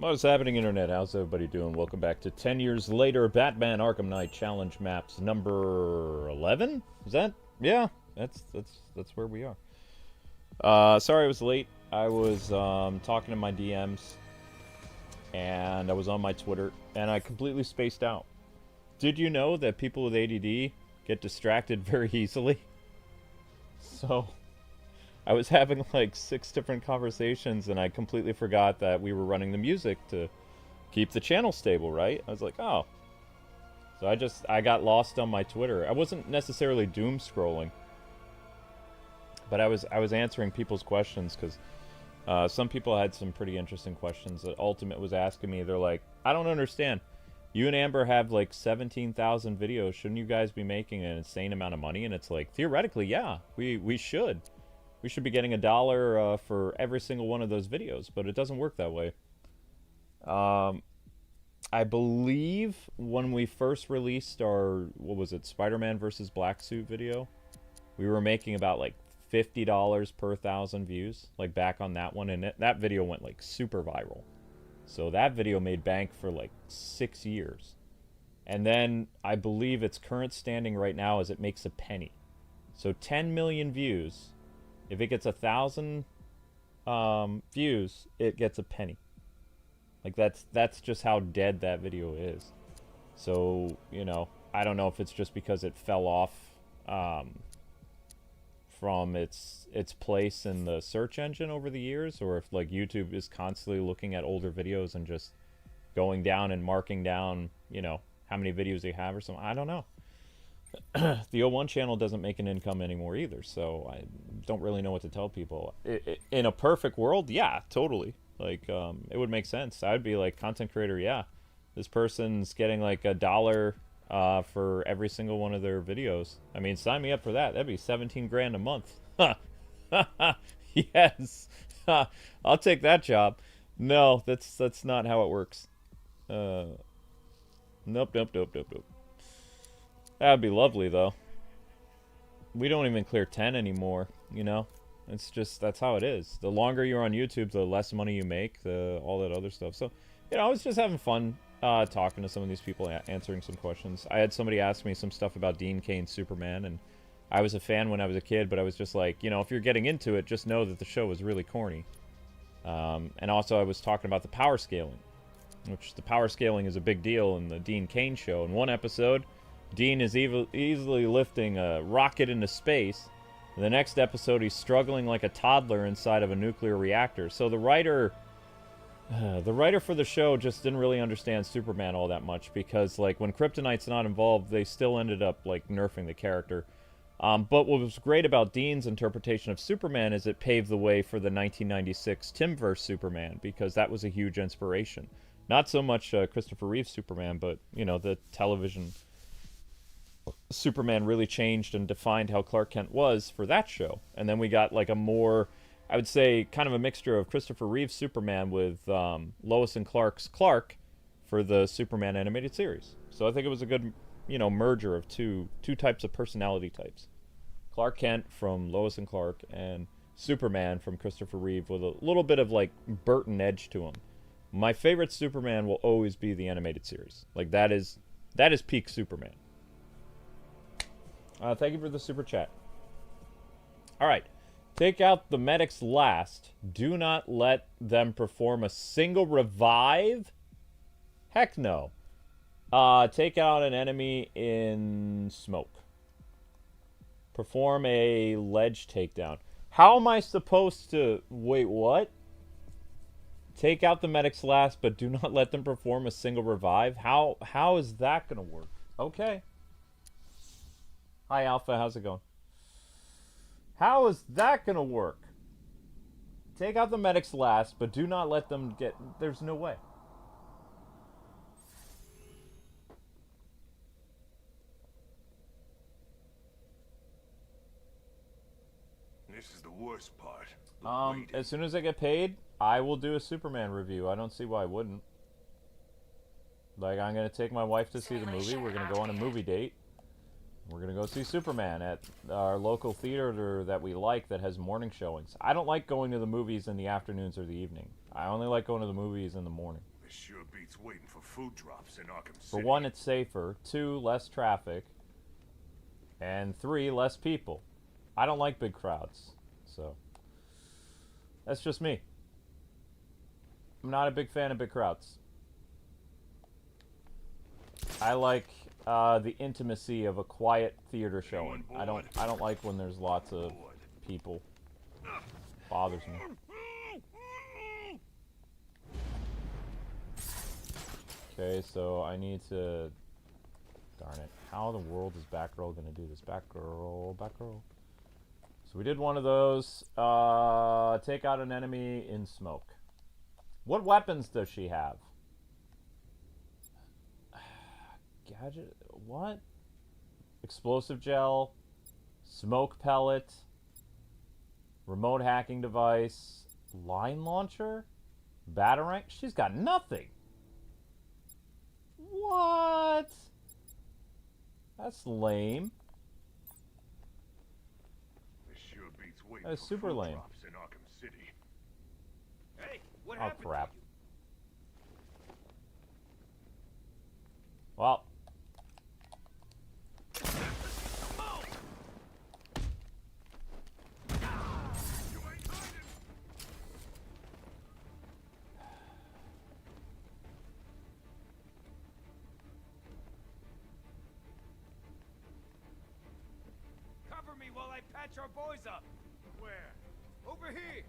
What's happening, Internet? How's everybody doing? Welcome back to 10 years later, Batman Arkham Knight Challenge Maps number 11? Is that? Yeah, that's where we are. Sorry I was late. I was talking to my DMs, and I was on my Twitter, and I completely spaced out. Did you know that people with ADD get distracted very easily? So, I was having like 6 different conversations, and I completely forgot that we were running the music to keep the channel stable, right? I was like, oh. So I got lost on my Twitter. I wasn't necessarily doom scrolling, but I was answering people's questions because some people had some pretty interesting questions. That Ultimate was asking me. They're like, I don't understand. You and Amber have like 17,000 videos. Shouldn't you guys be making an insane amount of money? And it's like, theoretically, yeah, we should. We should be getting $1 for every single one of those videos, but it doesn't work that way. I believe when we first released our, what was it, Spider-Man versus Black Suit video, we were making about like $50 per 1,000 views, like back on that one, and that video went like super viral. So that video made bank for like 6 years. And then I believe its current standing right now is it makes a penny. So 10 million views. If it gets 1,000 views, it gets a penny. Like that's just how dead that video is. So, you know, I don't know if it's just because it fell off from its place in the search engine over the years, or if like YouTube is constantly looking at older videos and just going down and marking down, you know, how many videos they have or something. I don't know. The O1 channel doesn't make an income anymore either, so I don't really know what to tell people. In a perfect world, yeah, totally. Like, it would make sense. I would be like, content creator, yeah. This person's getting like $1 for every single one of their videos. I mean, sign me up for that. That'd be 17 grand a month. Yes. I'll take that job. No, that's not how it works. Nope. That would be lovely, though. We don't even clear 10 anymore, you know? It's just, that's how it is. The longer you're on YouTube, the less money you make, all that other stuff. So, you know, I was just having fun talking to some of these people, answering some questions. I had somebody ask me some stuff about Dean Cain's Superman, and I was a fan when I was a kid, but I was just like, you know, if you're getting into it, just know that the show was really corny. And also I was talking about the power scaling, which the power scaling is a big deal in the Dean Cain show. In one episode, Dean is easily lifting a rocket into space. In the next episode, he's struggling like a toddler inside of a nuclear reactor. So the writer for the show just didn't really understand Superman all that much, because like when Kryptonite's not involved, they still ended up like nerfing the character. But what was great about Dean's interpretation of Superman is it paved the way for the 1996 Timverse Superman, because that was a huge inspiration. Not so much Christopher Reeve's Superman, but you know, the television Superman really changed and defined how Clark Kent was for that show. And then we got like a more, I would say, kind of a mixture of Christopher Reeve's Superman with Lois and Clark's Clark for the Superman animated series. So I think it was a good, you know, merger of two types of personality types. Clark Kent from Lois and Clark, and Superman from Christopher Reeve with a little bit of like Burton edge to him. My favorite Superman will always be the animated series. Like that is peak Superman. Thank you for the super chat. All right. Take out the medics last. Do not let them perform a single revive. Heck no. Take out an enemy in smoke. Perform a ledge takedown. How am I supposed to... Wait, what? Take out the medics last, but do not let them perform a single revive? How is that going to work? Okay. Hi, Alpha. How's it going? How is that going to work? Take out the medics last, but do not let them get... There's no way. This is the worst part. As soon as I get paid, I will do a Superman review. I don't see why I wouldn't. Like, I'm going to take my wife to see the movie. We're going to go on a movie date. We're going to go see Superman at our local theater that we like that has morning showings. I don't like going to the movies in the afternoons or the evening. I only like going to the movies in the morning. This sure beats waiting for food drops in Arkham City. For one, it's safer. 2, less traffic. And 3, less people. I don't like big crowds, so that's just me. I'm not a big fan of big crowds. I like the intimacy of a quiet theater showing. I don't like when there's lots of people. Bothers me. Okay, so I need to... Darn it. How in the world is Batgirl gonna do this? Batgirl, Batgirl. So we did one of those. Take out an enemy in smoke. What weapons does she have? Gadget... What? Explosive gel. Smoke pellet. Remote hacking device. Line launcher? Batarang? She's got nothing! What? That's lame. This sure beats waiting That's for super food lame. drops in Arkham City. Hey, what Oh, happened crap. to you? Well. Cover me while I patch our boys up. Where? Over here.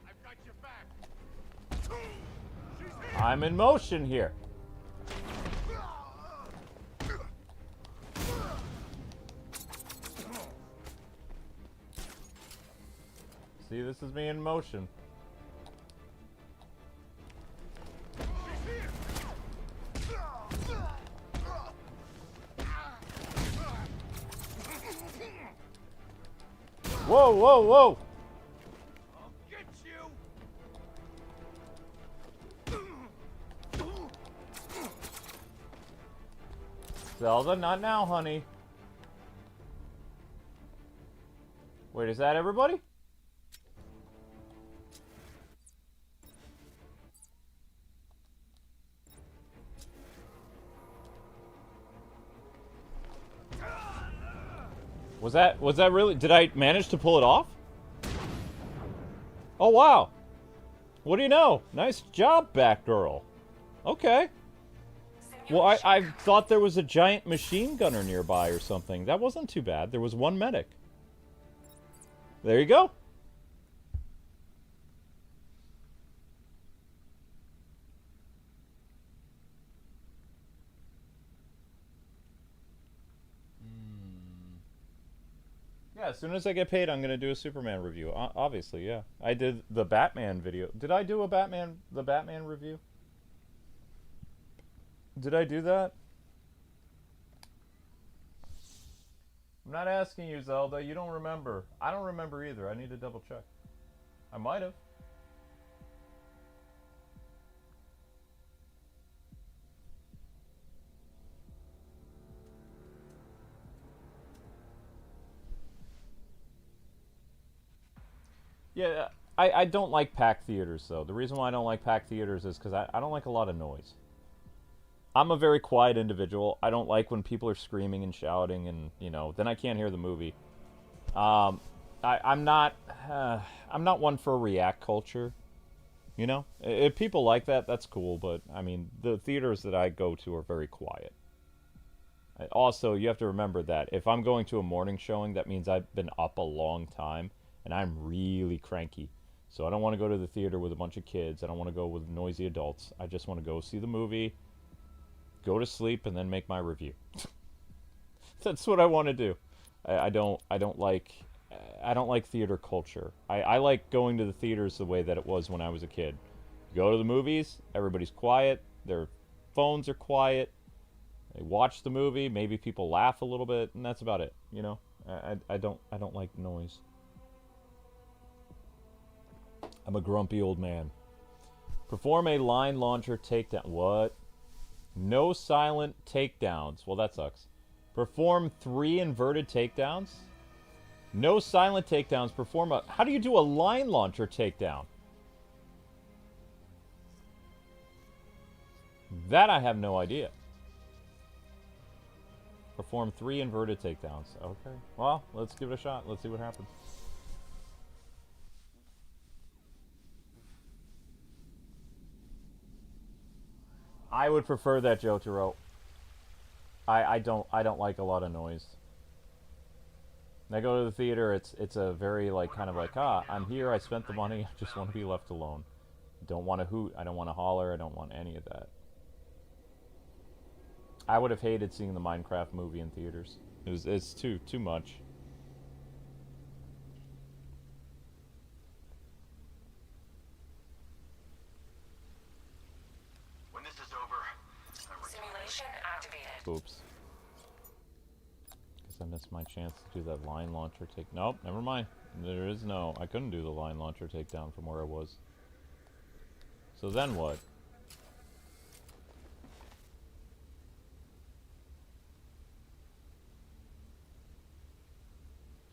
I've got your back. I'm in motion here. See, this is me in motion. Whoa, whoa, whoa! I'll get you. Zelda, not now, honey. Wait, is that everybody? Was that really... Did I manage to pull it off? Oh, wow. What do you know? Nice job, Batgirl. Okay. Well, I thought there was a giant machine gunner nearby or something. That wasn't too bad. There was one medic. There you go. Yeah, as soon as I get paid, I'm gonna do a Superman review. Obviously, yeah. I did the Batman video. Did I do the Batman review? Did I do that? I'm not asking you, Zelda. You don't remember. I don't remember either. I need to double check. I might have. Yeah, I don't like packed theaters, though. The reason why I don't like packed theaters is because I don't like a lot of noise. I'm a very quiet individual. I don't like when people are screaming and shouting and, you know, then I can't hear the movie. I'm not one for react culture, you know? If people like that, that's cool, but, I mean, the theaters that I go to are very quiet. Also, you have to remember that if I'm going to a morning showing, that means I've been up a long time, and I'm really cranky. So I don't want to go to the theater with a bunch of kids. I don't want to go with noisy adults. I just want to go see the movie, go to sleep, and then make my review. That's what I want to do. I don't like theater culture. I like going to the theaters the way that it was when I was a kid. You go to the movies, everybody's quiet, their phones are quiet. They watch the movie, maybe people laugh a little bit, and that's about it. You know, I don't like noise. I'm a grumpy old man. Perform a line launcher takedown. What? No silent takedowns. Well, that sucks. Perform 3 inverted takedowns. No silent takedowns. Perform a... How do you do a line launcher takedown? That I have no idea. Perform 3 inverted takedowns. Okay. Well, let's give it a shot. Let's see what happens. I would prefer that, Jotaro. I don't like a lot of noise. When I go to the theater, it's a very like kind of like, I'm here, I spent the money, I just want to be left alone. Don't want to hoot, I don't want to holler, I don't want any of that. I would have hated seeing the Minecraft movie in theaters. It's too much. When this is over, Simulation activated. Oops. Guess I missed my chance to do that line launcher take. Nope, never mind. There is no. I couldn't do the line launcher takedown from where I was. So then what?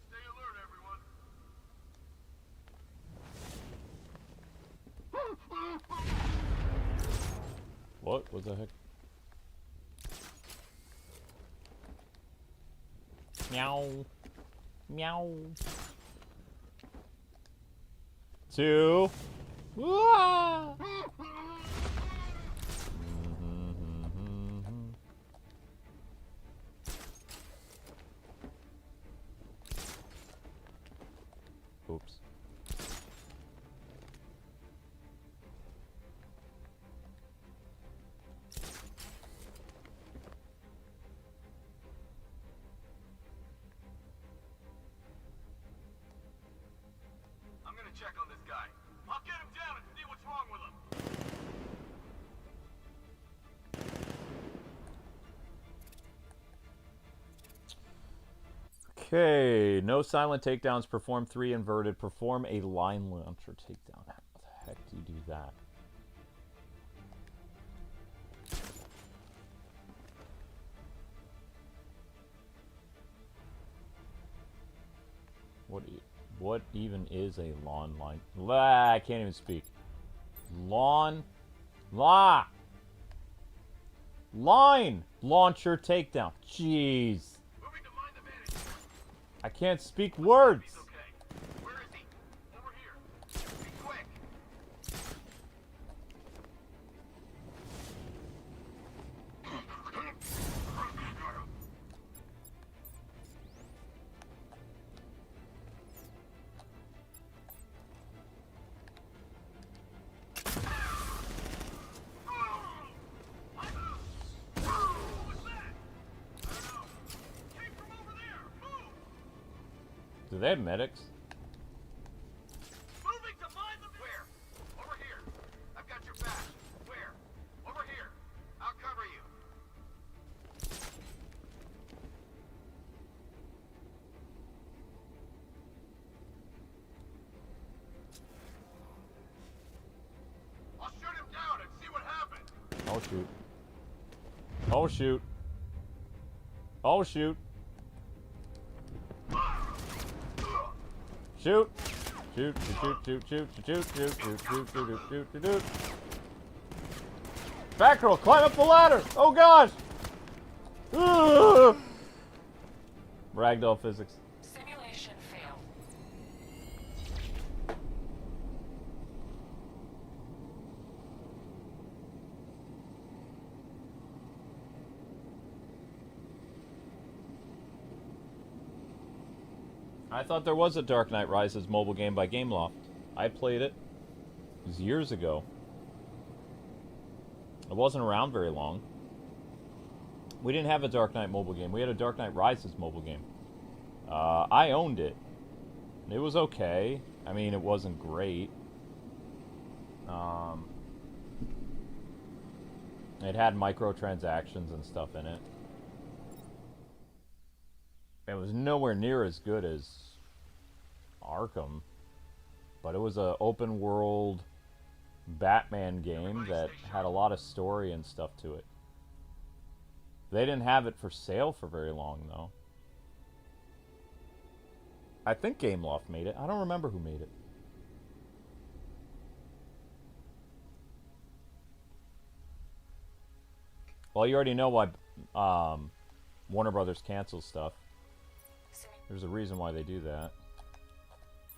Stay alert, everyone. What the heck? Meow. Meow. 2. Wah! Oops. I'm gonna check on this guy. I'll get him down and see what's wrong with him. Okay, no silent takedowns. Perform 3 inverted. Perform a line launcher takedown. How the heck do you do that? What even is a lawn line? I can't even speak. Line launcher takedown. Jeez. Moving to mind the management. I can't speak words. He's okay. Where is he? Over here. Be quick. Do they have medics? Moving to mind the where? Over here. I've got your back. Where? Over here. I'll cover you. I'll shoot him down and see what happens. Oh shoot. Oh shoot. Oh shoot. Shoot! Shoot, shoot, shoot, shoot, shoot, shoot, shoot, shoot, shoot, shoot, shoot, shoot, shoot. Batgirl, climb up the ladder! Oh gosh! Ragdoll physics. Simulation failed. I thought there was a Dark Knight Rises mobile game by Gameloft. I played it. It was years ago. It wasn't around very long. We didn't have a Dark Knight mobile game. We had a Dark Knight Rises mobile game. I owned it. It was okay. I mean, it wasn't great. It had microtransactions and stuff in it. It was nowhere near as good as Arkham, but it was an open world Batman game that had a lot of story and stuff to it. They didn't have it for sale for very long, though. I think Gameloft made it. I don't remember who made it. Well, you already know why Warner Brothers cancels stuff. There's a reason why they do that.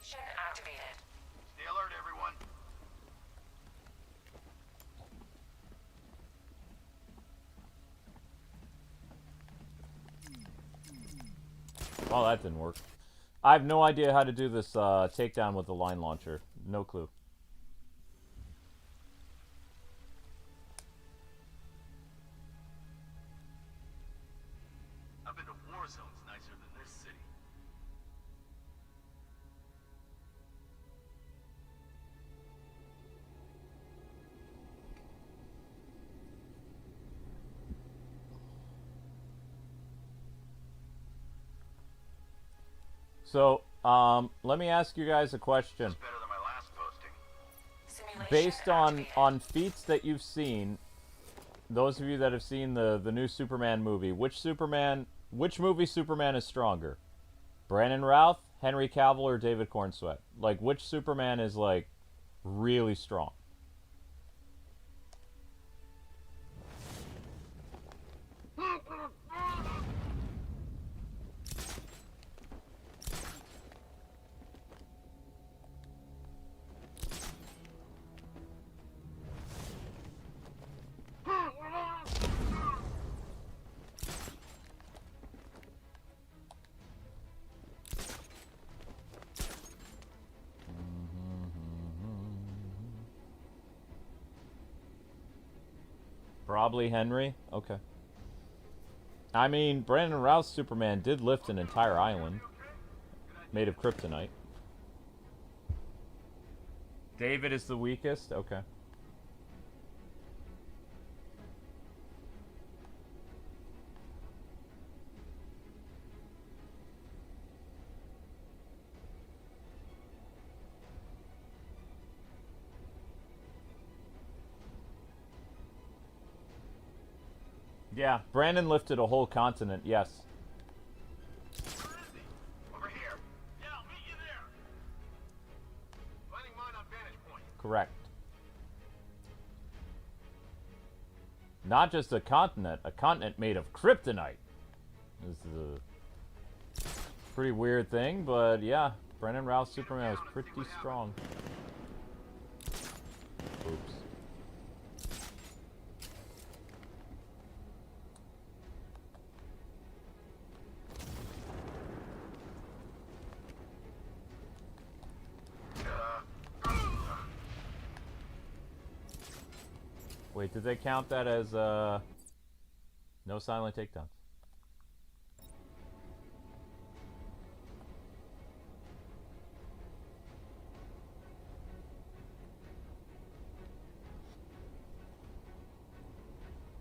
Simulation activated. Stay alert, everyone. Well, that didn't work. I have no idea how to do this takedown with the line launcher. No clue. I've been to war zones nicer than this city. So, let me ask you guys a question. It's better than my last posting. Simulation Based activated. on feats that you've seen, those of you that have seen the new Superman movie, which movie Superman is stronger? Brandon Routh, Henry Cavill, or David Cornsweet? Like, which Superman is, like, really strong? Probably Henry? Okay. I mean, Brandon Routh's Superman did lift an entire island made of kryptonite. David is the weakest? Okay. Yeah, Brandon lifted a whole continent, yes. Where is he? Over here. Yeah, I'll meet you there. Finding mine on vantage point. Correct. Not just a continent made of kryptonite. This is a pretty weird thing, but yeah, Brandon Routh's Superman was pretty strong. Oops. Wait, did they count that as no silent takedowns?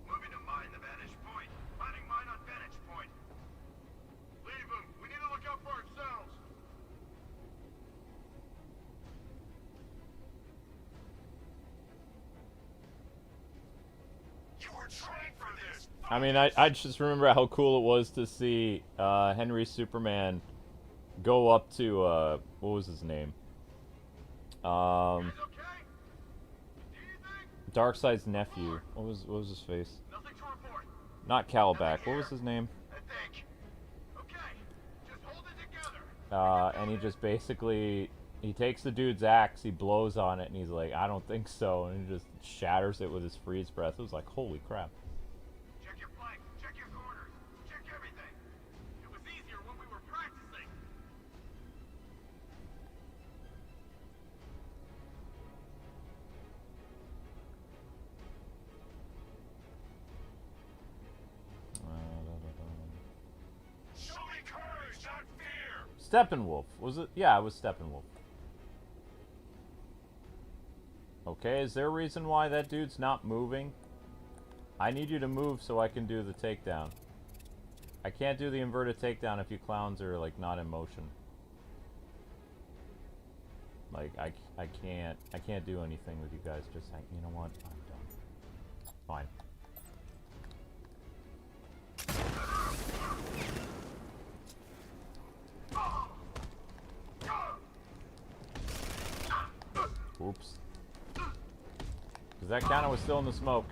Moving to mine the vantage point. Finding mine on vantage point. Leave him. We need to look out for ourselves. You were trained for this. I mean, I just remember how cool it was to see Henry Superman go up to, what was his name? Guys okay? See anything? Darkseid's nephew. What was his face? Nothing to report. Not Calabac. What was his name? I think. Okay. Just hold it together. And he just basically, he takes the dude's axe, he blows on it, and he's like, I don't think so, and he just shatters it with his freeze breath. It was like, holy crap. Check your flanks. Check your corners. Check everything. It was easier when we were practicing. Show me courage, not fear. Steppenwolf. Was it? Yeah, it was Steppenwolf. Okay, is there a reason why that dude's not moving? I need you to move so I can do the takedown. I can't do the inverted takedown if you clowns are, like, not in motion. Like, I can't do anything with you guys. Just hang, you know what? I'm done. Fine. Oops. Because that counter was still in the smoke.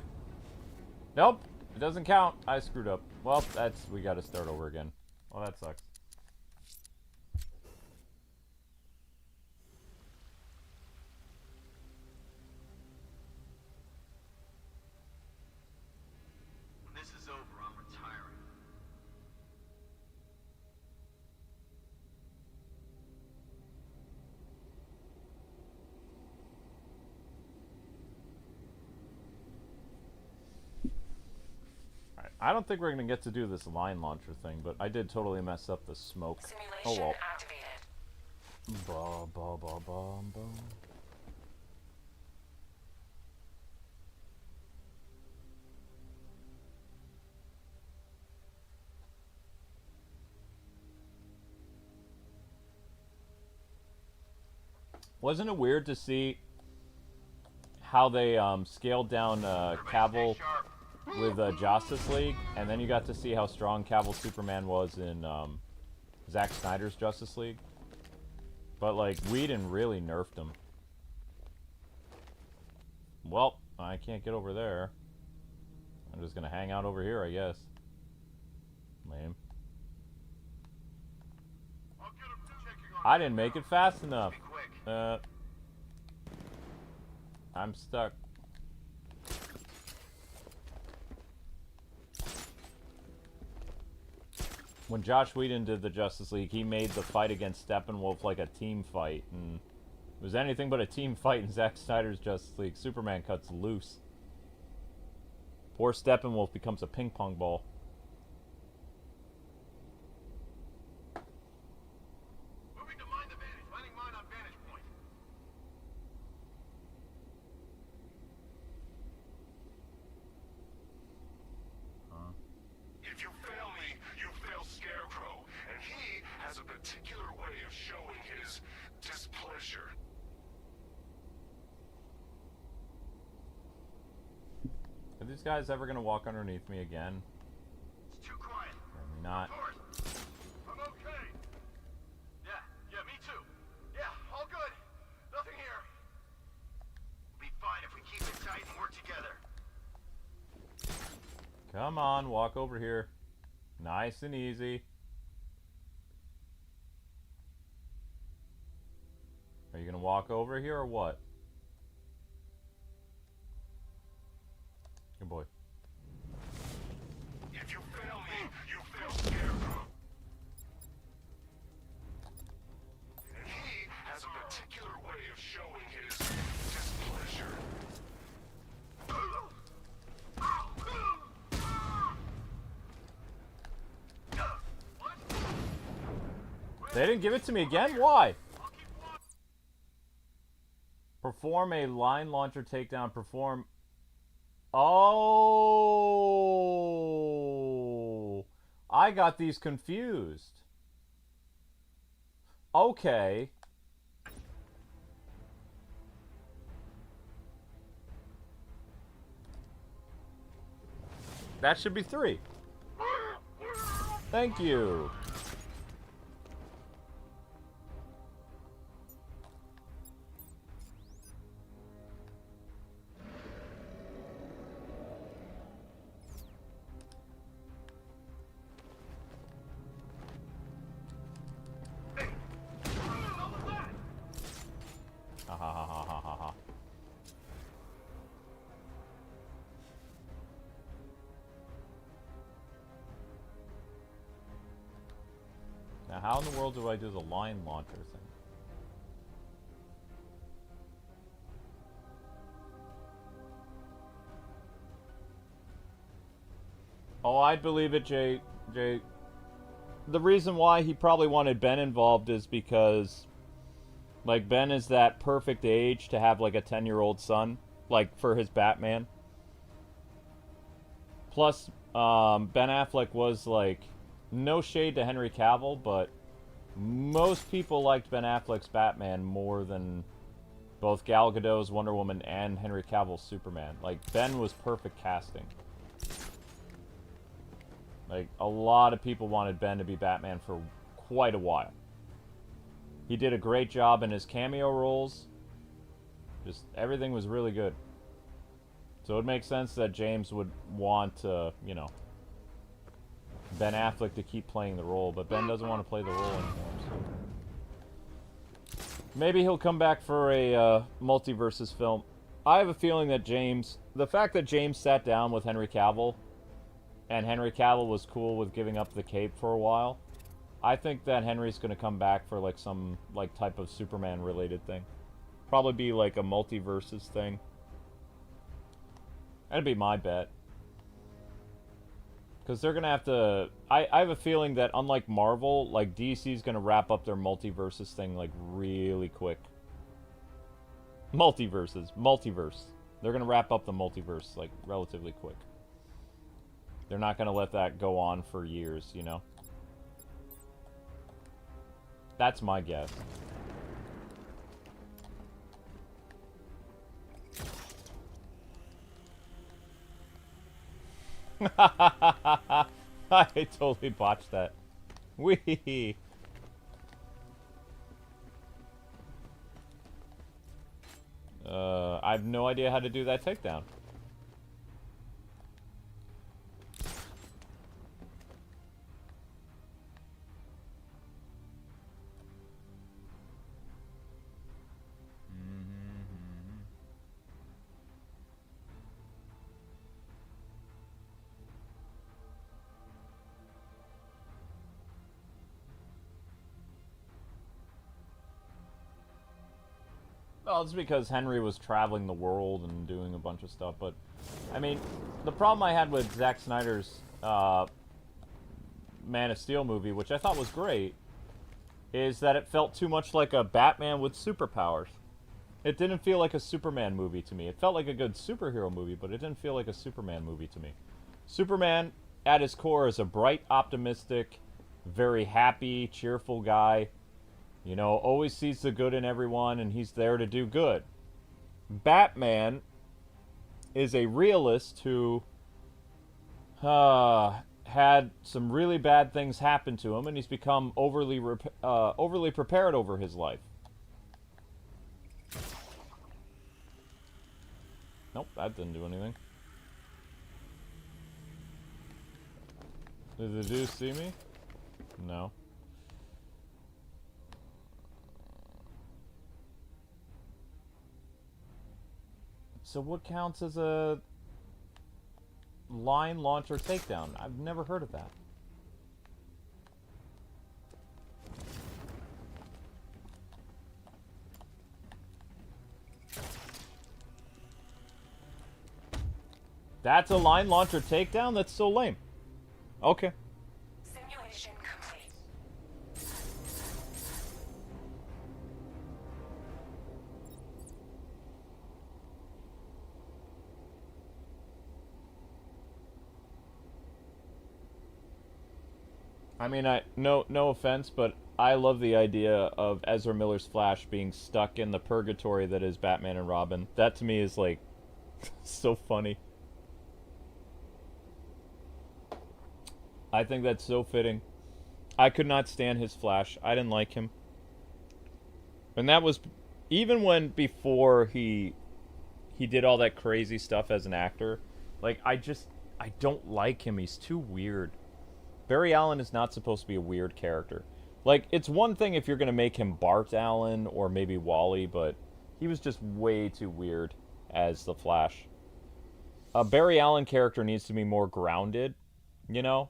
Nope. It doesn't count. I screwed up. Well, we gotta start over again. Well, that sucks. When this is over, I'm retiring. I don't think we're gonna get to do this line launcher thing, but I did totally mess up the smoke. Simulation Oh well. activated. Ba ba ba ba ba. Wasn't it weird to see how they scaled down Cavill with Justice League, and then you got to see how strong Cavill Superman was in Zack Snyder's Justice League? But, like, Whedon really nerfed him. Well, I can't get over there. I'm just gonna hang out over here, I guess. Lame. I'll get him checking on I didn't make it fast enough. Be quick. I'm stuck. When Josh Whedon did the Justice League, he made the fight against Steppenwolf like a team fight, and it was anything but a team fight in Zack Snyder's Justice League. Superman cuts loose. Poor Steppenwolf becomes a ping pong ball. Moving to mine the vantage. Landing mine on vantage point. If you fail me, you fail Scarecrow, and he has a particular way of showing his displeasure. Are these guys ever gonna walk underneath me again? It's too quiet. Apparently not. Report. I'm okay. Yeah, me too. Yeah, all good. Nothing here. We'll be fine if we keep it tight and work together. Come on, walk over here. Nice and easy. Are you gonna walk over here or what? Good boy. If you fail me, you fail Scarecrow. And he has a particular way of showing his displeasure. They didn't give it to me again? Why? Perform a line launcher takedown. Perform... Oh! I got these confused. Okay. That should be 3. Thank you. Ha ha ha ha ha ha ha. Now, how in the world do I do the line launcher thing? Oh, I'd believe it, Jay. The reason why he probably wanted Ben involved is because, like, Ben is that perfect age to have, like, a 10-year-old son, like, for his Batman. Plus, Ben Affleck was, like, no shade to Henry Cavill, but most people liked Ben Affleck's Batman more than both Gal Gadot's Wonder Woman and Henry Cavill's Superman. Like, Ben was perfect casting. Like, a lot of people wanted Ben to be Batman for quite a while. He did a great job in his cameo roles. Just, everything was really good. So it makes sense that James would want, you know, Ben Affleck to keep playing the role, but Ben doesn't want to play the role anymore, so... Maybe he'll come back for a multiverses film. I have a feeling that James... The fact that James sat down with Henry Cavill, and Henry Cavill was cool with giving up the cape for a while, I think that Henry's going to come back for, like, some, like, type of Superman-related thing. Probably be, like, a multiverses thing. That'd be my bet. Because they're going to have to... I have a feeling that, unlike Marvel, like, DC's going to wrap up their multiverses thing, like, really quick. Multiverse. They're going to wrap up the multiverse, like, relatively quick. They're not going to let that go on for years, you know? That's my guess. I totally botched that. Wee. I have no idea how to do that takedown. Well, it's because Henry was traveling the world and doing a bunch of stuff, but... I mean, the problem I had with Zack Snyder's Man of Steel movie, which I thought was great, is that it felt too much like a Batman with superpowers. It didn't feel like a Superman movie to me. It felt like a good superhero movie, but it didn't feel like a Superman movie to me. Superman, at his core, is a bright, optimistic, very happy, cheerful guy. You know, always sees the good in everyone, and he's there to do good. Batman is a realist who had some really bad things happen to him, and he's become overly prepared over his life. Nope, that didn't do anything. Did the dude see me? No. So what counts as a line launcher takedown? I've never heard of that. That's a line launcher takedown? That's so lame. Okay. Simulation complete. I mean, no offense, but I love the idea of Ezra Miller's Flash being stuck in the purgatory that is Batman and Robin. That to me is like so funny. I think that's so fitting. I could not stand his Flash. I didn't like him. And that was even when before he did all that crazy stuff as an actor. Like I don't like him. He's too weird. Barry Allen is not supposed to be a weird character. Like, it's one thing if you're going to make him Bart Allen or maybe Wally, but he was just way too weird as the Flash. A Barry Allen character needs to be more grounded, you know?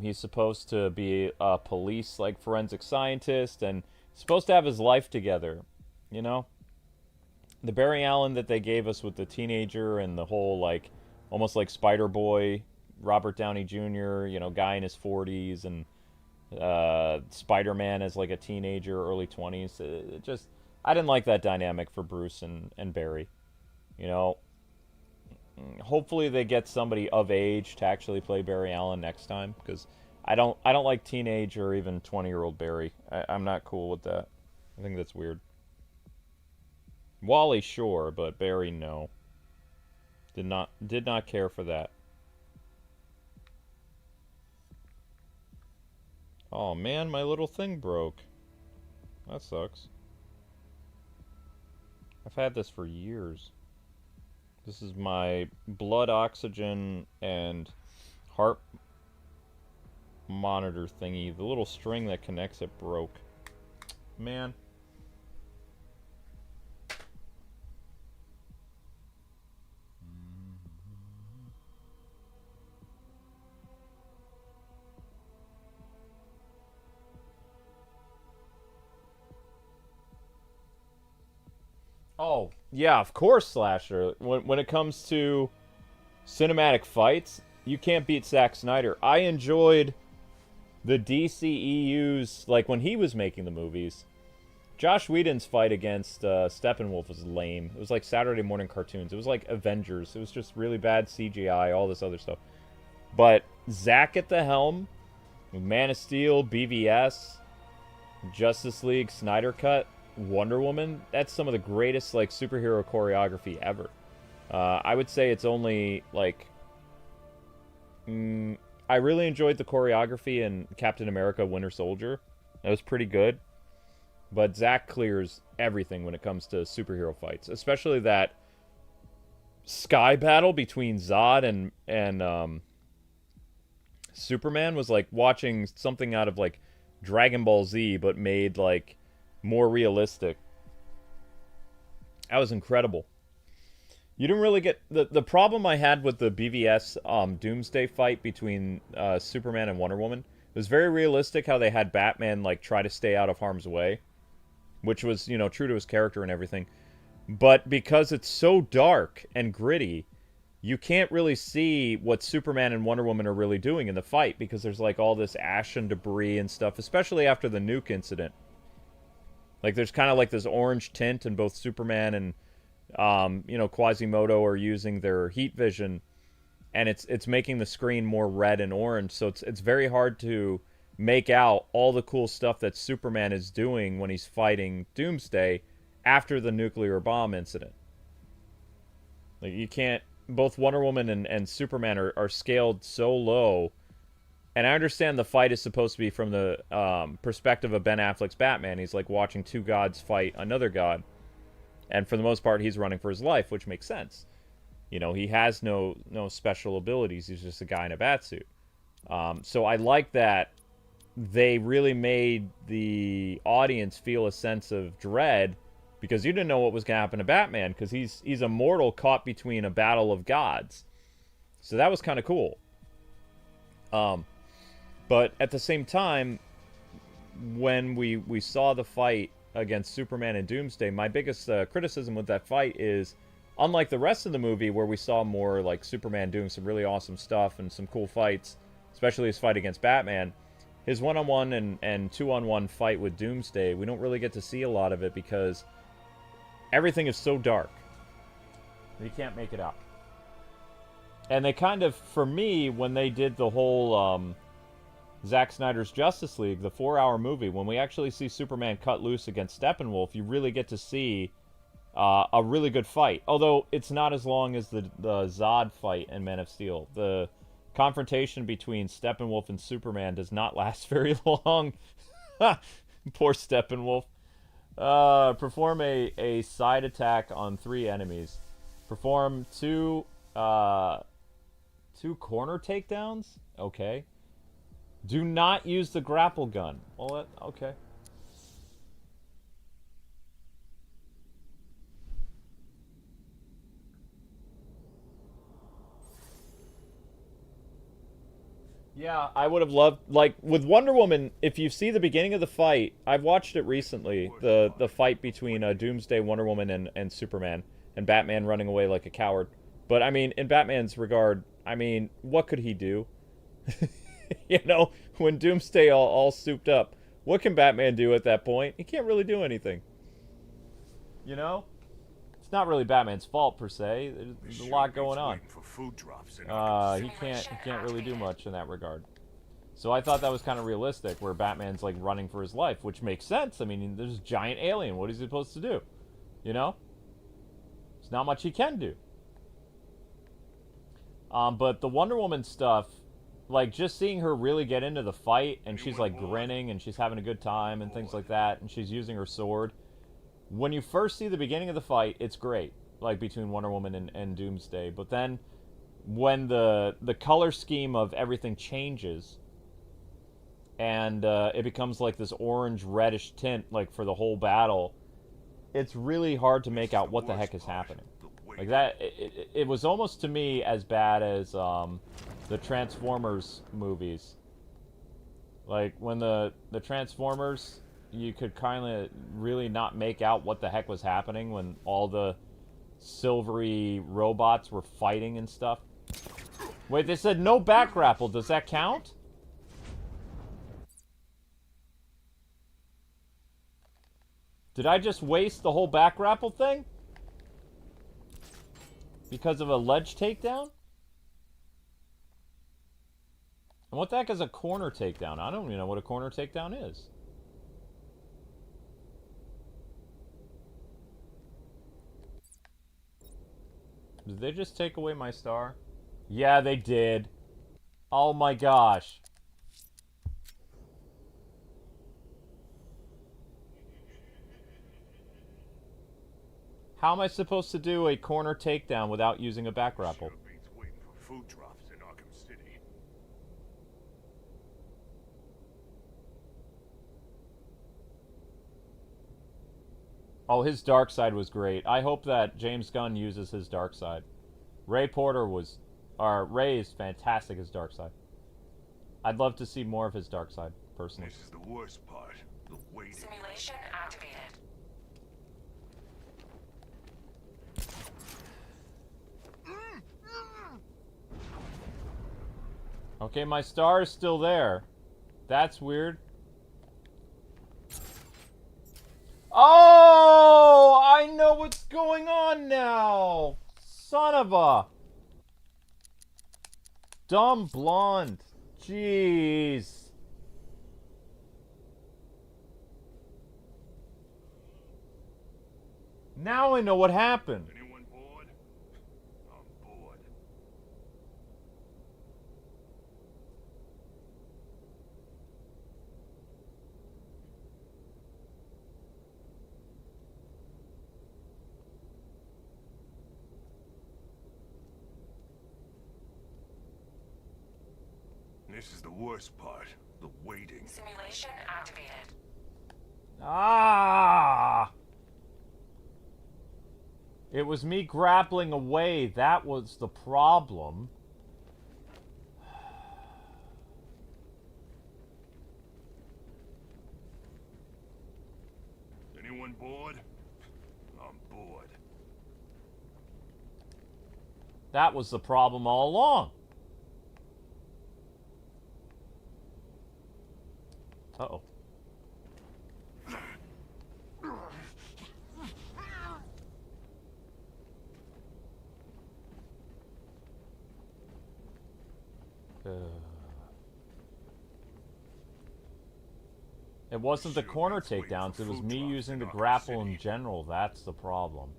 He's supposed to be a police, like, forensic scientist, and supposed to have his life together, you know? The Barry Allen that they gave us with the teenager and the whole, like, almost like Spider-Boy, Robert Downey Jr., you know, guy in his 40s, and Spider-Man as like a teenager, early 20s. It just, I didn't like that dynamic for Bruce and Barry. You know, hopefully they get somebody of age to actually play Barry Allen next time, because I don't like teenage or even 20-year-old Barry. I'm not cool with that. I think that's weird. Wally, sure, but Barry, no. Did not care for that. Oh man, my little thing broke. That sucks. I've had this for years. This is my blood oxygen and heart monitor thingy. The little string that connects it broke. Man. Oh, yeah, of course, Slasher. When it comes to cinematic fights, you can't beat Zack Snyder. I enjoyed the DCEU's, like, when he was making the movies. Josh Whedon's fight against Steppenwolf was lame. It was like Saturday morning cartoons. It was like Avengers. It was just really bad CGI, all this other stuff. But Zack at the helm, Man of Steel, BVS, Justice League, Snyder Cut, Wonder Woman, that's some of the greatest, like, superhero choreography ever. I would say it's only, like... I really enjoyed the choreography in Captain America Winter Soldier. That was pretty good. But Zack clears everything when it comes to superhero fights. Especially that sky battle between Zod and Superman was like watching something out of, like, Dragon Ball Z, but made, like, more realistic. That was incredible. You didn't really get... The problem I had with the BVS Doomsday fight between Superman and Wonder Woman, it was very realistic how they had Batman, like, try to stay out of harm's way, which was, you know, true to his character and everything. But because it's so dark and gritty, you can't really see what Superman and Wonder Woman are really doing in the fight, because there's, like, all this ash and debris and stuff, especially after the nuke incident. Like, there's kind of like this orange tint, and both Superman and, you know, Quasimodo are using their heat vision, and it's making the screen more red and orange, so it's very hard to make out all the cool stuff that Superman is doing when he's fighting Doomsday after the nuclear bomb incident. Like, you can't... Both Wonder Woman and Superman are scaled so low. And I understand the fight is supposed to be from the perspective of Ben Affleck's Batman. He's like watching two gods fight another god. And for the most part, he's running for his life, which makes sense. You know, he has no special abilities. He's just a guy in a batsuit. So I like that they really made the audience feel a sense of dread, because you didn't know what was going to happen to Batman, because he's a mortal caught between a battle of gods. So that was kind of cool. But at the same time, when we saw the fight against Superman and Doomsday, my biggest criticism with that fight is, unlike the rest of the movie, where we saw more like Superman doing some really awesome stuff and some cool fights, especially his fight against Batman, his one-on-one and two-on-one fight with Doomsday, we don't really get to see a lot of it because everything is so dark. You can't make it out. And they kind of, for me, when they did the whole Zack Snyder's Justice League, the 4-hour movie, when we actually see Superman cut loose against Steppenwolf, you really get to see a really good fight. Although it's not as long as the Zod fight in Man of Steel. The confrontation between Steppenwolf and Superman does not last very long. Poor Steppenwolf. Perform a side attack on 3 enemies. Perform two corner takedowns? Okay. Do not use the grapple gun. Well, okay. Yeah, I would have loved, like, with Wonder Woman, if you see the beginning of the fight, I've watched it recently, the fight between Doomsday, Wonder Woman, and Superman, and Batman running away like a coward. But, I mean, in Batman's regard, I mean, what could he do? You know, when Doomsday all souped up, what can Batman do at that point? He can't really do anything. You know? It's not really Batman's fault, per se. There's a lot going on. He can't really do much in that regard. So I thought that was kind of realistic, where Batman's, like, running for his life, which makes sense. I mean, there's a giant alien. What is he supposed to do? You know? There's not much he can do. But the Wonder Woman stuff, like, just seeing her really get into the fight, and she's, like, grinning, and she's having a good time, and things like that, and she's using her sword. When you first see the beginning of the fight, it's great. like between Wonder Woman and Doomsday. But then when the color scheme of everything changes and it becomes like this orange reddish tint like for the whole battle, it's really hard to make out what the heck is happening. Like that, it was almost to me as bad as the Transformers movies. Like when the Transformers, you could kind of really not make out what the heck was happening when all the silvery robots were fighting and stuff. Wait, they said no back grapple. Does that count? Did I just waste the whole back grapple thing? Because of a ledge takedown? And what the heck is a corner takedown? I don't even know what a corner takedown is. Did they just take away my star? Yeah, they did. Oh my gosh. How am I supposed to do a corner takedown without using a back grapple? Sure beats waiting for food drops in Arkham City. Oh, his Darkseid was great. I hope that James Gunn uses his Darkseid. Ray is fantastic as Darkseid. I'd love to see more of his Darkseid, personally. This is the worst part. The waiting. Simulation activated. Okay, my star is still there. That's weird. Oh, I know what's going on now. Son of a dumb blonde. Jeez. Now I know what happened. Anyone bored? I'm bored. This is the worst part. The waiting. Simulation activated. Ah! It was me grappling away. That was the problem. Anyone bored? I'm bored. That was the problem all along. Uh-oh. It wasn't the corner takedowns, it was me using the grapple in general. That's the problem.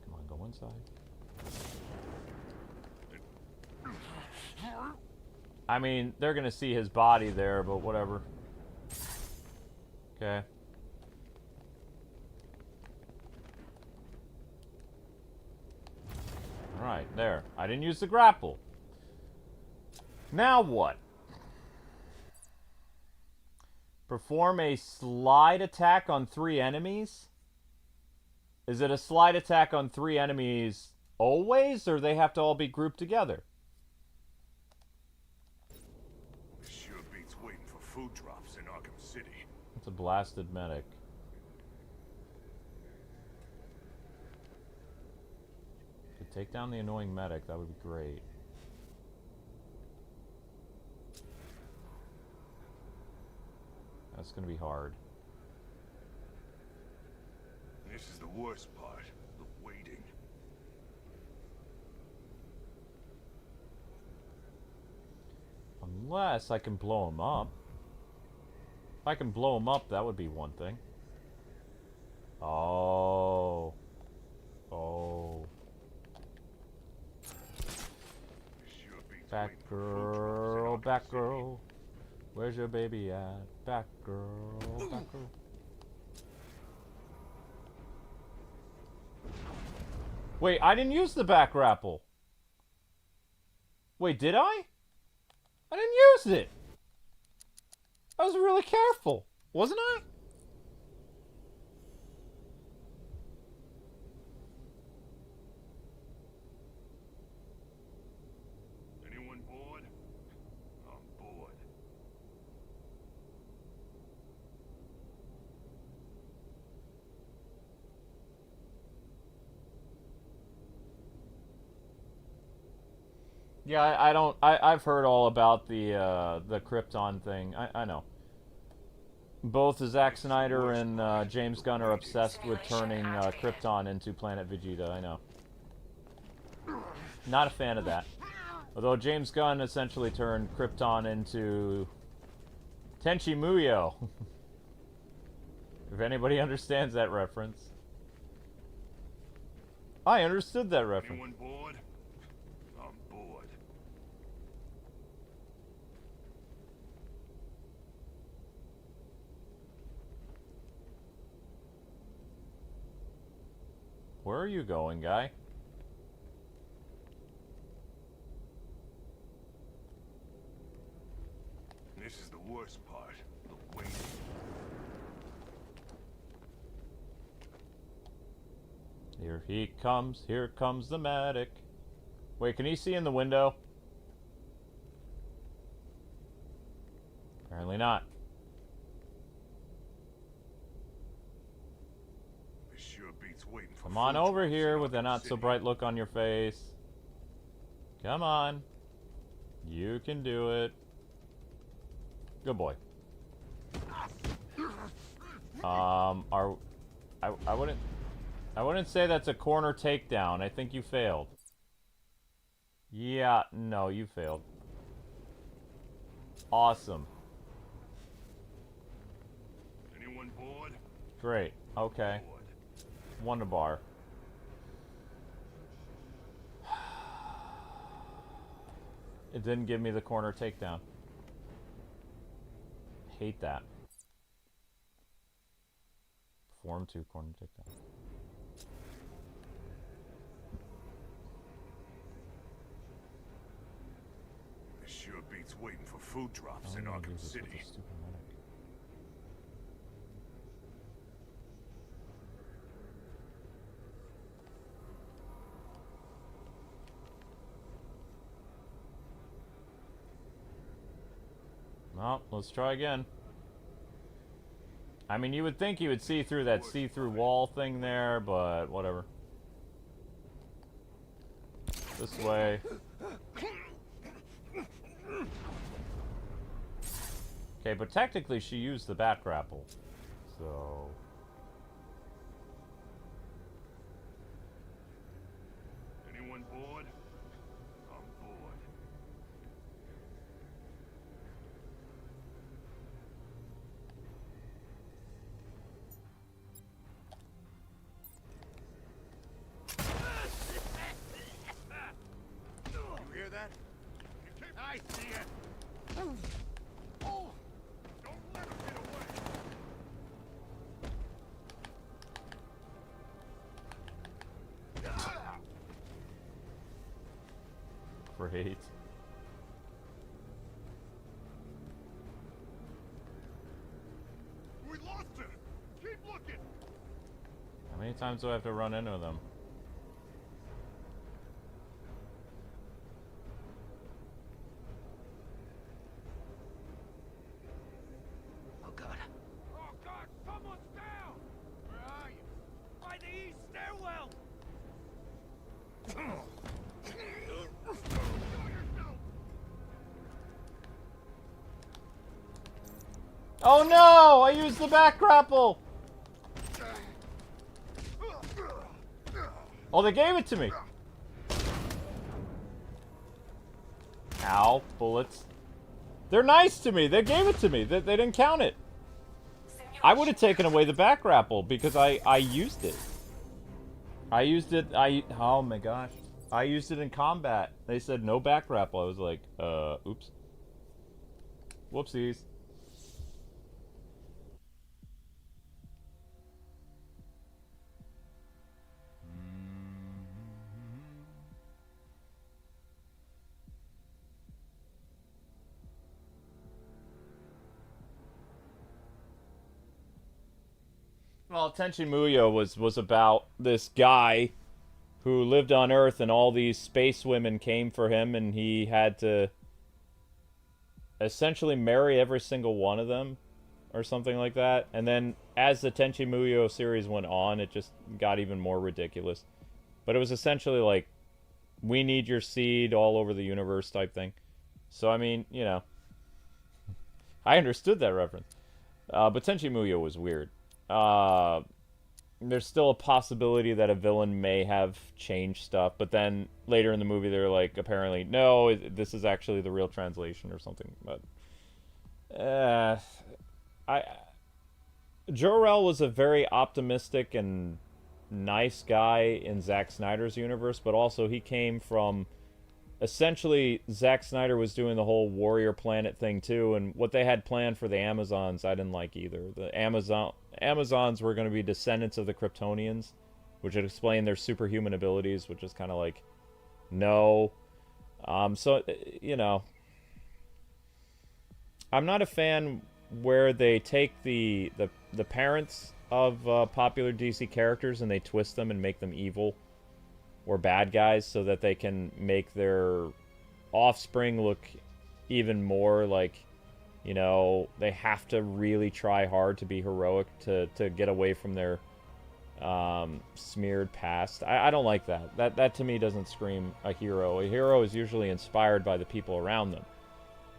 Come on, go inside. I mean, they're gonna see his body there, but whatever. Okay. Alright, there. I didn't use the grapple. Now what? Perform a slide attack on 3 enemies? Is it a slide attack on 3 enemies always, or they have to all be grouped together? This sure beats waiting for food drops in Arkham City. It's a blasted medic. Could take down the annoying medic, that would be great. That's gonna be hard. This is the worst part. The waiting. Unless I can blow him up. If I can blow him up, that would be one thing. Oh. Oh. Batgirl, Batgirl. Where's your baby at? Batgirl, Batgirl. Wait, I didn't use the back grapple. Wait, did I? I didn't use it. I was really careful, wasn't I? Anyone bored? I'm bored. Yeah, I've heard all about the Krypton thing. I know. Both Zack Snyder and James Gunn are obsessed with turning Krypton into Planet Vegeta. I know. Not a fan of that. Although James Gunn essentially turned Krypton into Tenchi Muyo. If anybody understands that reference. I understood that reference. Anyone bored? I'm bored. Where are you going, guy? This is the worst part. The waiting. Here he comes. Here comes the medic. Wait, can he see in the window? Apparently not. This sure beats waiting for Come on food over drops here in with a Arkham not so City. bright look on your face. Come on. You can do it. Good boy. I wouldn't say that's a corner takedown. I think you failed. Yeah, no, you failed. Awesome. Anyone bored? Great. Okay. Bored. Wonder bar. It didn't give me the corner takedown. Hate that. Form 2 corner takedown. This sure beats waiting for food drops in I Arkham use this with City. a stupid medic. Well, let's try again. I mean, you would think you would see through that see-through wall thing there, but whatever. This way. Okay, but technically she used the bat grapple. So... Anyone bored? I'm bored. You hear that? I see it. Oh! Don't let him get away. Great. We lost her. Keep looking. How many times do I have to run into them? Oh god. Oh God, someone's down! Where are you? By the east stairwell! Oh no! I used the back grapple! Oh, they gave it to me! Ow, bullets. They're nice to me! They gave it to me! They didn't count it! I would have taken away the back grapple because I used it. I used it, oh my gosh. I used it in combat. They said no back grapple. I was like, oops. Whoopsies. Well, Tenchi Muyo was about this guy who lived on Earth, and all these space women came for him, and he had to essentially marry every single one of them, or something like that. And then, as the Tenchi Muyo series went on, it just got even more ridiculous. But it was essentially like, we need your seed all over the universe type thing. So, I mean, you know, I understood that reference. But Tenchi Muyo was weird. There's still a possibility that a villain may have changed stuff, but then later in the movie they're like, apparently, no, this is actually the real translation or something. But Jor-El was a very optimistic and nice guy in Zack Snyder's universe, but also he came from, essentially, Zack Snyder was doing the whole Warrior Planet thing too, and what they had planned for the Amazons, I didn't like either. The Amazons were going to be descendants of the Kryptonians, which would explain their superhuman abilities, which is kind of like, no. So, you know, I'm not a fan where they take the parents of popular DC characters and they twist them and make them evil or bad guys so that they can make their offspring look even more like, you know, they have to really try hard to be heroic to get away from their smeared past. I don't like that. That to me doesn't scream a hero. A hero is usually inspired by the people around them.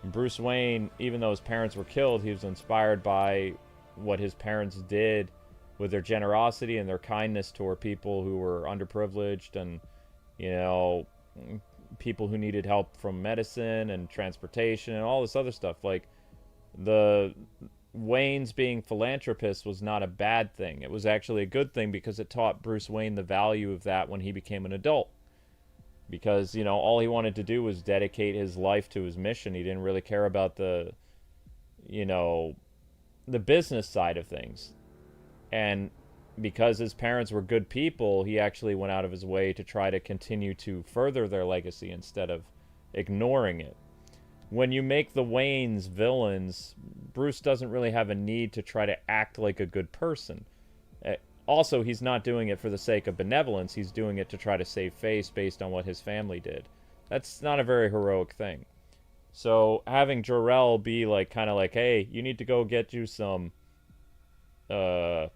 And Bruce Wayne, even though his parents were killed, he was inspired by what his parents did with their generosity and their kindness toward people who were underprivileged and, you know, people who needed help from medicine and transportation and all this other stuff. Like, the Wayne's being philanthropists was not a bad thing. It was actually a good thing because it taught Bruce Wayne the value of that when he became an adult. Because, you know, all he wanted to do was dedicate his life to his mission. He didn't really care about the, you know, the business side of things. And because his parents were good people, he actually went out of his way to try to continue to further their legacy instead of ignoring it. When you make the Waynes villains, Bruce doesn't really have a need to try to act like a good person. Also, he's not doing it for the sake of benevolence. He's doing it to try to save face based on what his family did. That's not a very heroic thing. So having Jor-El be like, kind of like, hey, you need to go get you some, I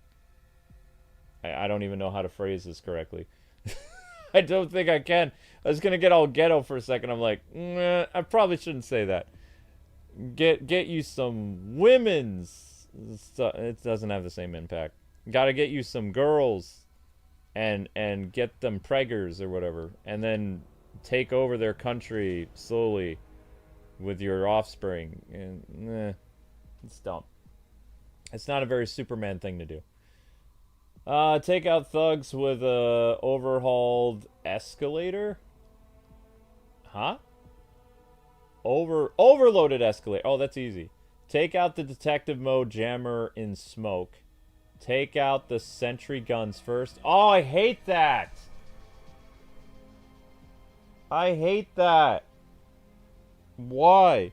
don't even know how to phrase this correctly. I don't think I can. I was gonna get all ghetto for a second. I'm like, I probably shouldn't say that. Get you some women's. It doesn't have the same impact. Gotta get you some girls, and get them preggers or whatever, and then take over their country slowly with your offspring. And it's dumb. It's not a very Superman thing to do. Take out thugs with a overhauled escalator? Huh? Overloaded escalator. Oh, that's easy. Take out the detective mode jammer in smoke. Take out the sentry guns first. Oh, I hate that! I hate that! Why?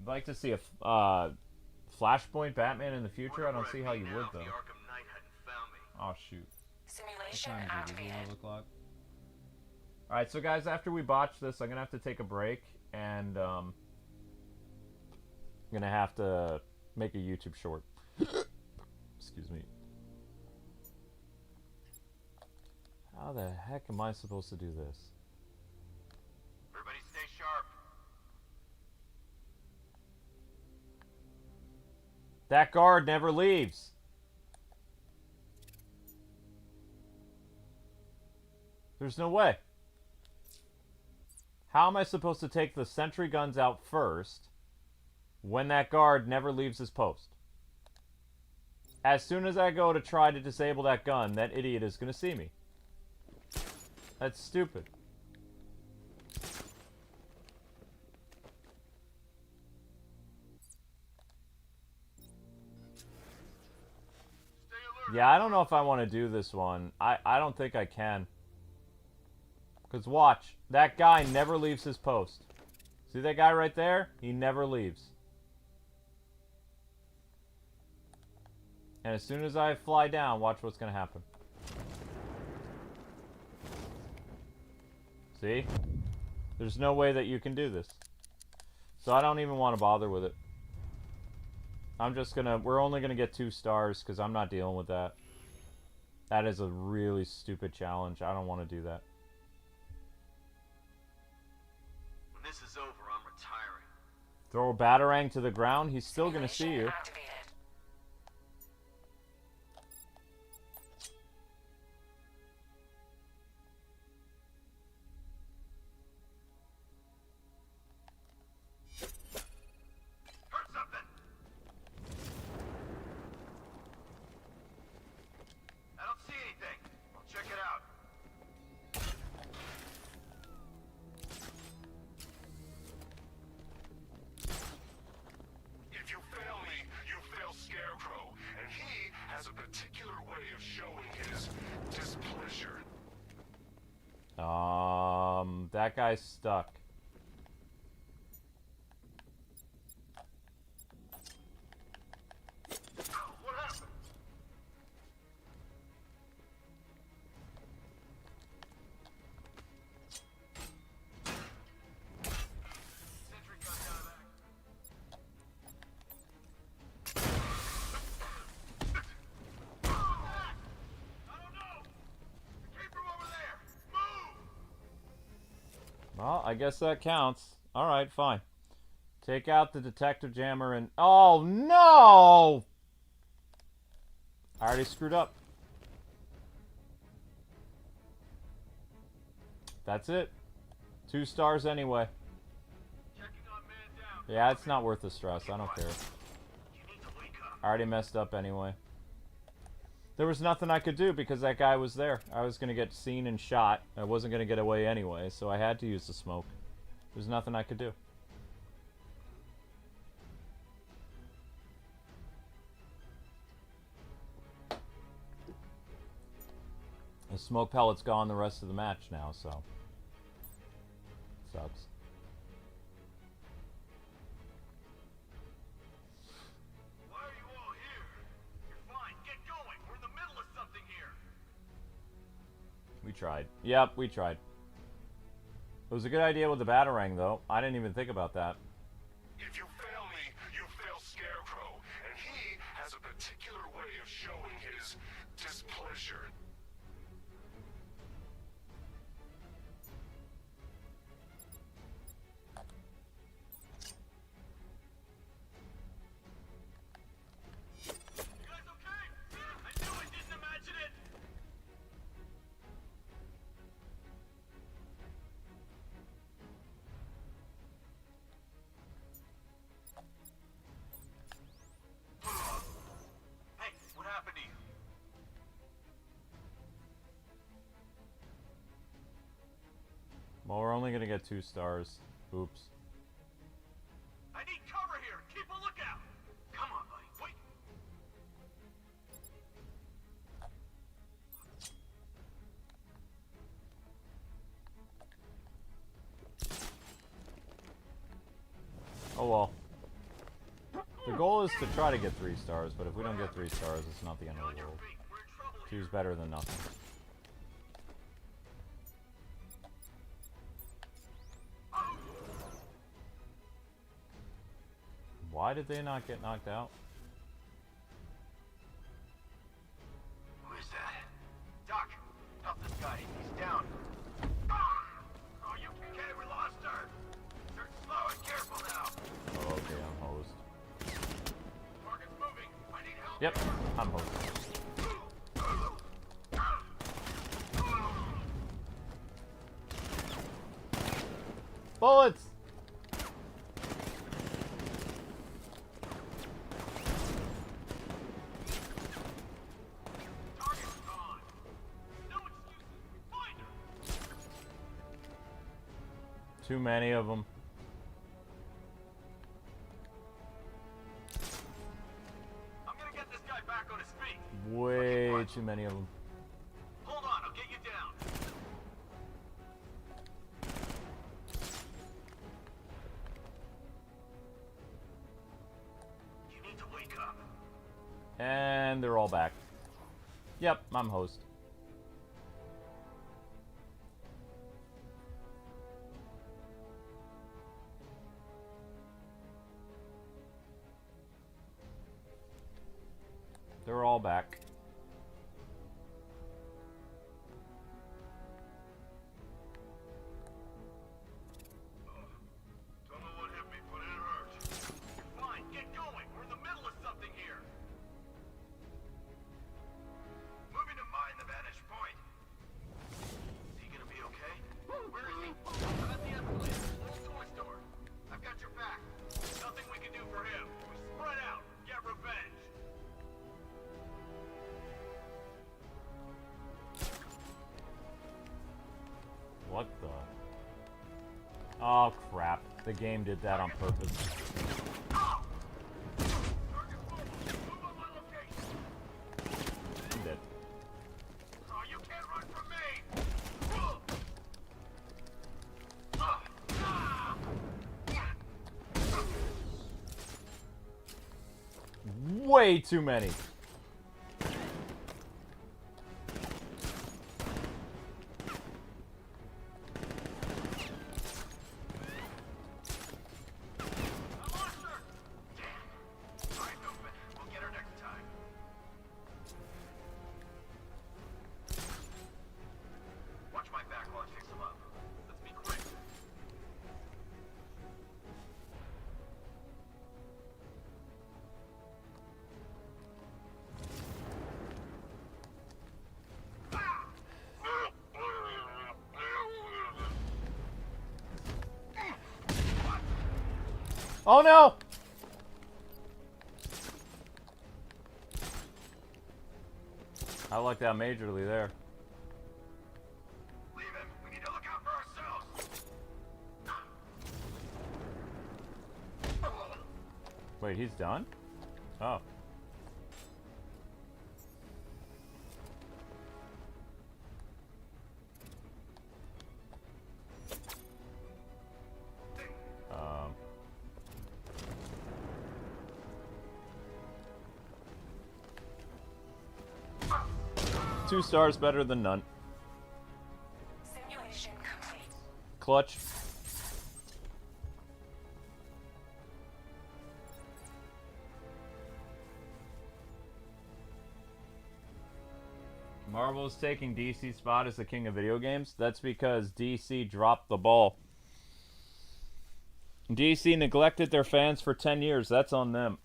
I'd like to see a Flashpoint Batman in the future. I don't see how you would, though. Oh, shoot. Simulation What time is it? Is it activated. 11 o'clock? Alright, so guys, after we botch this, I'm going to have to take a break, and I'm going to have to make a YouTube short. Excuse me. How the heck am I supposed to do this? Everybody stay sharp. That guard never leaves. There's no way. How am I supposed to take the sentry guns out first when that guard never leaves his post? As soon as I go to try to disable that gun, that idiot is going to see me. That's stupid. Yeah, I don't know if I want to do this one. I don't think I can. Because watch, that guy never leaves his post. See that guy right there? He never leaves. And as soon as I fly down, watch what's going to happen. See? There's no way that you can do this. So I don't even want to bother with it. I'm just gonna... We're only gonna get 2 stars because I'm not dealing with that. That is a really stupid challenge. I don't want to do that. When this is over, I'm retiring. Throw a Batarang to the ground, he's still gonna see you. Activated. Heard something! I don't see anything. I'll check it out. If you fail me, you fail Scarecrow, and he has a particular way of showing his displeasure. That guy's stuck. What happened? Sentry gun out of action. I don't know. It came from over there. Move! Well, I guess that counts. Alright, fine. Take out the detective jammer and... Oh, no! I already screwed up. That's it. 2 stars anyway. Checking on man down. Yeah, it's not worth the stress. I don't care. You need to wake up. I already messed up anyway. There was nothing I could do because that guy was there. I was going to get seen and shot. I wasn't going to get away anyway, so I had to use the smoke. There's nothing I could do. The smoke pellet's gone the rest of the match now, so... Sucks. Why are you all here? You're fine. Get going. We're in the middle of something here. We tried. Yep, we tried. It was a good idea with the Batarang, though. I didn't even think about that. If you fail me, you fail Scarecrow, and he has a particular way of showing his displeasure. You guys okay? I knew I didn't imagine it. Hey, what happened to you? Well, we're only gonna get 2 stars. Oops. I need cover here. Keep a lookout. Come on, buddy. Wait. Oh well. The goal is to try to get 3 stars, but if we don't get 3 stars, it's not the end of the world. We're in trouble 2's better than nothing. Why did they not get knocked out? Who is that? Doc, help this guy. He's down. Ah! Oh, you okay? We lost her. Turn slow and careful now. Oh, okay, I'm host. Target's moving. I need help. Yep, I'm host. Bullets! Target's gone. No excuses. Find her. Too many of them. I'm gonna get this guy back on his feet. Way too many of them. Hold on, I'll get you down. You need to wake up. And they're all back. Yep, I'm host. They're all back. Don't know what hit me, but it hurt. You're fine, get going. We're in the middle of something here. Moving to mine the vantage point. Is he gonna be okay? Where is he? I'm at the escalator. Little toy store. I've got your back. Nothing we can do for him. We spread out. Get revenge. What the? Oh crap. The game did that on purpose. I'm dead. Oh, you can't run from me! Way too many. I lost her! Damn. All right, Nova. We'll get her next time. Watch my back while I fix him up. Let's be quick. Oh no! I lucked out majorly there. Leave him. We need to look out for ourselves. Wait, he's done? Oh. Um. 2 stars better than none. Simulation complete. Clutch. Marvel is taking DC's spot as the king of video games. That's because DC dropped the ball. DC neglected their fans for 10 years. That's on them.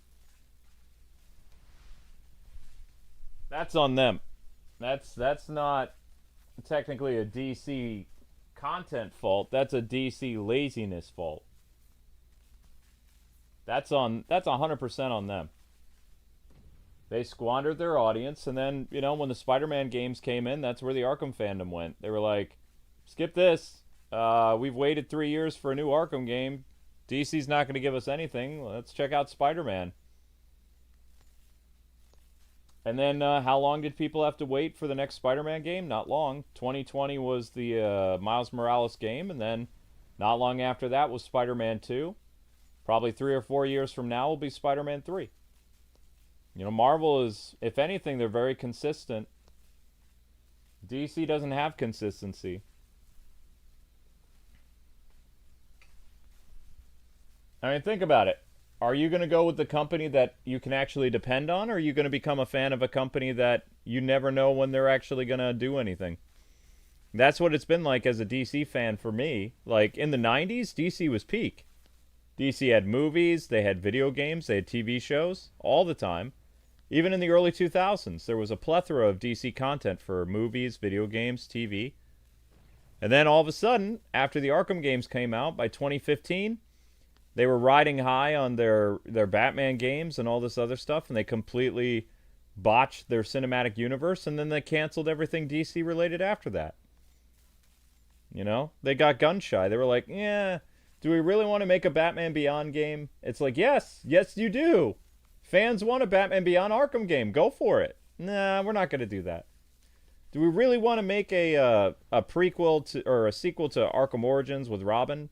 That's on them. That's not technically a DC content fault. That's a DC laziness fault. That's 100% on them. They squandered their audience, and then, you know, when the Spider-Man games came in, that's where the Arkham fandom went. They were like, skip this. We've waited 3 years for a new Arkham game. DC's not going to give us anything. Let's check out Spider-Man. And then how long did people have to wait for the next Spider-Man game? Not long. 2020 was the Miles Morales game, and then not long after that was Spider-Man 2. Probably 3 or 4 years from now will be Spider-Man 3. You know, Marvel is, if anything, they're very consistent. DC doesn't have consistency. I mean, think about it. Are you going to go with the company that you can actually depend on, or are you going to become a fan of a company that you never know when they're actually going to do anything? That's what it's been like as a DC fan for me. Like, in the 90s, DC was peak. DC had movies, they had video games, they had TV shows, all the time. Even in the early 2000s, there was a plethora of DC content for movies, video games, TV. And then all of a sudden, after the Arkham games came out, by 2015, they were riding high on their Batman games and all this other stuff, and they completely botched their cinematic universe, and then they canceled everything DC related after that. You know? They got gun shy. They were like, yeah, do we really want to make a Batman Beyond game? It's like, yes, you do. Fans want a Batman Beyond Arkham game. Go for it. Nah, we're not going to do that. Do we really want to make a prequel to, or a sequel to Arkham Origins with Robin?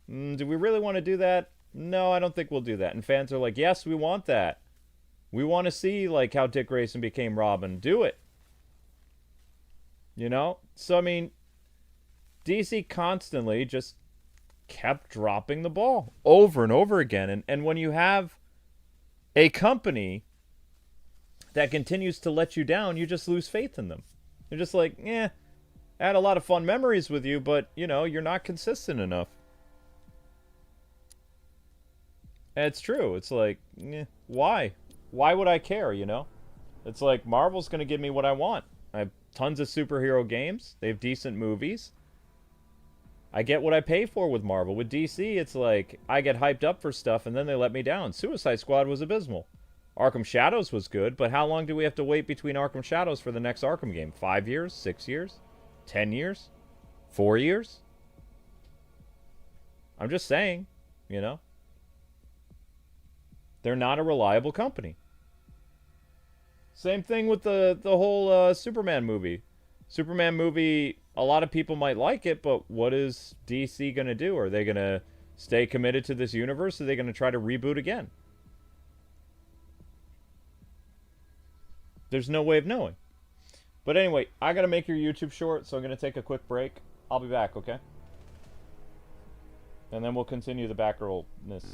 Do we really want to do that? No, I don't think we'll do that. And fans are like, yes, we want that. We want to see, like, how Dick Grayson became Robin. Do it. You know? So, I mean, DC constantly just kept dropping the ball over and over again. And when you have a company that continues to let you down, you just lose faith in them. You're just like, I had a lot of fun memories with you, but, you know, you're not consistent enough. And it's true. It's like, why? Why would I care, you know? It's like, Marvel's going to give me what I want. I have tons of superhero games. They have decent movies. I get what I pay for with Marvel. With DC, it's like, I get hyped up for stuff, and then they let me down. Suicide Squad was abysmal. Arkham Shadows was good, but how long do we have to wait between Arkham Shadows for the next Arkham game? 5 years? 6 years? 10 years? 4 years? I'm just saying, you know? They're not a reliable company. Same thing with the whole Superman movie. Superman movie, a lot of people might like it, but what is DC going to do? Are they going to stay committed to this universe? Or are they going to try to reboot again? There's no way of knowing. But anyway, I got to make your YouTube short, so I'm going to take a quick break. I'll be back, okay? And then we'll continue the Batgirl-ness.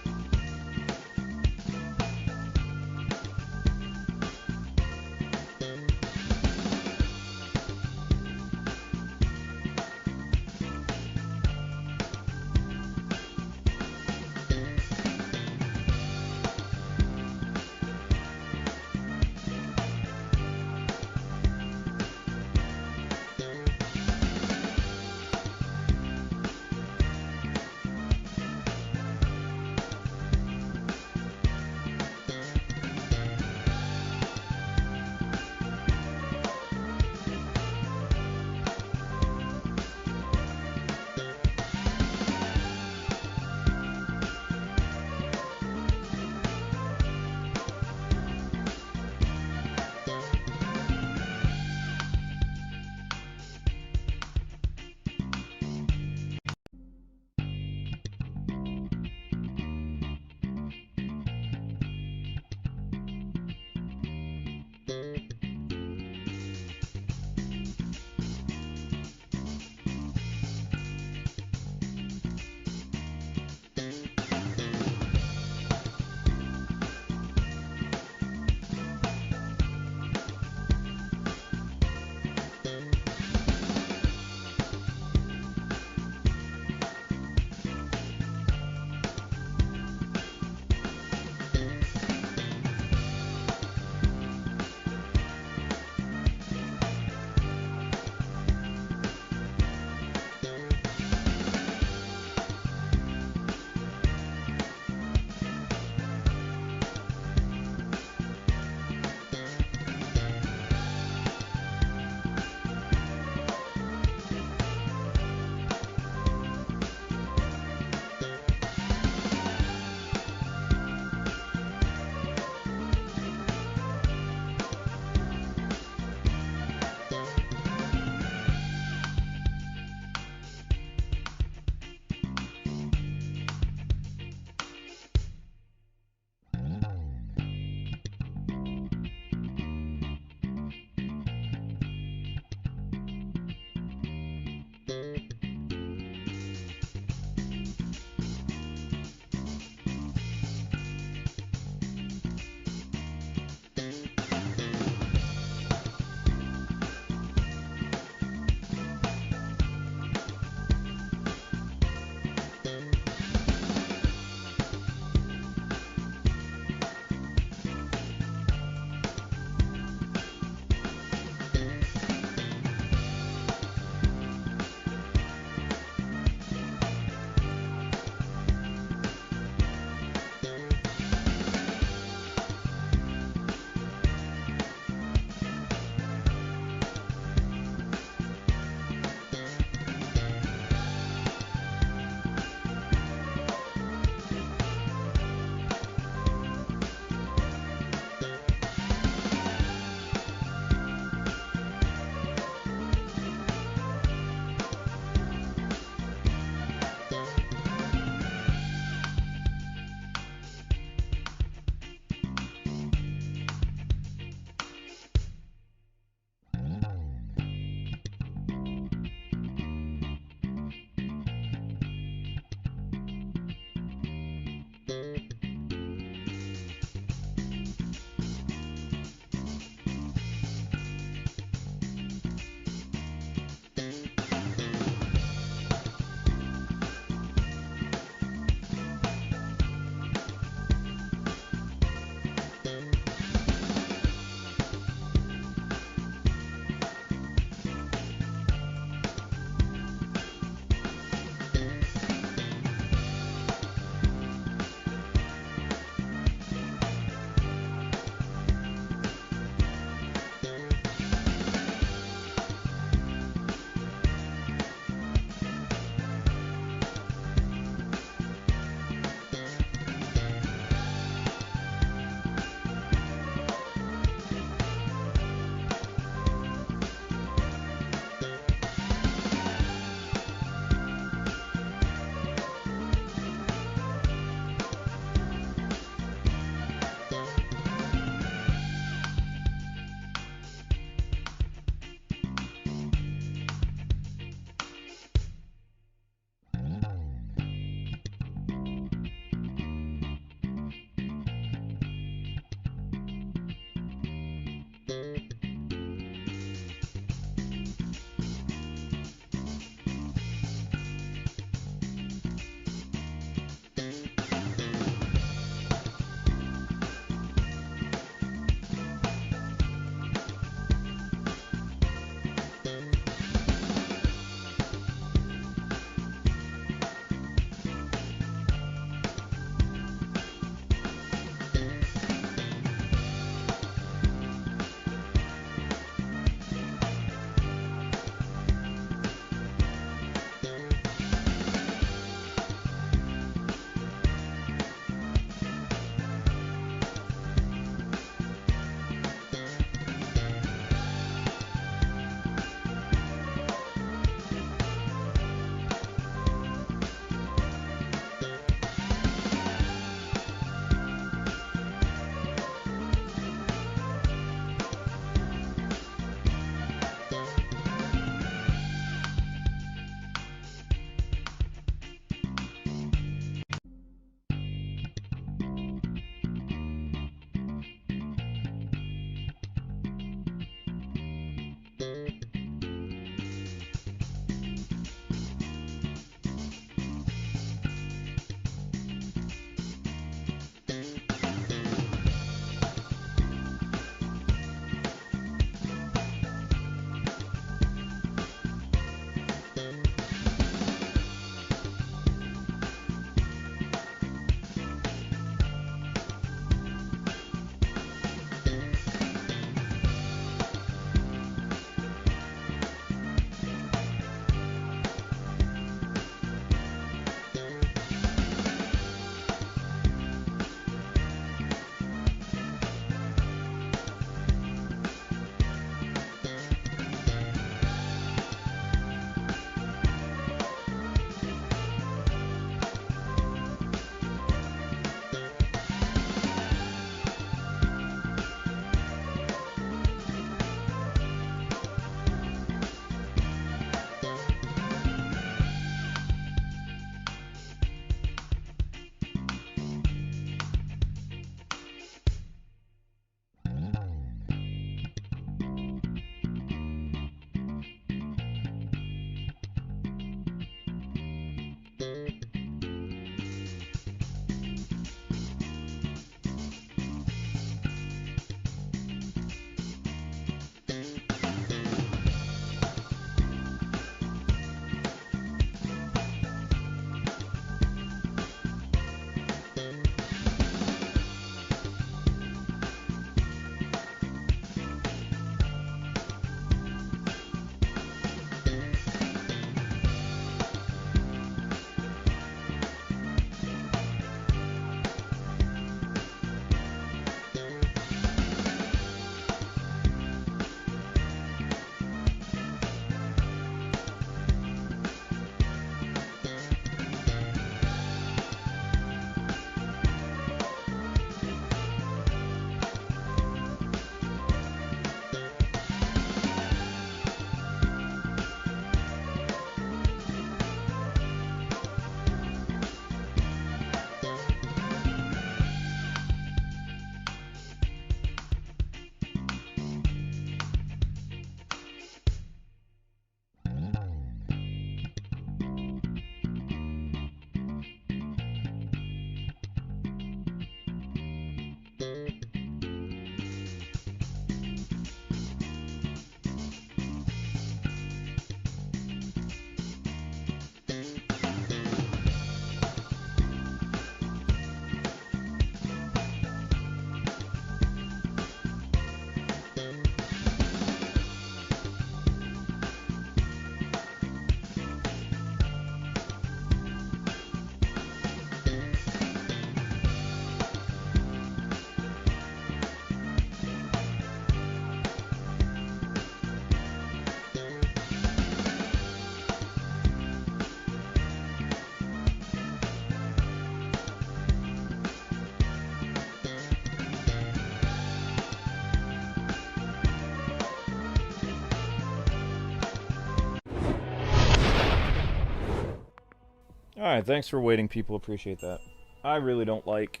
Alright, thanks for waiting, people. Appreciate that. I really don't like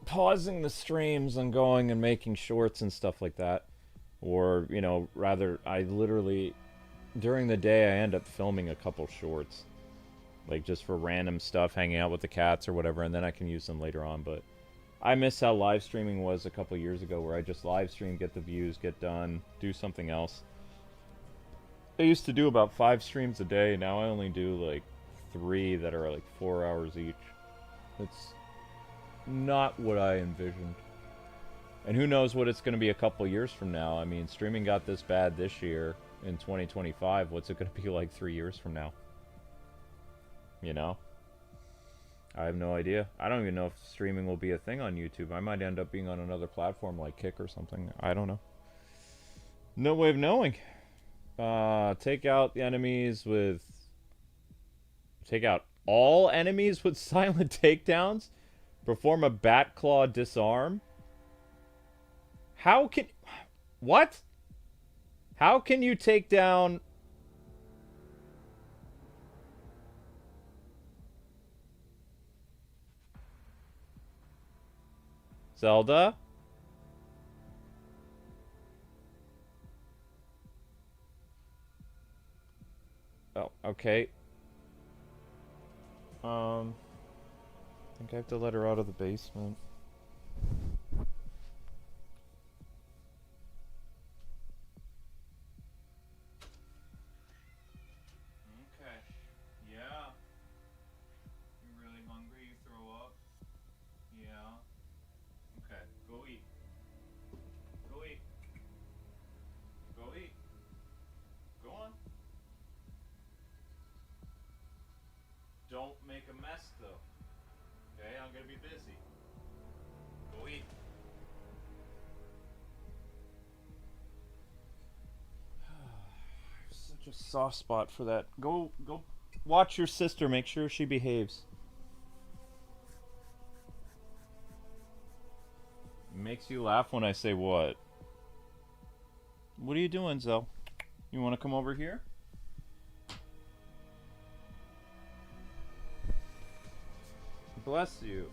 pausing the streams and going and making shorts and stuff like that. Or, you know, rather, I literally, during the day, I end up filming a couple shorts. Like, just for random stuff, hanging out with the cats or whatever, and then I can use them later on. But I miss how live streaming was a couple years ago, where I just live stream, get the views, get done, do something else. I used to do about 5 streams a day. Now I only do, like, 3 that are, like, 4 hours each. It's not what I envisioned. And who knows what it's going to be a couple years from now. I mean, streaming got this bad this year in 2025. What's it going to be like 3 years from now? You know? I have no idea. I don't even know if streaming will be a thing on YouTube. I might end up being on another platform like Kick or something. I don't know. No way of knowing. Take out the enemies with... Take out all enemies with silent takedowns? Perform a bat claw disarm? How can... What? How can you take down... Zelda? Oh, okay. I think I have to let her out of the basement. Okay. Yeah. You really hungry? You throw up? Yeah. Okay. Go eat. Go eat. Go eat. Go on. Don't make a mess, though. Okay, I'm gonna be busy. Go eat. Such a soft spot for that. Go watch your sister. Make sure she behaves. Makes you laugh when I say what? What are you doing, Zell? You want to come over here? Bless you.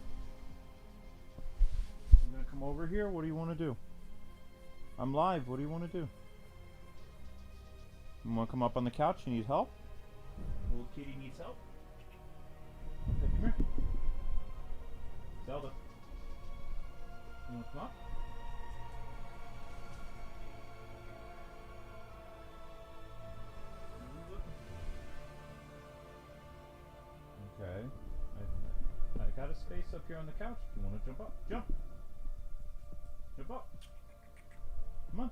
You gonna come over here? What do you want to do? I'm live. What do you want to do? You want to come up on the couch? You need help? Little kitty needs help? Okay, come here. Zelda. You want to come up? Okay. I got a space up here on the couch. You want to jump up? Jump! Jump up! Come on.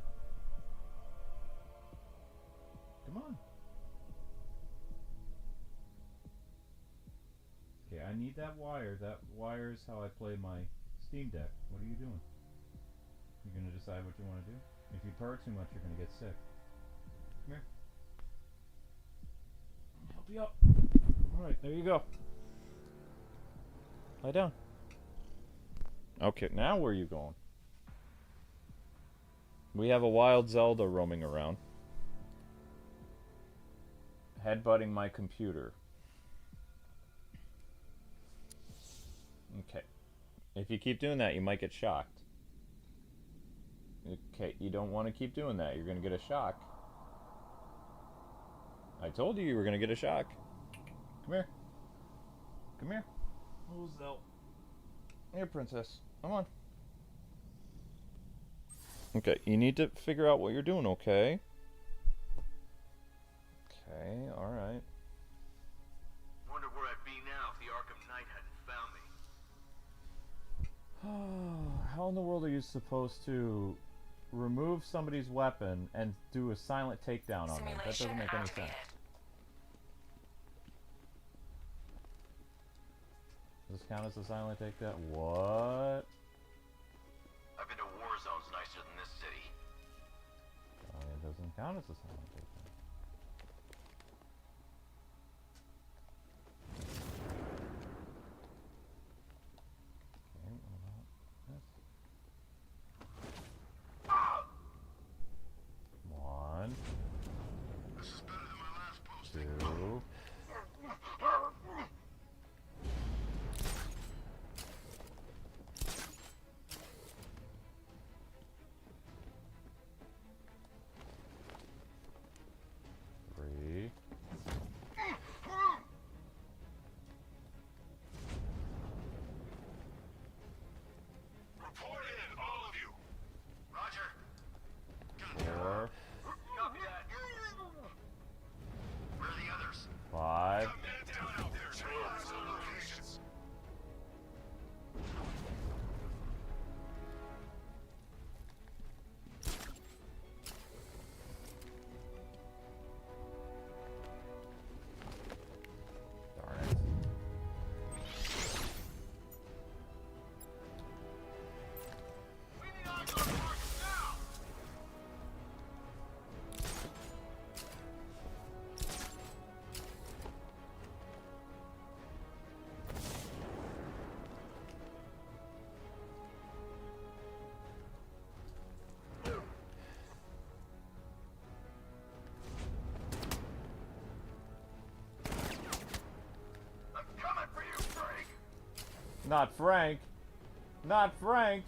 Come on. Okay, I need that wire. That wire is how I play my Steam Deck. What are you doing? You're going to decide what you want to do? If you purr too much, you're going to get sick. Come here. Let me help you up. Alright, there you go. Lie down. Okay, now where are you going? We have a wild Zelda roaming around. Headbutting my computer. Okay. If you keep doing that, you might get shocked. Okay, you don't want to keep doing that. You're going to get a shock. I told you were going to get a shock. Come here. Come here. Oh, Zell. Here, princess. Come on. Okay, you need to figure out what you're doing, okay? Okay, alright. Wonder where I'd be now if the Arkham Knight hadn't found me. How in the world are you supposed to remove somebody's weapon and do a silent takedown on them? That doesn't make any sense. Does this count as a silent takedown? What? I've been to war zones nicer than this city. It doesn't count as a silent takedown. Okay, what about this? One. This is better than my last post. Two. Not Frank. Not Frank.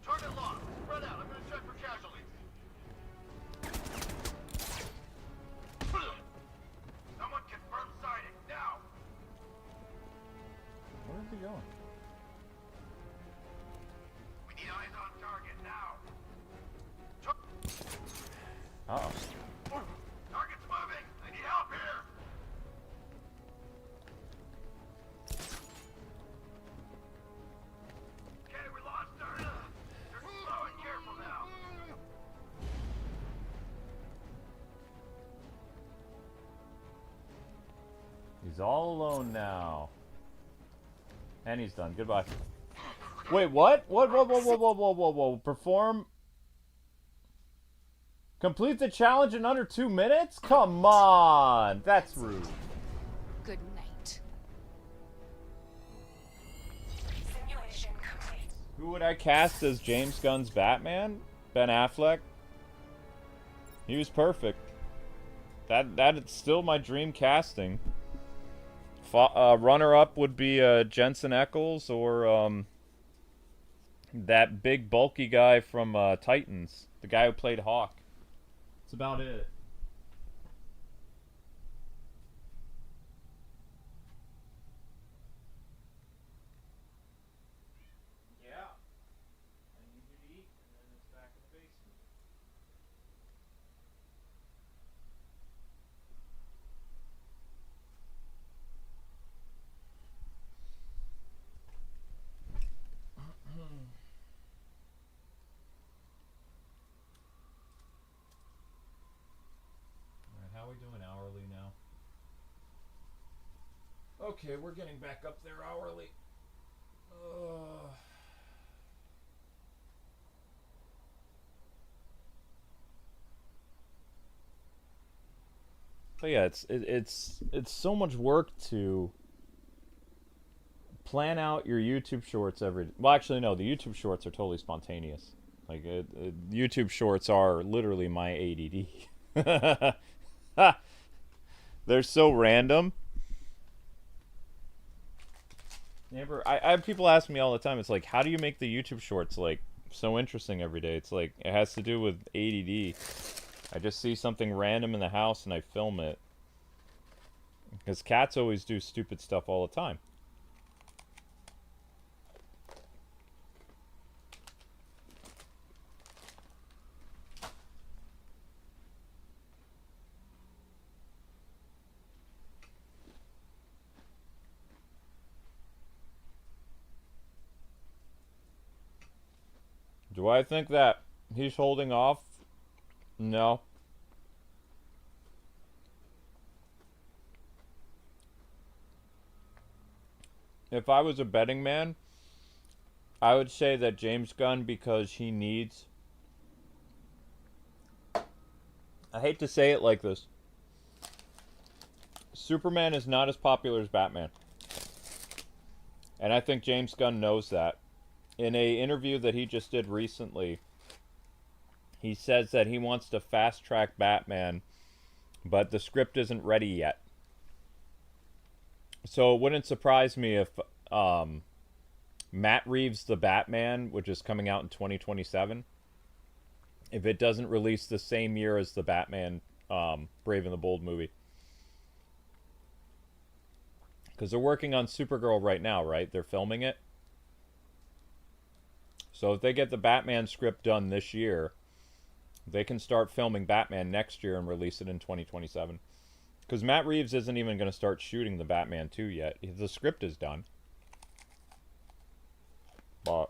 Target locked. Spread out. I'm gonna check for casualties. Someone confirm sighting now. Where's he going? We need eyes on target now. Uh-oh. Target's moving. I need help here. Okay, we lost her. They're slow and careful now. He's all alone now. And he's done. Goodbye. Wait, what? What? Whoa, whoa, whoa, whoa, whoa, whoa, whoa. Perform. Complete the challenge in under 2 minutes? Come on. That's rude. Good night. Simulation complete. Who would I cast as James Gunn's Batman? Ben Affleck? He was perfect. That's still my dream casting. Runner-up would be Jensen Ackles or that big bulky guy from Titans, the guy who played Hawk. That's about it. Yeah. I need you to eat, and then it's back in the basement. Alright, how are we doing hourly now? Okay, we're getting back up there hourly. But yeah, it's so much work to plan out your YouTube shorts every. Well, actually, no. The YouTube shorts are totally spontaneous. Like YouTube shorts are literally my ADD. They're so random. I have people ask me all the time. It's like, how do you make the YouTube shorts like so interesting every day? It's like it has to do with ADD. I just see something random in the house and I film it. Because cats always do stupid stuff all the time. Do I think that he's holding off? No. If I was a betting man, I would say that James Gunn, because he needs... I hate to say it like this. Superman is not as popular as Batman. And I think James Gunn knows that. In an interview that he just did recently, he says that he wants to fast-track Batman, but the script isn't ready yet. So it wouldn't surprise me if Matt Reeves' The Batman, which is coming out in 2027, if it doesn't release the same year as the Batman Brave and the Bold movie. Because they're working on Supergirl right now, right? They're filming it. So if they get the Batman script done this year, they can start filming Batman next year and release it in 2027. Because Matt Reeves isn't even going to start shooting the Batman 2 yet. The script is done. But...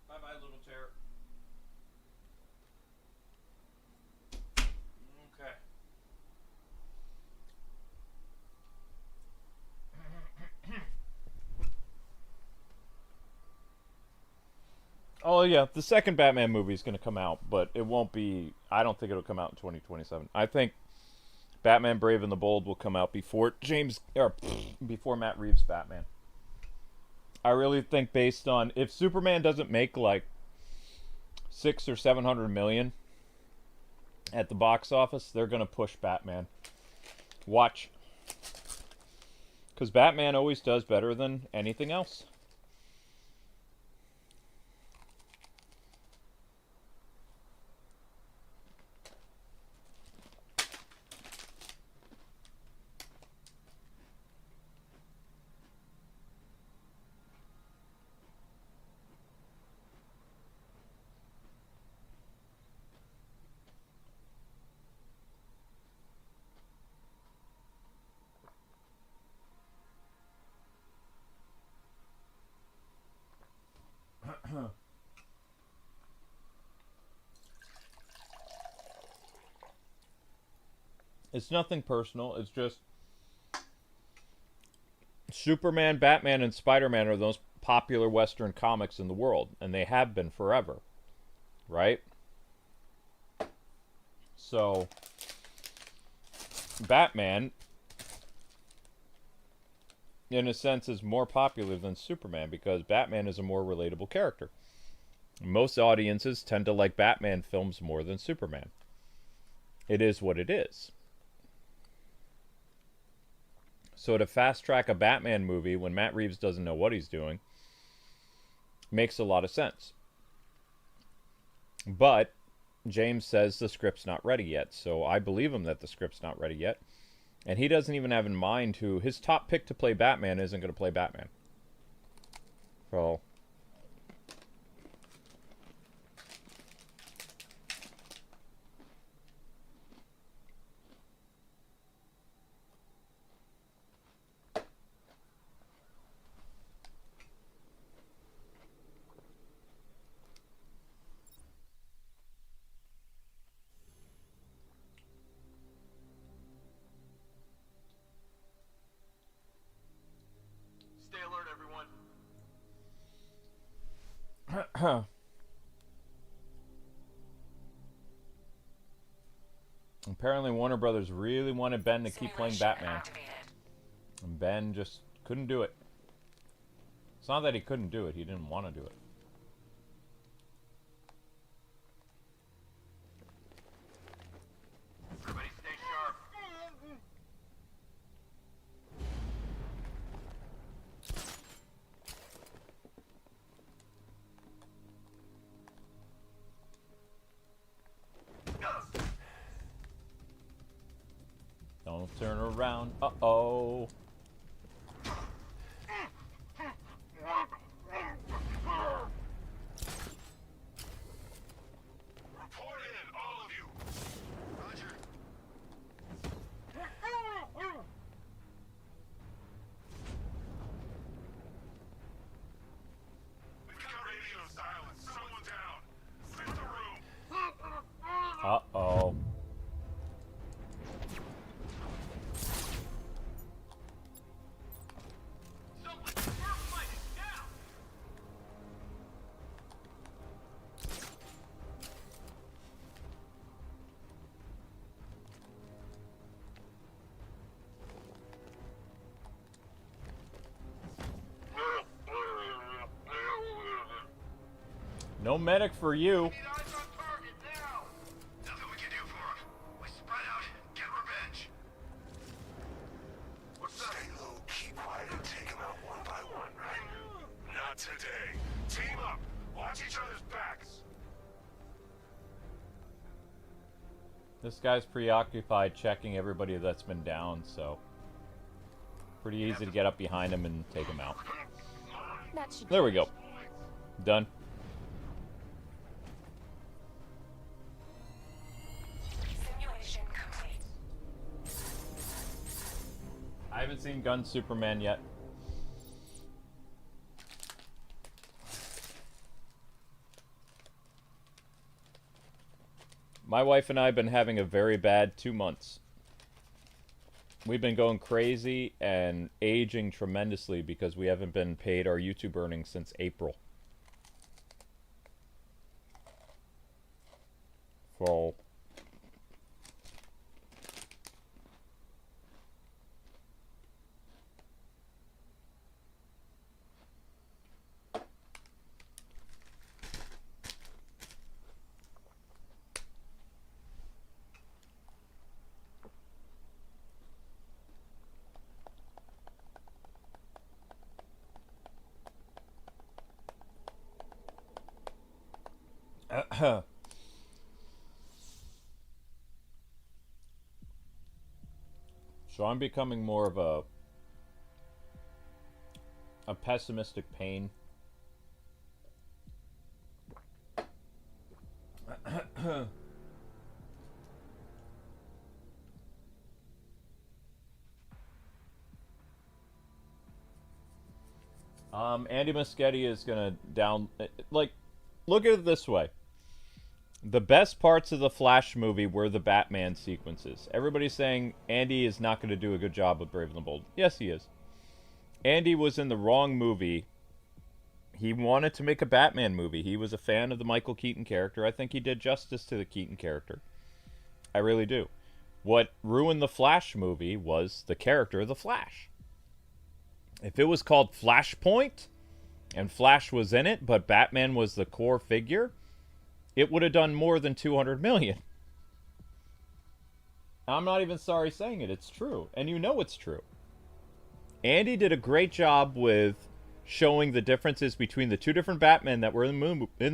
Bye-bye, little terror. Okay. Oh yeah, the second Batman movie is going to come out, but it won't be. I don't think it'll come out in 2027. I think Batman: Brave and the Bold will come out before before Matt Reeves' Batman. I really think, based on if Superman doesn't make like 600 or 700 million at the box office, they're going to push Batman. Watch, because Batman always does better than anything else. It's nothing personal. It's just Superman, Batman, and Spider-Man are the most popular Western comics in the world, and they have been forever, right? So, Batman, in a sense, is more popular than Superman because Batman is a more relatable character. Most audiences tend to like Batman films more than Superman. It is what it is. So to fast track a Batman movie when Matt Reeves doesn't know what he's doing makes a lot of sense. But James says the script's not ready yet, so I believe him that the script's not ready yet. And he doesn't even have in mind who his top pick to play Batman isn't going to play Batman. So Stay alert, everyone. apparently Warner Brothers really wanted Ben to keep playing Simulation Batman. activated. And Ben just couldn't do it. It's not that he couldn't do it, he didn't want to do it. Everybody stay sharp. Don't turn around. Uh-oh. Report in, all of you. Roger. We've got radio silence. Someone down. Split the room. Uh-oh. Someone, we're fighting now. No medic for you. Need eyes on target now. Nothing we can do for him. We spread out, get revenge. What's that? Stay low, keep quiet, and take him out one by one, right? Not today. Team up. Watch each other's backs. This guy's preoccupied checking everybody that's been down, so pretty easy to get up behind him and take him out. That should There we go. Done. Simulation complete. I haven't seen Gun Superman yet. My wife and I have been having a very bad 2 months. We've been going crazy and aging tremendously because we haven't been paid our YouTube earnings since April. So... So I'm becoming more of a pessimistic pain. Andy Muschietti is gonna like, look at it this way. The best parts of the Flash movie were the Batman sequences. Everybody's saying Andy is not going to do a good job with Brave and the Bold. Yes, he is. Andy was in the wrong movie. He wanted to make a Batman movie. He was a fan of the Michael Keaton character. I think he did justice to the Keaton character. I really do. What ruined the Flash movie was the character of the Flash. If it was called Flashpoint, and Flash was in it, but Batman was the core figure, it would have done more than 200 million. I'm not even sorry saying it. It's true. And you know it's true. Andy did a great job with showing the differences between the two different Batmen that were in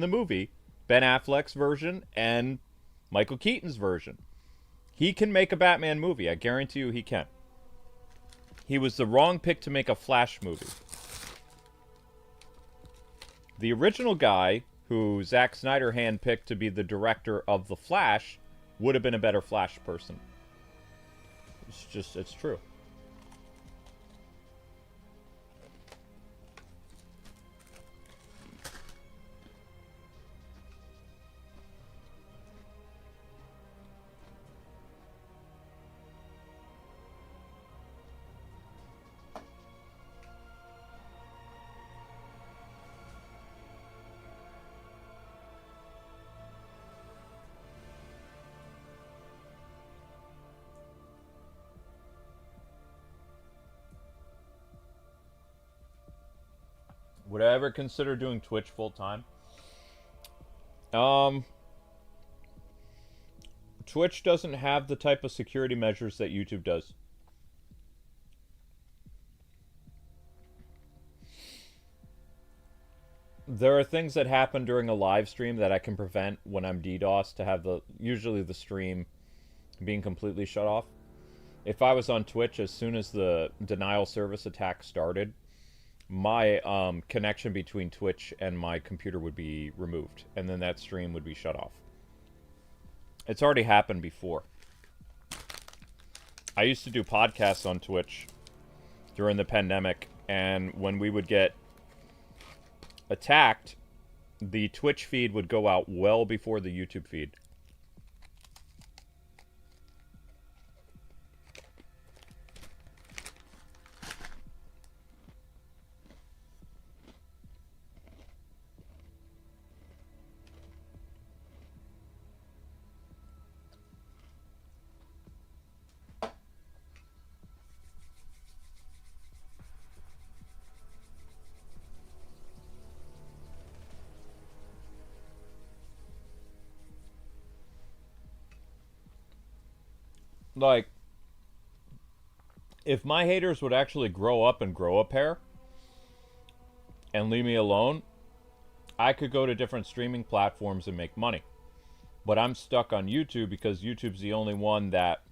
the movie, Ben Affleck's version and Michael Keaton's version. He can make a Batman movie. I guarantee you he can. He was the wrong pick to make a Flash movie. The original guy who Zack Snyder handpicked to be the director of The Flash would have been a better Flash person. It's true. Would I ever consider doing Twitch full-time? Twitch doesn't have the type of security measures that YouTube does. There are things that happen during a live stream that I can prevent when I'm DDoS to have usually the stream being completely shut off. If I was on Twitch, as soon as the denial service attack started, my connection between Twitch and my computer would be removed, and then that stream would be shut off. It's already happened before. I used to do podcasts on Twitch during the pandemic, and when we would get attacked, the Twitch feed would go out well before the YouTube feed. Like, if my haters would actually grow up and grow a pair and leave me alone, I could go to different streaming platforms and make money. But I'm stuck on YouTube because YouTube's the only one that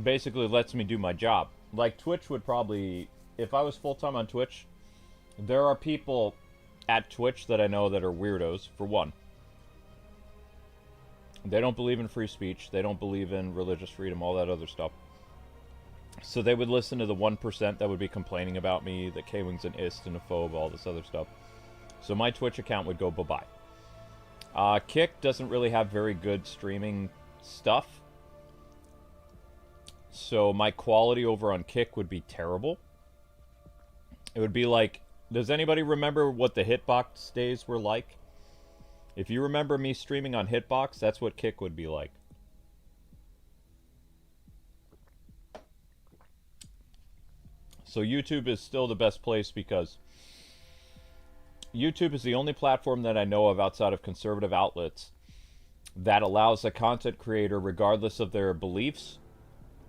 basically lets me do my job. Like, Twitch would probably, if I was full-time on Twitch, there are people at Twitch that I know that are weirdos, for one. They don't believe in free speech. They don't believe in religious freedom, all that other stuff. So they would listen to the 1% that would be complaining about me, the Kwings and ist and a phobe, all this other stuff. So my Twitch account would go bye-bye. Kick doesn't really have very good streaming stuff. So my quality over on Kick would be terrible. It would be like Does anybody remember what the Hitbox days were like? If you remember me streaming on Hitbox, that's what Kick would be like. So YouTube is still the best place because YouTube is the only platform that I know of outside of conservative outlets that allows a content creator, regardless of their beliefs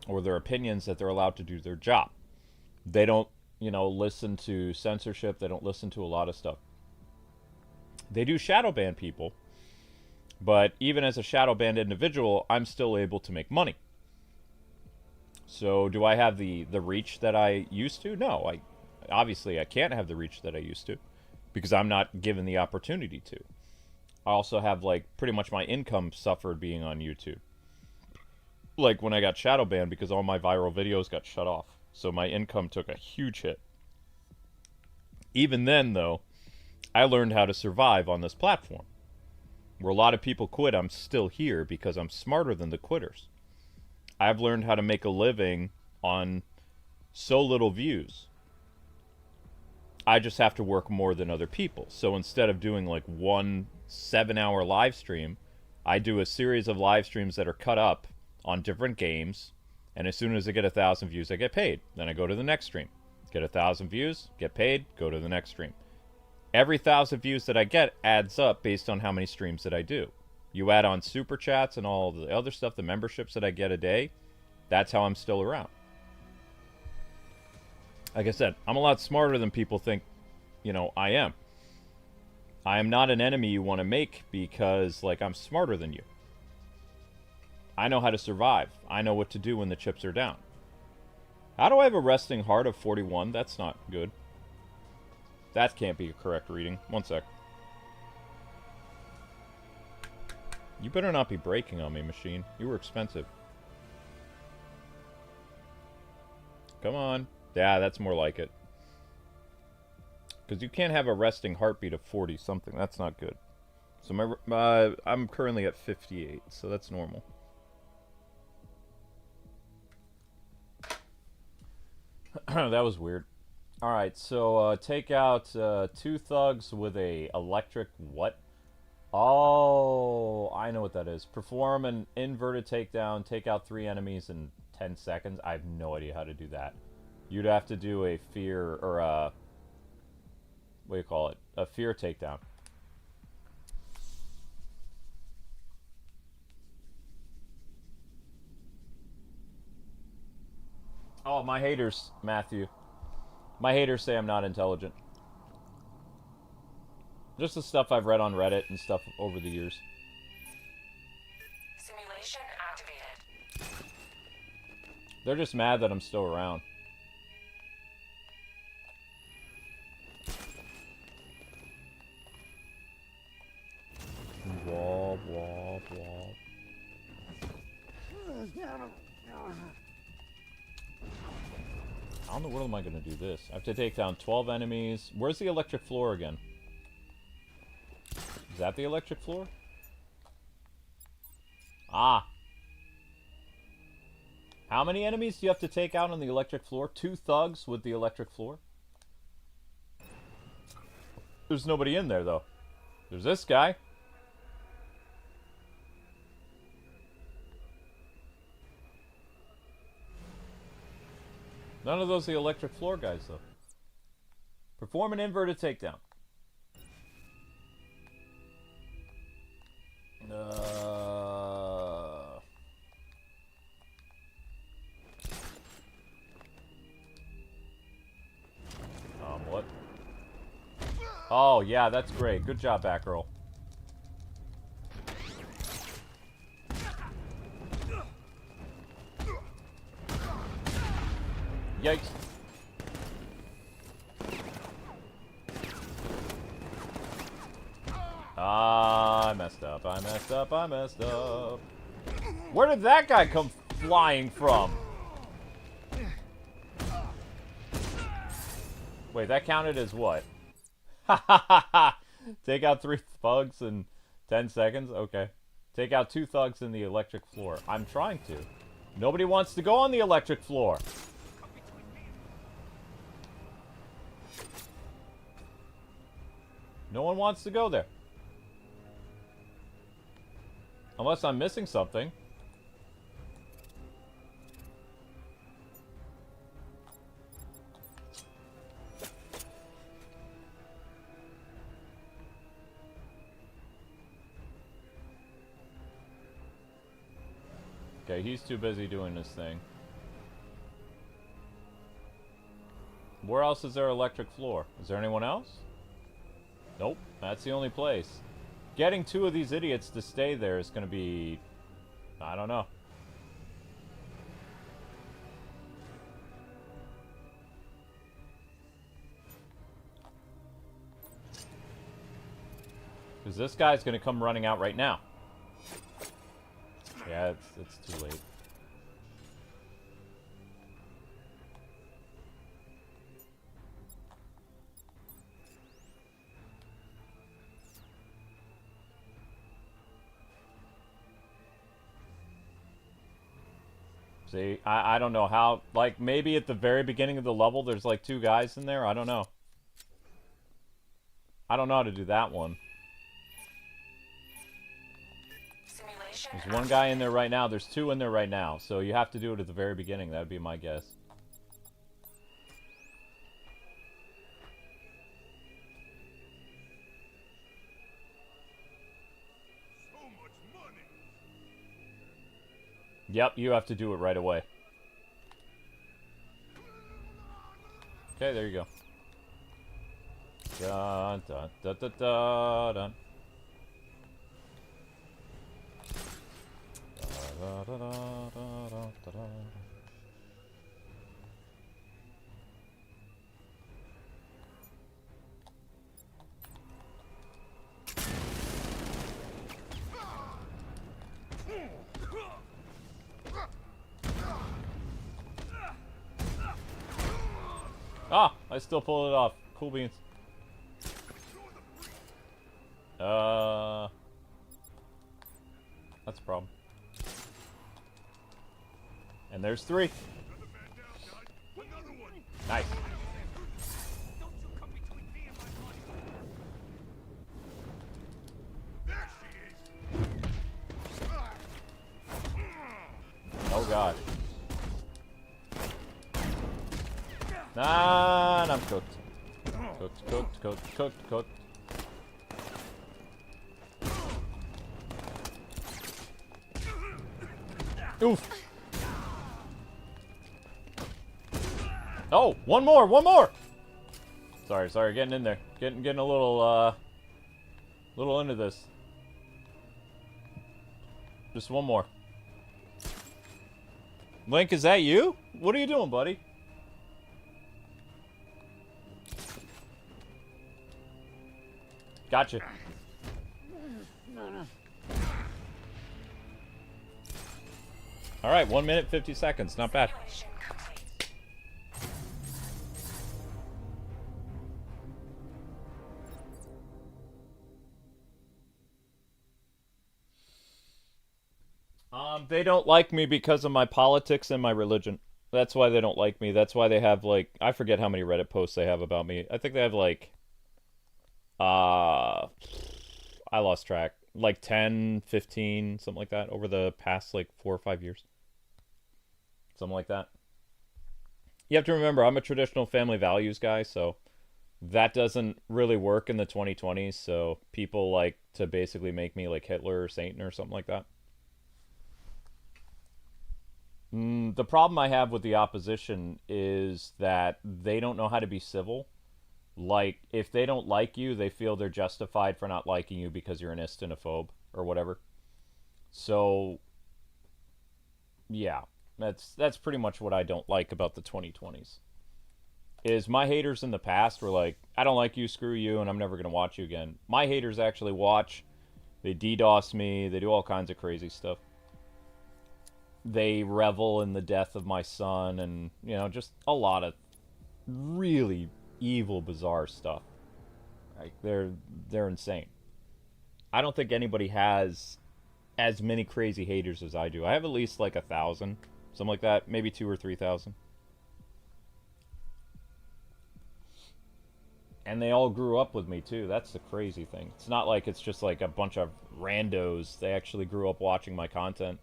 or their opinions, that they're allowed to do their job. They don't, you know, listen to censorship. They don't listen to a lot of stuff. They do shadow ban people, but even as a shadow banned individual, I'm still able to make money. So do I have the reach that I used to? No, obviously I can't have the reach that I used to because I'm not given the opportunity to. I also have, like, pretty much my income suffered being on YouTube. Like when I got shadow banned because all my viral videos got shut off. So my income took a huge hit. Even then, though, I learned how to survive on this platform. Where a lot of people quit, I'm still here because I'm smarter than the quitters. I've learned how to make a living on so little views. I just have to work more than other people. So instead of doing like one 7-hour live stream, I do a series of live streams that are cut up on different games. And as soon as I get 1,000 views, I get paid. Then I go to the next stream. Get 1,000 views, get paid, go to the next stream. Every 1,000 views that I get adds up based on how many streams that I do. You add on super chats and all the other stuff, the memberships that I get a day, that's how I'm still around. Like I said, I'm a lot smarter than people think, you know, I am. I am not an enemy you want to make because, like, I'm smarter than you. I know how to survive. I know what to do when the chips are down. How do I have a resting heart of 41? That's not good. That can't be a correct reading. One sec. You better not be breaking on me, machine. You were expensive. Come on. Yeah, that's more like it. Because you can't have a resting heartbeat of 40-something. That's not good. So I'm currently at 58, so that's normal. That was weird. Alright, so take out 2 thugs with a electric what? Oh, I know what that is. Perform an inverted takedown, take out 3 enemies in 10 seconds. I have no idea how to do that. You'd have to do a fear, or a, what do you call it? A fear takedown. Oh, my haters, Matthew. My haters say I'm not intelligent. Just the stuff I've read on Reddit and stuff over the years. Simulation activated. They're just mad that I'm still around. Wall, wall, wall. How in the world am I going to do this? I have to take down 12 enemies. Where's the electric floor again? Is that the electric floor? Ah. How many enemies do you have to take out on the electric floor? 2 thugs with the electric floor? There's nobody in there, though. There's this guy. None of those are the electric floor guys, though. Perform an inverted takedown. What? Oh, yeah, that's great. Good job, Batgirl. Yikes. I messed up, I messed up, I messed up. Where did that guy come flying from? Wait, that counted as what? Ha ha ha ha! Take out 3 thugs in 10 seconds? Okay. Take out 2 thugs in the electric floor. I'm trying to. Nobody wants to go on the electric floor. No one wants to go there. Unless I'm missing something. Okay, he's too busy doing this thing. Where else is there electric floor? Is there anyone else? Nope, that's the only place. Getting two of these idiots to stay there is going to be... I don't know. Because this guy's going to come running out right now. Yeah, it's too late. See, I don't know how, like, maybe at the very beginning of the level there's like two guys in there, I don't know. I don't know how to do that one. There's one guy in there right now, there's two in there right now, so you have to do it at the very beginning, that would be my guess. Yep, you have to do it right away. Okay, there you go. Dun, dun, dun, dun, dun, dun. Da, da, da, da, da, da, da. Ah, I still pulled it off. Cool beans. That's a problem. And there's three. Nice. Don't you come between me and my money. There she is. Oh god. Nah, I'm cooked. Cooked, cooked, cooked, cooked, cooked. Oof. Oh, one more, one more. Sorry, getting in there. Getting a little into this. Just one more. Link, is that you? What are you doing, buddy? Gotcha. Alright, 1 minute, 50 seconds. Not bad. They don't like me because of my politics and my religion. That's why they don't like me. That's why they have, like, I forget how many Reddit posts they have about me. I think they have, like, I lost track. Like 10, 15, something like that over the past, like, 4 or 5 years. Something like that. You have to remember, I'm a traditional family values guy, so that doesn't really work in the 2020s, so people like to basically make me like Hitler or Satan or something like that. The problem I have with the opposition is that they don't know how to be civil. Like, if they don't like you, they feel they're justified for not liking you because you're an istinophobe or whatever. So, yeah, that's pretty much what I don't like about the 2020s. Is my haters in the past were like, I don't like you, screw you, and I'm never going to watch you again. My haters actually watch. They DDoS me. They do all kinds of crazy stuff. They revel in the death of my son and, you know, just a lot of really evil, bizarre stuff. Like, they're insane. I don't think anybody has as many crazy haters as I do. I have at least like 1,000, something like that, maybe 2,000 or 3,000. And they all grew up with me, too. That's the crazy thing. It's not like it's just like a bunch of randos. They actually grew up watching my content.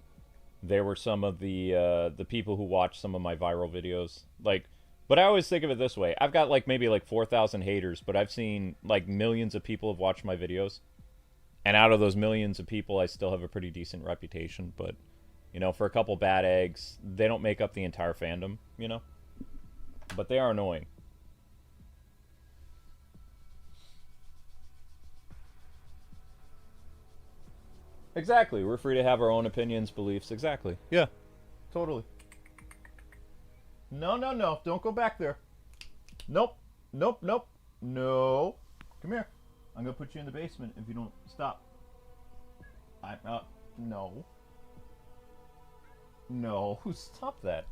They were some of the people who watched some of my viral videos. Like, but I always think of it this way. I've got like maybe like 4,000 haters, but I've seen like millions of people have watched my videos. And out of those millions of people, I still have a pretty decent reputation. But, you know, for a couple bad eggs, they don't make up the entire fandom, you know? But they are annoying. Exactly. We're free to have our own opinions, beliefs. Exactly. Yeah. Totally. No, no, no. Don't go back there. Nope. Nope, nope. No. Come here. I'm going to put you in the basement if you don't stop. No. No. Stop that.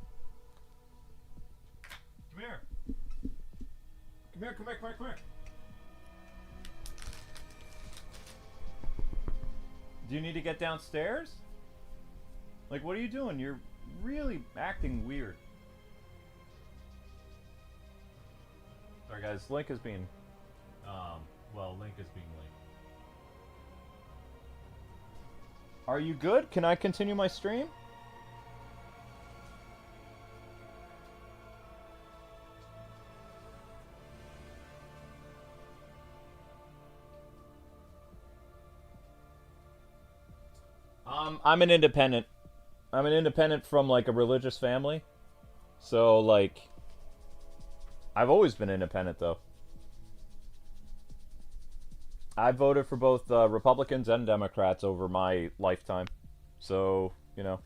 Come here. Come here, come here, come here, come here. Do you need to get downstairs? Like, what are you doing? You're really acting weird. Sorry, guys. Link is being... Link is being late. Are you good? Can I continue my stream? I'm an independent. I'm an independent from, like, a religious family. So, like... I've always been independent, though. I voted for both Republicans and Democrats over my lifetime. So, you know.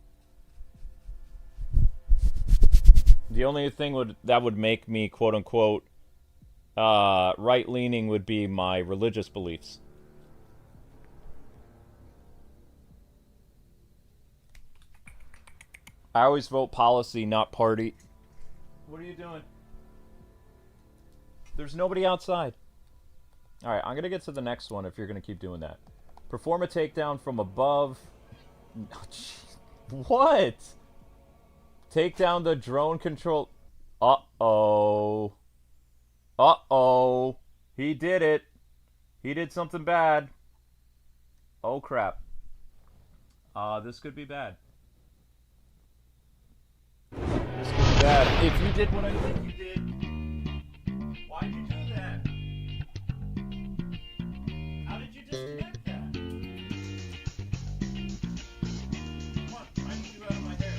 The only thing that would make me, quote-unquote, right-leaning would be my religious beliefs. I always vote policy, not party. What are you doing? There's nobody outside. Alright, I'm going to get to the next one if you're going to keep doing that. Perform a takedown from above. What? Take down the drone control. Uh-oh. Uh-oh. He did it. He did something bad. Oh, crap. This could be bad. This could be bad. If you did what I think you did, why'd you do that? How did you disconnect that? Come on, I need you out of my hair.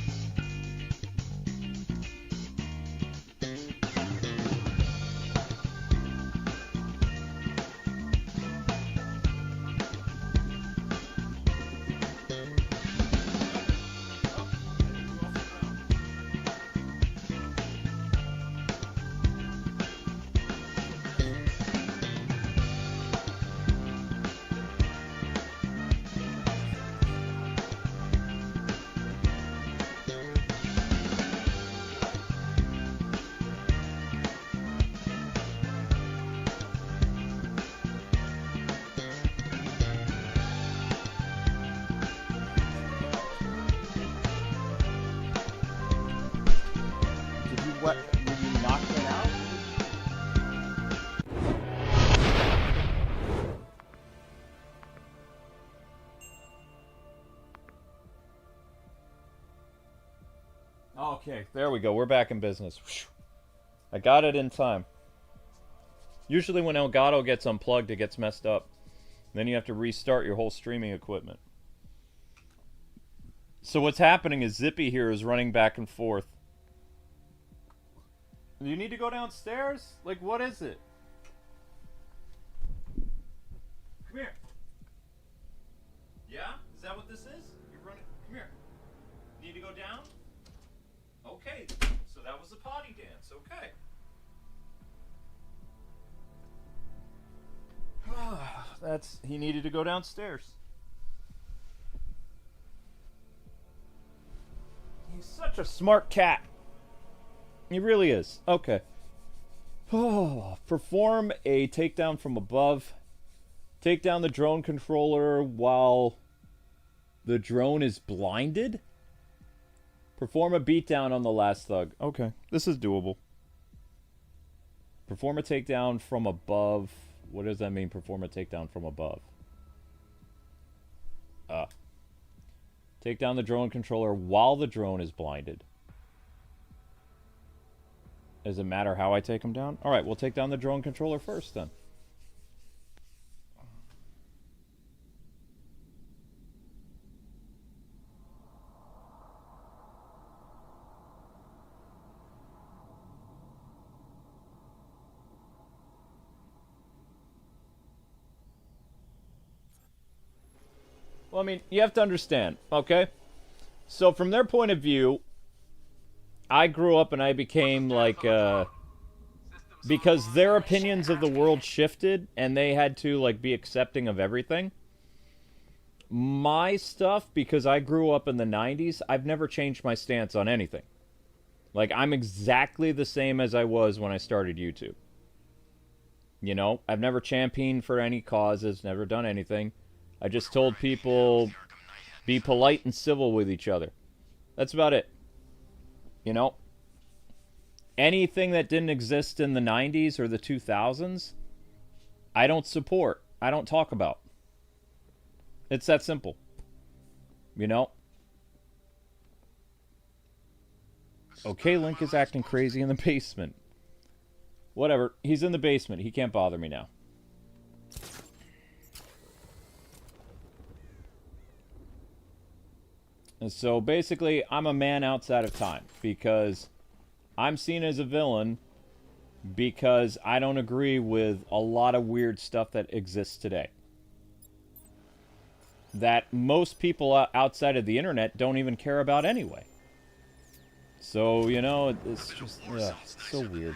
Okay, there we go. We're back in business. I got it in time. Usually when Elgato gets unplugged, it gets messed up. Then you have to restart your whole streaming equipment. So what's happening is Zippy here is running back and forth. Do you need to go downstairs? Like, what is it? Come here. Yeah? Is that what this is? You're running... Come here. Need to go down? Okay, so that was a potty dance, okay. He needed to go downstairs. He's such a smart cat. He really is. Okay. Perform a takedown from above. Take down the drone controller while the drone is blinded. Perform a beatdown on the last thug. Okay, this is doable. Perform a takedown from above. What does that mean, perform a takedown from above? Take down the drone controller while the drone is blinded. Does it matter how I take him down? Alright, we'll take down the drone controller first then. Well, I mean, you have to understand, okay? So from their point of view, I grew up and I became like, because their opinions of the world shifted and they had to like be accepting of everything. My stuff, because I grew up in the 90s, I've never changed my stance on anything. Like, I'm exactly the same as I was when I started YouTube. You know, I've never championed for any causes, never done anything. I just told people, be polite and civil with each other. That's about it. You know? Anything that didn't exist in the 90s or the 2000s, I don't support. I don't talk about. It's that simple. You know? Okay, Link is acting crazy in the basement. Whatever. He's in the basement. He can't bother me now. And so basically, I'm a man outside of time because I'm seen as a villain because I don't agree with a lot of weird stuff that exists today. That most people outside of the internet don't even care about anyway. So, you know, it's just it's so weird.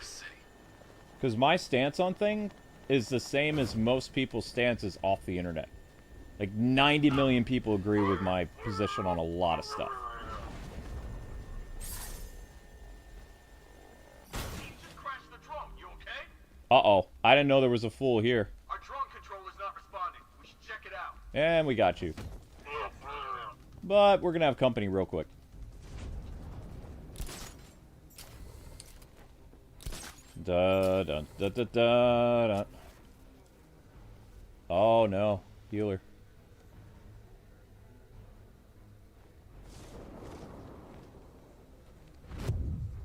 Because my stance on things is the same as most people's stances off the internet. Like, 90 million people agree with my position on a lot of stuff. Just crashed the drone. You okay? Uh-oh. I didn't know there was a fool here. Our drone controller's not responding. We should check it out. And we got you. But we're gonna have company real quick. Da da da da da da. Oh no, healer.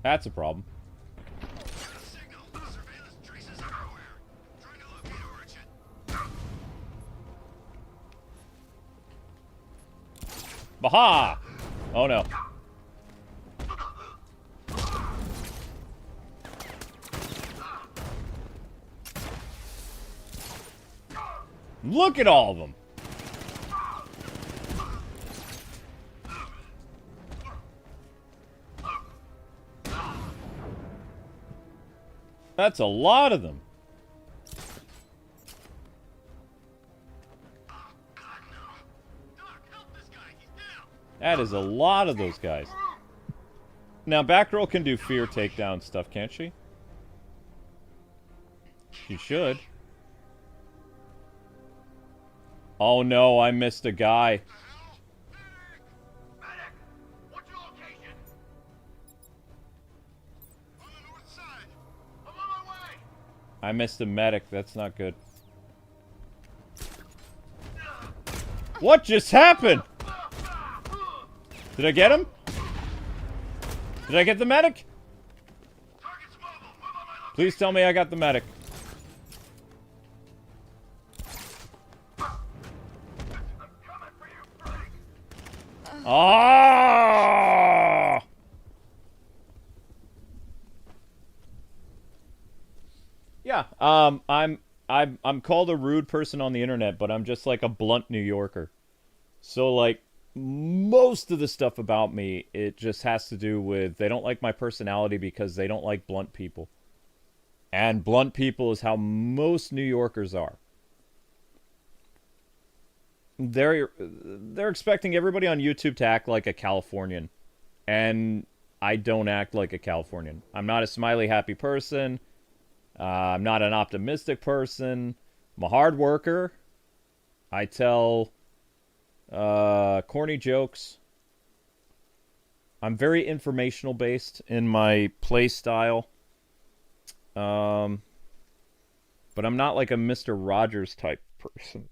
That's a problem. Baha! Oh no. Look at all of them. That's a lot of them. That is a lot of those guys. Now, Batgirl can do fear takedown stuff, can't she? She should. Oh no, I missed a guy. Medic! What's your location? On the north side. I'm on my way. I missed a medic. That's not good. What just happened? Did I get him? Did I get the medic? Target's mobile. Move on my location. Please tell me I got the medic. I'm coming for you, Frank. Ah! Yeah, I'm called a rude person on the internet, but I'm just like a blunt New Yorker. So like most of the stuff about me, it just has to do with they don't like my personality because they don't like blunt people. And blunt people is how most New Yorkers are. They're expecting everybody on YouTube to act like a Californian. And I don't act like a Californian. I'm not a smiley, happy person. I'm not an optimistic person. I'm a hard worker. I tell corny jokes. I'm very informational based in my play style. But I'm not like a Mr. Rogers type person.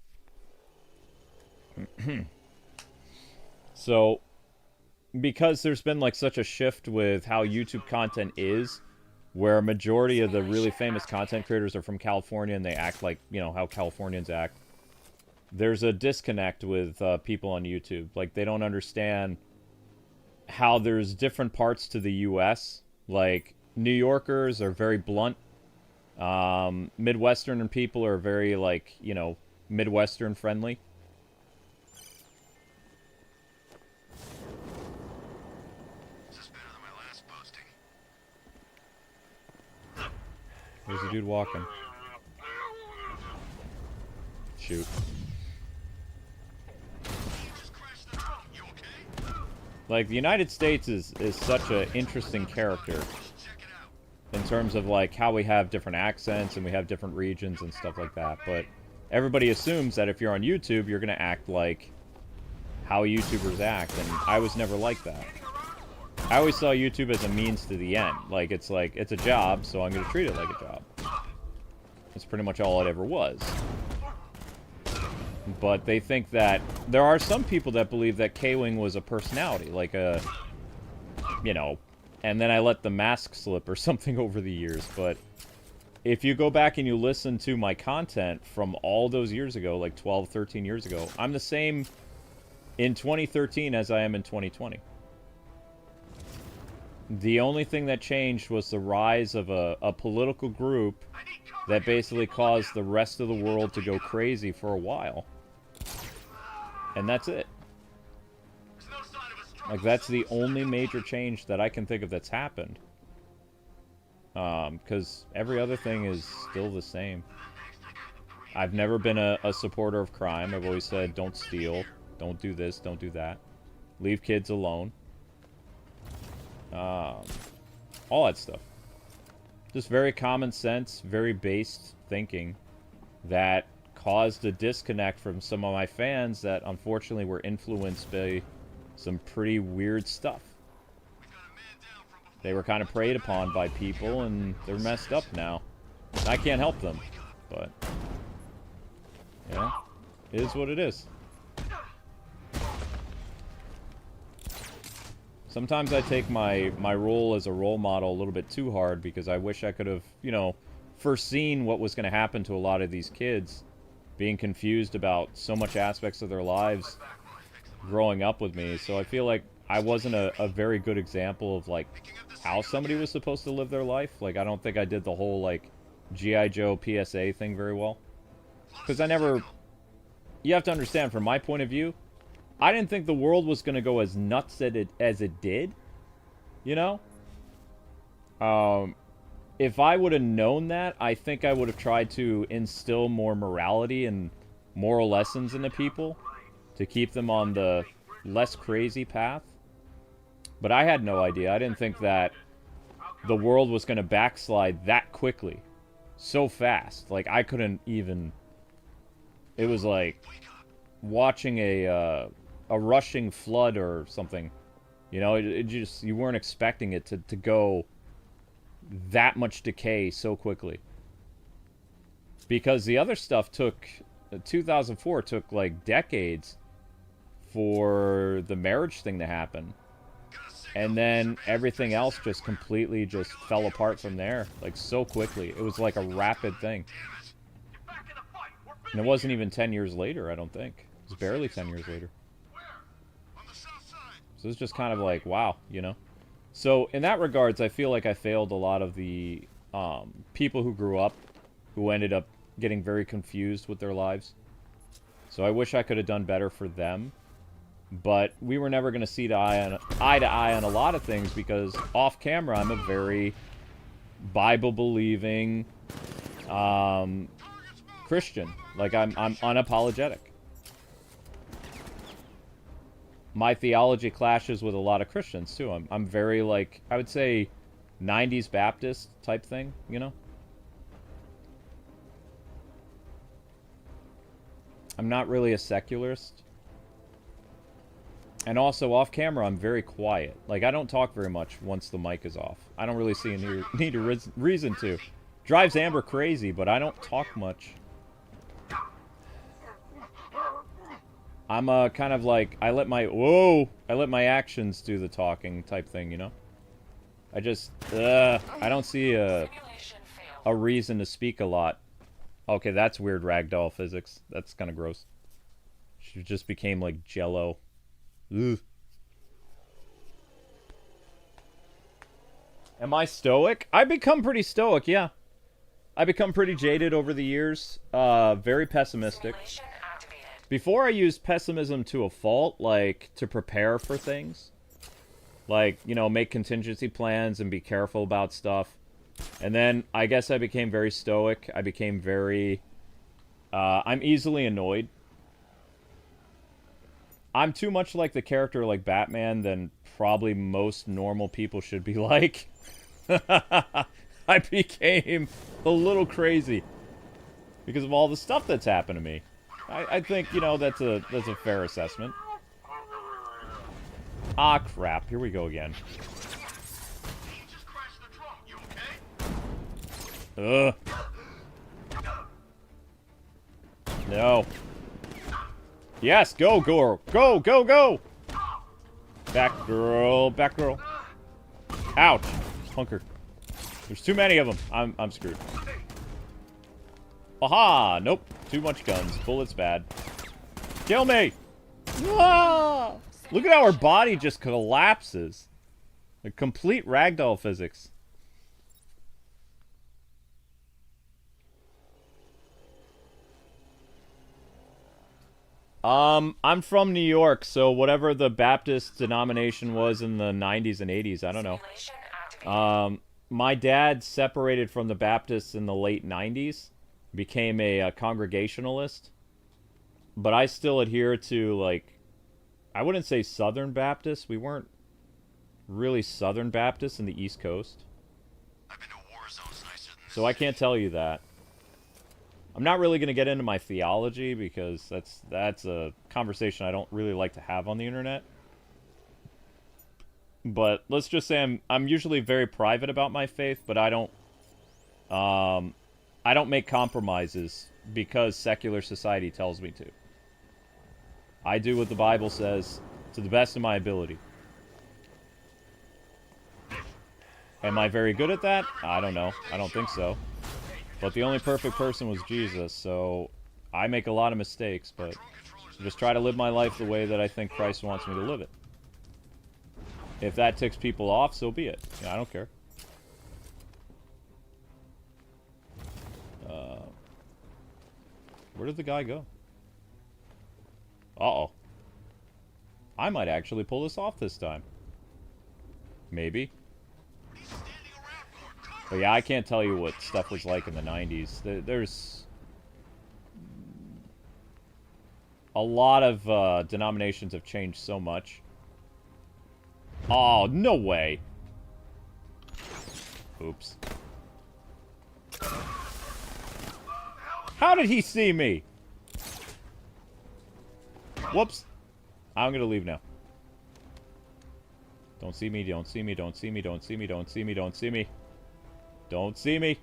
So, because there's been like such a shift with how YouTube content is, where a majority of the really famous content creators are from California and they act like, you know, how Californians act, there's a disconnect with people on YouTube. Like, they don't understand how there's different parts to the U.S. Like, New Yorkers are very blunt. Midwestern people are very, like, you know, Midwestern friendly. This is better than my last posting. There's a dude walking. Shoot. Like, the United States is such an interesting character in terms of, like, how we have different accents and we have different regions and stuff like that. But everybody assumes that if you're on YouTube, you're going to act like how YouTubers act, and I was never like that. I always saw YouTube as a means to the end. Like, it's a job, so I'm going to treat it like a job. That's pretty much all it ever was. But they think that... There are some people that believe that Kwing was a personality, like a... You know... And then I let the mask slip or something over the years, but... If you go back and you listen to my content from all those years ago, like 12, 13 years ago, I'm the same in 2013 as I am in 2020. The only thing that changed was the rise of a political group that basically caused the rest of the world to go crazy for a while. And that's it. Like, that's the only major change that I can think of that's happened. Because every other thing is still the same. I've never been a supporter of crime. I've always said, don't steal, don't do this, don't do that. Leave kids alone. All that stuff. Just very common sense, very based thinking that caused a disconnect from some of my fans that unfortunately were influenced by some pretty weird stuff. They were kind of preyed upon by people, and they're messed up now. I can't help them, but, you know, it is what it is. Sometimes I take my role as a role model a little bit too hard because I wish I could have, you know, foreseen what was going to happen to a lot of these kids, being confused about so much aspects of their lives growing up with me. So I feel like I wasn't a very good example of, like, how somebody was supposed to live their life. Like, I don't think I did the whole, like, G.I. Joe PSA thing very well. Because I never... You have to understand, from my point of view, I didn't think the world was going to go as nuts as it did. You know? If I would have known that, I think I would have tried to instill more morality and moral lessons into people to keep them on the less crazy path. But I had no idea. I didn't think that the world was going to backslide that quickly. So fast. Like, I couldn't even... It was like watching a rushing flood or something. You know, it just... You weren't expecting it to go that much decay so quickly. Because the other stuff took... 2004 took, like, decades for the marriage thing to happen. And then everything else just completely just fell apart from there. Like, so quickly. It was like a rapid thing. And it wasn't even 10 years later, I don't think. It was barely 10 years later. So it's just kind of like, wow, you know? So, in that regards, I feel like I failed a lot of the people who grew up, who ended up getting very confused with their lives. So I wish I could have done better for them. But we were never going to see eye to eye on a lot of things because off camera I'm a very Bible-believing Christian. Like, I'm unapologetic. My theology clashes with a lot of Christians too. I'm very, like, I would say 90s Baptist type thing, you know? I'm not really a secularist. And also, off camera, I'm very quiet. Like, I don't talk very much once the mic is off. I don't really see a need or reason to. Drives Amber crazy, but I don't talk much. I'm kind of like, I let my actions do the talking type thing, you know? I just, I don't see a reason to speak a lot. Okay, that's weird ragdoll physics. That's kind of gross. She just became like Jello. Ugh. Am I stoic? I've become pretty stoic, yeah. I become pretty jaded over the years. Very pessimistic. Before I used pessimism to a fault, like, to prepare for things. Like, you know, make contingency plans and be careful about stuff. And then, I guess I became very stoic. I became very... I'm easily annoyed. I'm too much like the character like Batman than probably most normal people should be like. I became a little crazy because of all the stuff that's happened to me. I think, you know, that's a fair assessment. Ah, crap. Here we go again. Ugh. No. Yes, go, girl. Go, go, go! Batgirl, Batgirl. Ouch. Hunker. There's too many of them. I'm screwed. Aha! Nope. Too much guns. Bullets bad. Kill me! Ah! Look at how her body just collapses. A complete ragdoll physics. I'm from New York, so whatever the Baptist denomination was in the 90s and 80s, I don't know. My dad separated from the Baptists in the late 90s, became a Congregationalist, but I still adhere to, like, I wouldn't say Southern Baptists. We weren't really Southern Baptists in the East Coast. So I can't tell you that. I'm not really going to get into my theology because that's a conversation I don't really like to have on the internet. But let's just say I'm usually very private about my faith, but I don't make compromises because secular society tells me to. I do what the Bible says to the best of my ability. Am I very good at that? I don't know. I don't think so. But the only perfect person was Jesus, so I make a lot of mistakes, but I just try to live my life the way that I think Christ wants me to live it. If that ticks people off, so be it. Yeah, I don't care. Where did the guy go? Uh-oh. I might actually pull this off this time. Maybe. But yeah, I can't tell you what stuff was like in the 90s. There's a lot of denominations have changed so much. Oh, no way. Oops. How did he see me? Whoops. I'm gonna leave now. Don't see me, don't see me, don't see me, don't see me, don't see me, don't see me. Don't see me.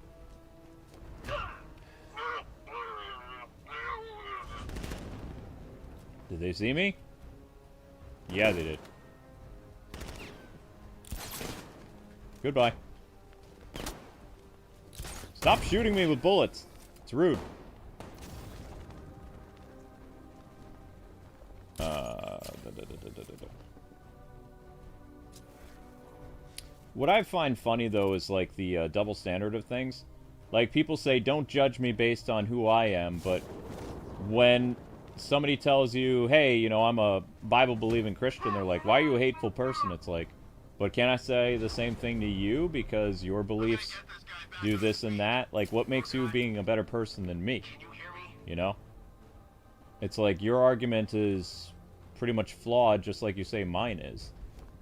Did they see me? Yeah, they did. Goodbye. Stop shooting me with bullets. It's rude. What I find funny, though, is, like, the double standard of things. Like, people say, don't judge me based on who I am, but when somebody tells you, hey, you know, I'm a Bible-believing Christian, they're like, why are you a hateful person? It's like, but can I say the same thing to you because your beliefs do this and that? Like, what makes you being a better person than me? You know? It's like, your argument is pretty much flawed, just like you say mine is.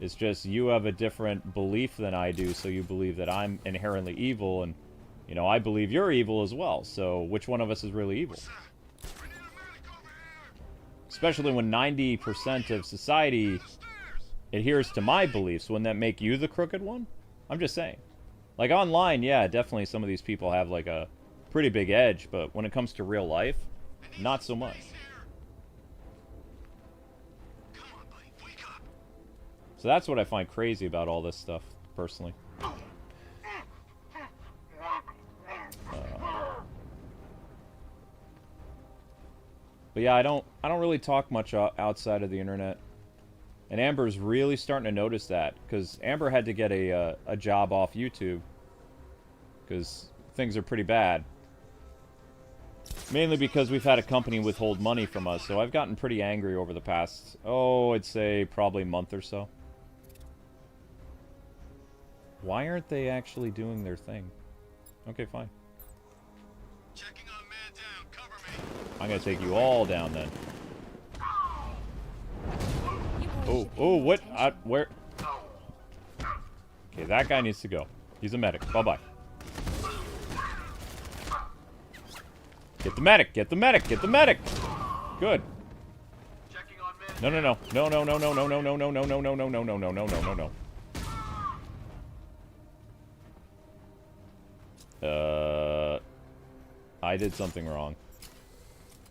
It's just you have a different belief than I do, so you believe that I'm inherently evil, and, you know, I believe you're evil as well, so which one of us is really evil? Especially when 90% of society adheres to my beliefs. Wouldn't that make you the crooked one? I'm just saying. Like, online, yeah, definitely some of these people have, like, a pretty big edge, but when it comes to real life, not so much. So that's what I find crazy about all this stuff, personally. But yeah, I don't really talk much outside of the internet. And Amber's really starting to notice that, because Amber had to get a job off YouTube, because things are pretty bad. Mainly because we've had a company withhold money from us, so I've gotten pretty angry over the past, I'd say probably month or so. Why aren't they actually doing their thing? Okay, fine. Checking on man down. Cover me. I'm gonna take you all down then. Oh, what? Where? Okay, that guy needs to go. He's a medic. Bye-bye. Get the medic! Get the medic! Get the medic! Good. Checking on man. No, no, no. No, no, no, no, no, no, no, no, no, no, no, no, no, no, no, no, no, no, no. I did something wrong.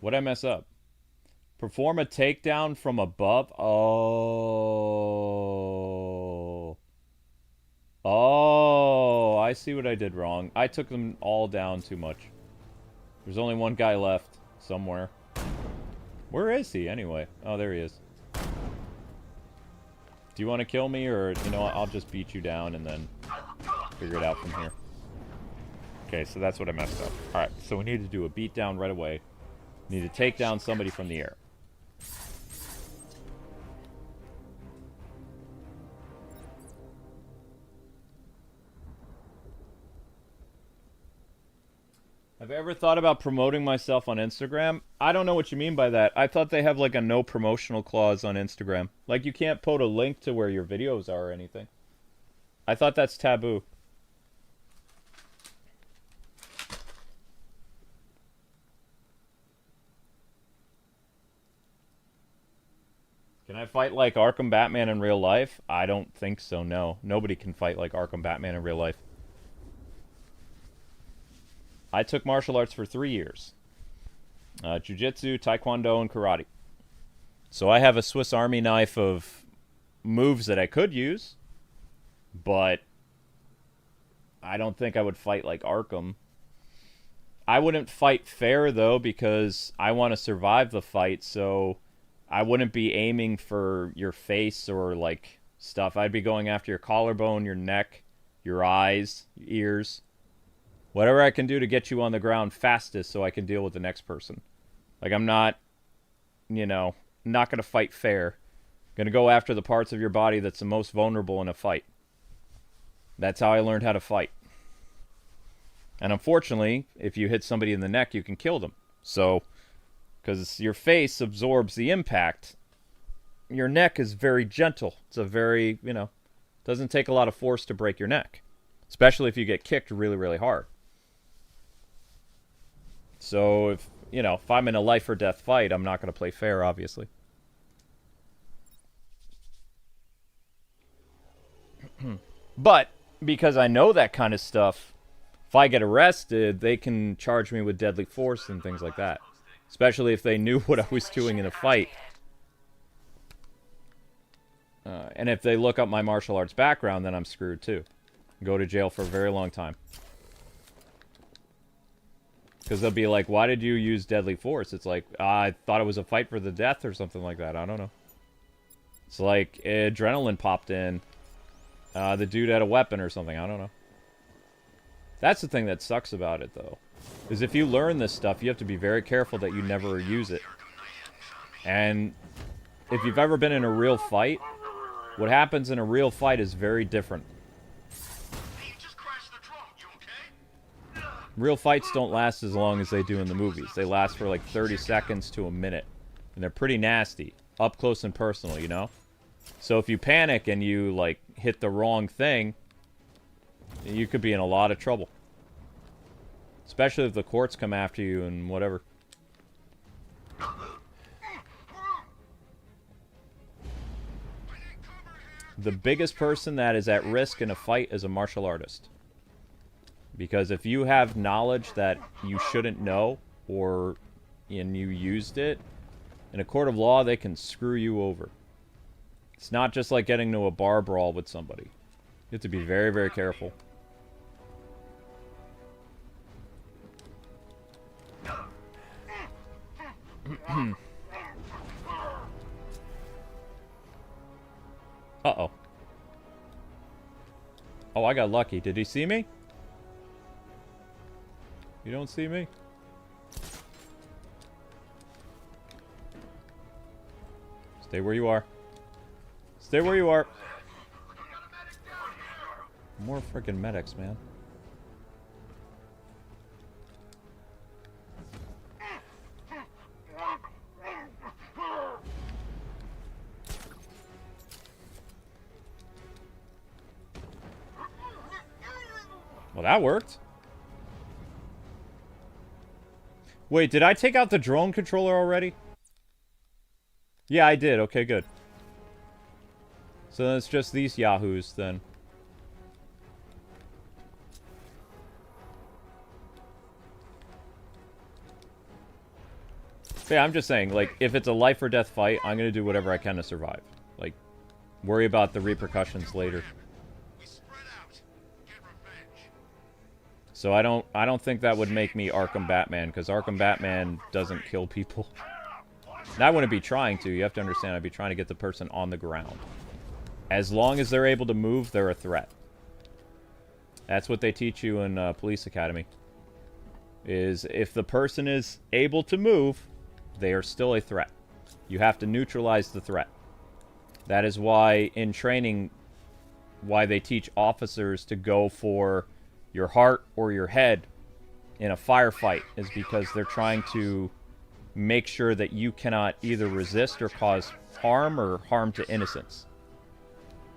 What'd I mess up? Perform a takedown from above? Oh. Oh, I see what I did wrong. I took them all down too much. There's only one guy left somewhere. Where is he, anyway? Oh, there he is. Do you want to kill me, or, you know what, I'll just beat you down and then figure it out from here. Okay, so that's what I messed up. Alright, so we need to do a beatdown right away. Need to take down somebody from the air. Have I ever thought about promoting myself on Instagram? I don't know what you mean by that. I thought they have like a no promotional clause on Instagram. Like you can't put a link to where your videos are or anything. I thought that's taboo. Can I fight like Arkham Batman in real life? I don't think so, no. Nobody can fight like Arkham Batman in real life. I took martial arts for 3 years. Jiu-jitsu, taekwondo, and karate. So I have a Swiss Army knife of moves that I could use, but I don't think I would fight like Arkham. I wouldn't fight fair, though, because I want to survive the fight, so I wouldn't be aiming for your face or, like, stuff. I'd be going after your collarbone, your neck, your eyes, your ears. Whatever I can do to get you on the ground fastest so I can deal with the next person. Like, I'm not, you know, not going to fight fair. I'm going to go after the parts of your body that's the most vulnerable in a fight. That's how I learned how to fight. And unfortunately, if you hit somebody in the neck, you can kill them. So, because your face absorbs the impact, your neck is very gentle. It's a very, you know, doesn't take a lot of force to break your neck. Especially if you get kicked really, really hard. So, if, you know, if I'm in a life or death fight, I'm not going to play fair, obviously. But, because I know that kind of stuff, if I get arrested, they can charge me with deadly force and things like that. Especially if they knew what I was doing in a fight. And if they look up my martial arts background, then I'm screwed too. Go to jail for a very long time. Because they'll be like, why did you use deadly force? It's like, I thought it was a fight for the death or something like that. I don't know. It's like adrenaline popped in. The dude had a weapon or something. I don't know. That's the thing that sucks about it, though. Is if you learn this stuff, you have to be very careful that you never use it. And if you've ever been in a real fight, what happens in a real fight is very different. Real fights don't last as long as they do in the movies. They last for like 30 seconds to a minute. And they're pretty nasty. Up close and personal, you know? So if you panic and you, like, hit the wrong thing, you could be in a lot of trouble. Especially if the courts come after you and whatever. The biggest person that is at risk in a fight is a martial artist. Because if you have knowledge that you shouldn't know, and you used it, in a court of law, they can screw you over. It's not just like getting into a bar brawl with somebody. You have to be very, very careful. Uh-oh. Oh, I got lucky. Did he see me? You don't see me? Stay where you are. Stay where you are. More freaking medics, man. Well, that worked. Wait, did I take out the drone controller already? Yeah, I did. Okay, good. So then it's just these yahoos, then. Yeah, I'm just saying, like, if it's a life or death fight, I'm gonna do whatever I can to survive. Like, worry about the repercussions later. So I don't think that would make me Arkham Batman, because Arkham Batman doesn't kill people. And I wouldn't be trying to. You have to understand, I'd be trying to get the person on the ground. As long as they're able to move, they're a threat. That's what they teach you in Police Academy. Is if the person is able to move, they are still a threat. You have to neutralize the threat. That is why, in training, why they teach officers to go for your heart or your head in a firefight, is because they're trying to make sure that you cannot either resist or cause harm or harm to innocents.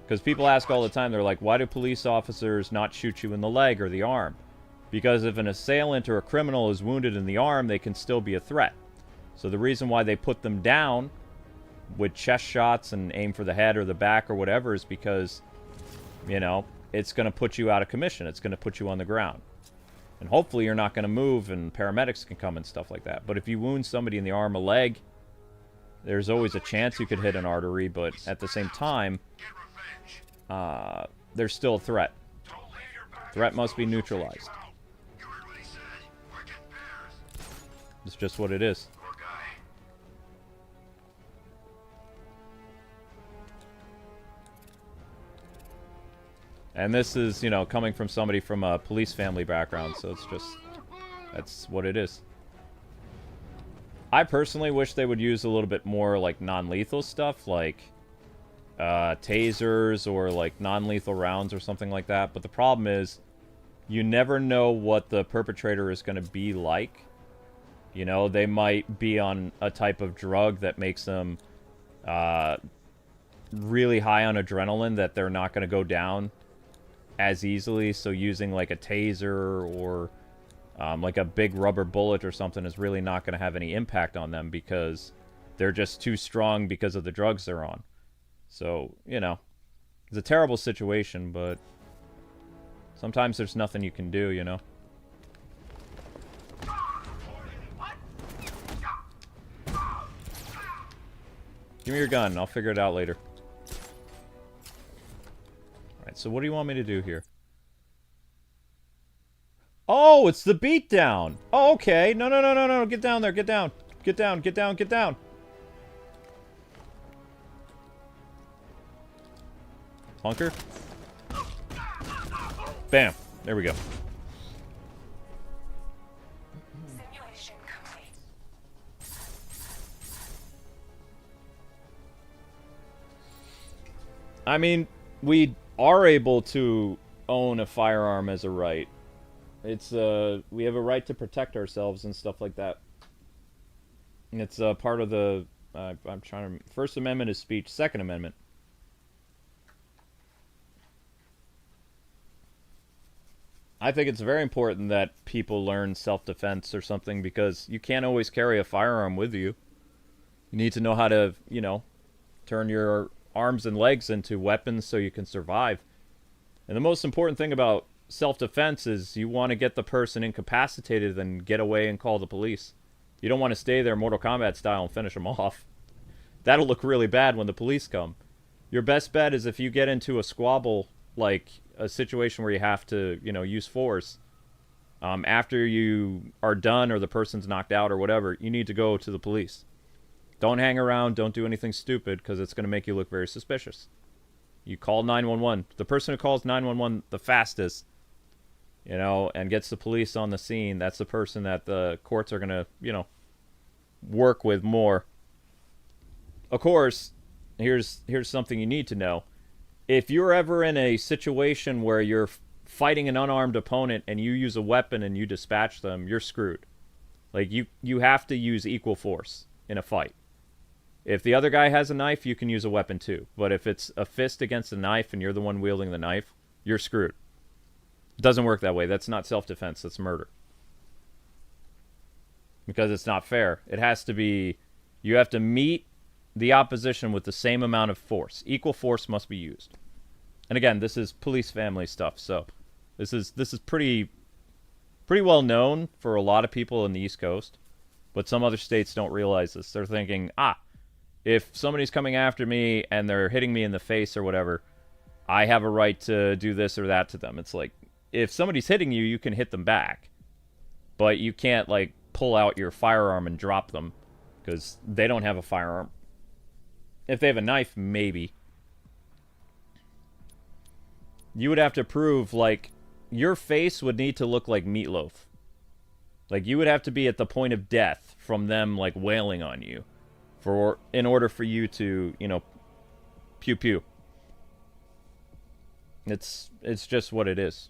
Because people ask all the time, they're like, why do police officers not shoot you in the leg or the arm? Because if an assailant or a criminal is wounded in the arm, they can still be a threat. So the reason why they put them down with chest shots and aim for the head or the back or whatever is because, you know, it's going to put you out of commission. It's going to put you on the ground. And hopefully you're not going to move and paramedics can come and stuff like that. But if you wound somebody in the arm or leg, there's always a chance you could hit an artery, but at the same time, there's still a threat. Threat must be neutralized. It's just what it is. And this is, you know, coming from somebody from a police family background, so it's just, that's what it is. I personally wish they would use a little bit more, like, non-lethal stuff, like, tasers or, like, non-lethal rounds or something like that. But the problem is, you never know what the perpetrator is going to be like. You know, they might be on a type of drug that makes them really high on adrenaline that they're not going to go down as easily. So using like a taser or like a big rubber bullet or something is really not going to have any impact on them because they're just too strong because of the drugs they're on. So, you know, it's a terrible situation, but sometimes there's nothing you can do, you know. Give me your gun. I'll figure it out later. Alright, so what do you want me to do here? Oh, it's the beatdown! Oh, okay. No, no, no, no, no. Get down there. Get down. Get down. Get down. Get down. Hunker. Bam. There we go. Simulation complete. I mean, we are able to own a firearm as a right. It's, we have a right to protect ourselves and stuff like that. And it's, part of the, I'm trying to, First Amendment is speech, Second Amendment. I think it's very important that people learn self-defense or something because you can't always carry a firearm with you. You need to know how to, you know, turn your arms and legs into weapons so you can survive. And the most important thing about self-defense is you want to get the person incapacitated and get away and call the police. You don't want to stay there Mortal Kombat style and finish them off. That'll look really bad when the police come. Your best bet is if you get into a squabble, like a situation where you have to, you know, use force, after you are done or the person's knocked out or whatever, you need to go to the police. Don't hang around, don't do anything stupid, because it's going to make you look very suspicious. You call 911. The person who calls 911 the fastest, you know, and gets the police on the scene, that's the person that the courts are going to, you know, work with more. Of course, here's something you need to know. If you're ever in a situation where you're fighting an unarmed opponent and you use a weapon and you dispatch them, you're screwed. Like, you have to use equal force in a fight. If the other guy has a knife, you can use a weapon too. But if it's a fist against a knife and you're the one wielding the knife, you're screwed. It doesn't work that way. That's not self-defense. That's murder. Because it's not fair. It has to be... You have to meet the opposition with the same amount of force. Equal force must be used. And again, this is police family stuff, so... This is pretty well known for a lot of people in the East Coast. But some other states don't realize this. They're thinking, if somebody's coming after me and they're hitting me in the face or whatever, I have a right to do this or that to them. It's like, if somebody's hitting you, you can hit them back. But you can't, like, pull out your firearm and drop them, because they don't have a firearm. If they have a knife, maybe. You would have to prove, like, your face would need to look like meatloaf. Like, you would have to be at the point of death from them, like, wailing on you in order for you to, you know, pew pew. It's just what it is.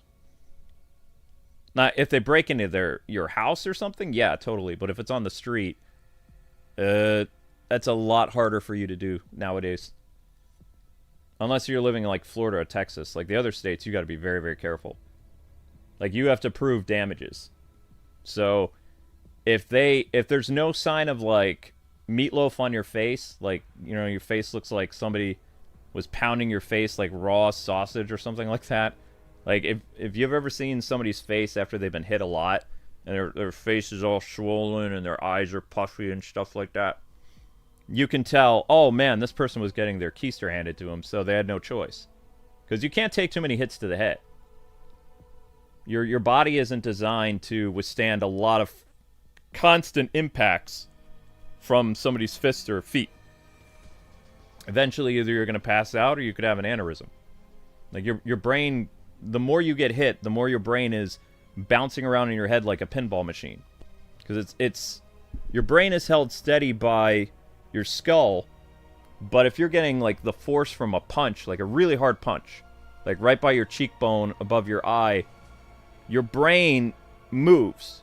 Now, if they break into your house or something, yeah, totally. But if it's on the street, that's a lot harder for you to do nowadays. Unless you're living in, like, Florida or Texas. Like, the other states, you got to be very, very careful. Like, you have to prove damages. So, if there's no sign of, like, meatloaf on your face, like, you know, your face looks like somebody was pounding your face like raw sausage or something like that. Like, if you've ever seen somebody's face after they've been hit a lot, and their face is all swollen and their eyes are puffy and stuff like that, you can tell, oh man, this person was getting their keister handed to them, so they had no choice. Because you can't take too many hits to the head. Your body isn't designed to withstand a lot of constant impacts from somebody's fists or feet. Eventually, either you're going to pass out or you could have an aneurysm. Like, your brain, the more you get hit, the more your brain is bouncing around in your head like a pinball machine. Because it's your brain is held steady by your skull, but if you're getting, like, the force from a punch, like a really hard punch, like right by your cheekbone above your eye, your brain moves.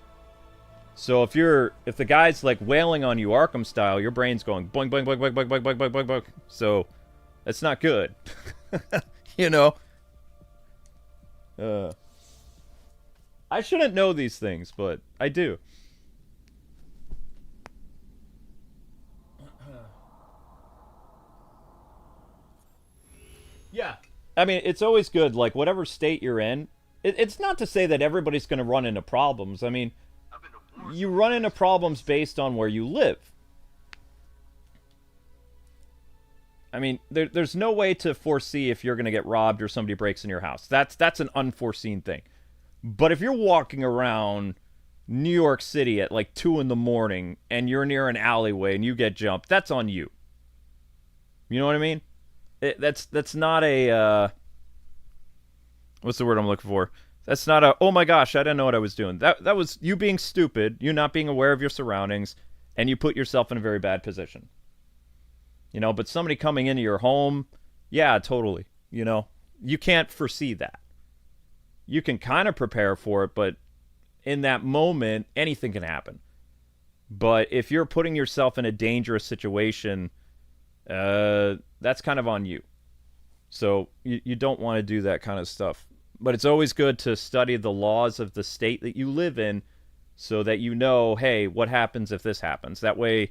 So if the guy's, like, wailing on you Arkham style, your brain's going boing boing boing boing boing boing boing boing boing boing. So that's not good. You know? I shouldn't know these things, but I do. Yeah. I mean, it's always good, like, whatever state you're in. It's not to say that everybody's going to run into problems. I mean, you run into problems based on where you live. I mean, there's no way to foresee if you're going to get robbed or somebody breaks in your house. That's an unforeseen thing. But if you're walking around New York City at like 2 in the morning and you're near an alleyway and you get jumped, that's on you. You know what I mean? That's not a... what's the word I'm looking for? That's not a, oh my gosh, I didn't know what I was doing. That was you being stupid, you not being aware of your surroundings, and you put yourself in a very bad position. You know, but somebody coming into your home, yeah, totally. You know, you can't foresee that. You can kind of prepare for it, but in that moment, anything can happen. But if you're putting yourself in a dangerous situation, that's kind of on you. So you don't want to do that kind of stuff. But it's always good to study the laws of the state that you live in so that you know, hey, what happens if this happens? That way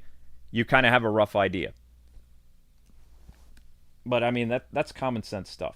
you kind of have a rough idea. But, I mean, that's common sense stuff.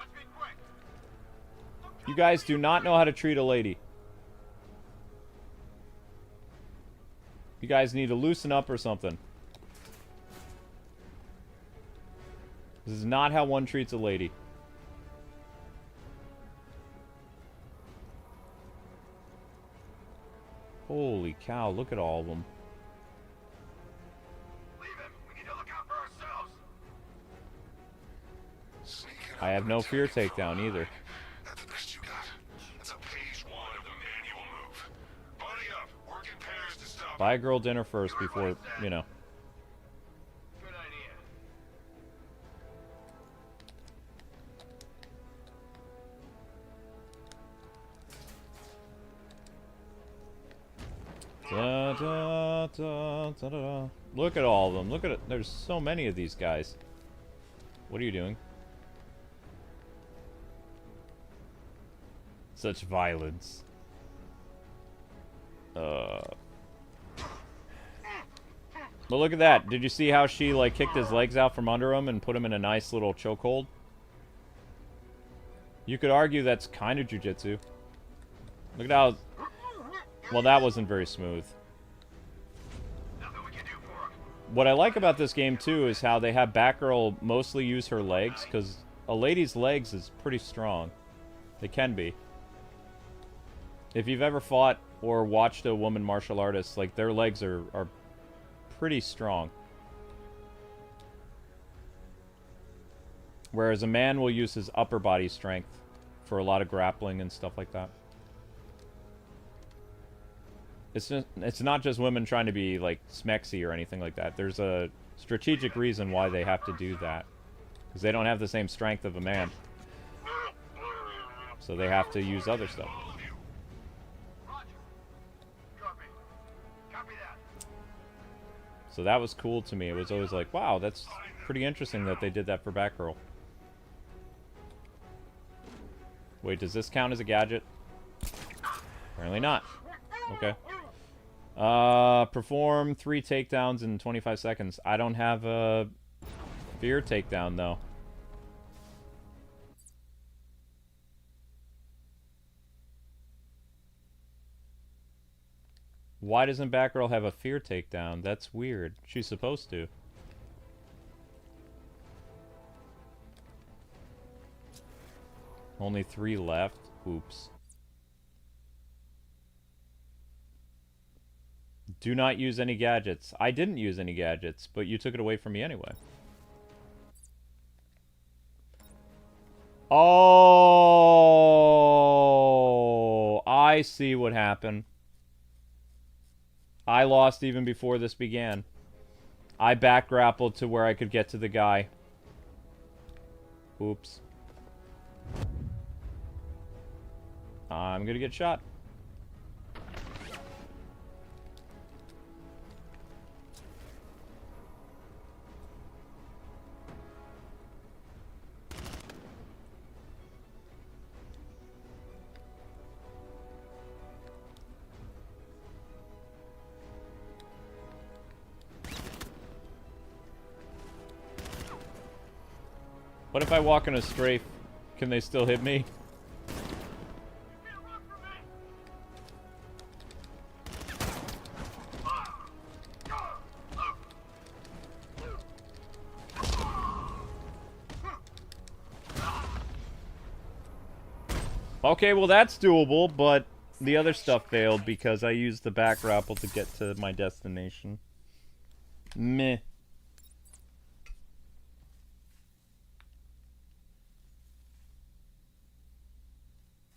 You guys do not know how to treat a lady. You guys need to loosen up or something. This is not how one treats a lady. Holy cow, look at all of them. Leave him. We need to look out for ourselves. I have no fear takedown either. That's the best you got. That's a page 1 of the manual move. Buddy up. Work in pairs to stop. Buy a girl dinner first before, you know. Good idea. Da, da, da, da, da. Look at all of them. Look at it. There's so many of these guys. What are you doing? Such violence. But look at that. Did you see how she, like, kicked his legs out from under him and put him in a nice little chokehold? You could argue that's kind of jujitsu. Look at how... Well, that wasn't very smooth. Nothing we can do for him. What I like about this game, too, is how they have Batgirl mostly use her legs, because a lady's legs is pretty strong. They can be. If you've ever fought or watched a woman martial artist, like, their legs are pretty strong. Whereas a man will use his upper body strength for a lot of grappling and stuff like that. It's not just women trying to be, like, smexy or anything like that. There's a strategic reason why they have to do that. Because they don't have the same strength of a man. So they have to use other stuff. Roger. Copy. Copy that. So that was cool to me. It was always like, wow, that's pretty interesting that they did that for Batgirl. Wait, does this count as a gadget? Apparently not. Okay. Perform 3 takedowns in 25 seconds. I don't have a fear takedown, though. Why doesn't Batgirl have a fear takedown? That's weird. She's supposed to. Only 3 left? Oops. Do not use any gadgets. I didn't use any gadgets, but you took it away from me anyway. Oh, I see what happened. I lost even before this began. I back grappled to where I could get to the guy. Oops. I'm gonna get shot. What if I walk in a strafe? Can they still hit me? Okay, well that's doable, but the other stuff failed because I used the back grapple to get to my destination. Meh.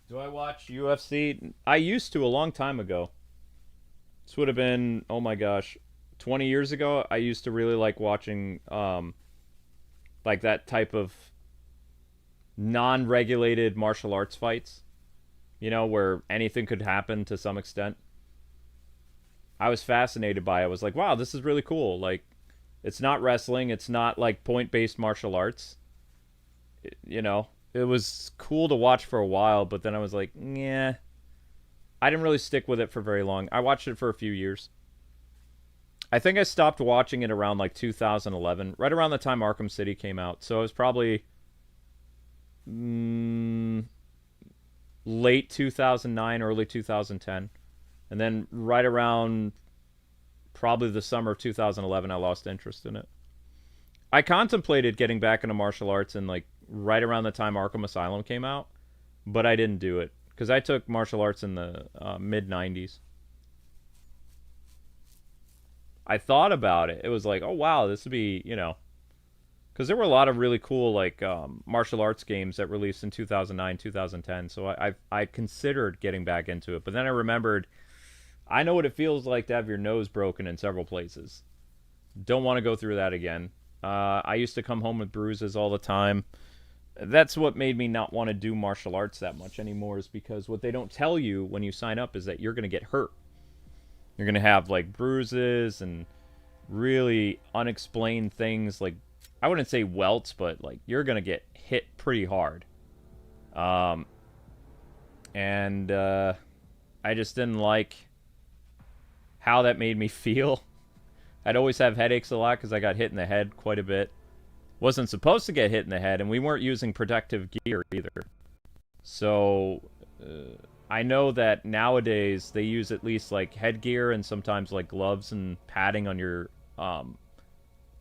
Do I watch UFC? I used to a long time ago. This would have been, oh my gosh, 20 years ago. I used to really like watching like that type of non-regulated martial arts fights. You know, where anything could happen to some extent. I was fascinated by it. I was like, wow, this is really cool. Like, it's not wrestling. It's not like point-based martial arts. You know, it was cool to watch for a while, but then I was like, yeah. I didn't really stick with it for very long. I watched it for a few years. I think I stopped watching it around like 2011, right around the time Arkham City came out. So it was probably late 2009, early 2010. And then right around probably the summer of 2011, I lost interest in it. I contemplated getting back into martial arts in like right around the time Arkham Asylum came out, but I didn't do it because I took martial arts in the mid 90s. I thought about it. It was like, oh wow, this would be, you know, because there were a lot of really cool like martial arts games that released in 2009, 2010. So I considered getting back into it, but then I remembered I know what it feels like to have your nose broken in several places. Don't want to go through that again. I used to come home with bruises all the time. That's what made me not want to do martial arts that much anymore, is because what they don't tell you when you sign up is that you're going to get hurt. You're going to have like bruises and really unexplained things, like I wouldn't say welts, but like you're going to get hit pretty hard. And I just didn't like how that made me feel. I'd always have headaches a lot because I got hit in the head quite a bit. Wasn't supposed to get hit in the head, and we weren't using protective gear either. So I know that nowadays they use at least like headgear and sometimes like gloves and padding on your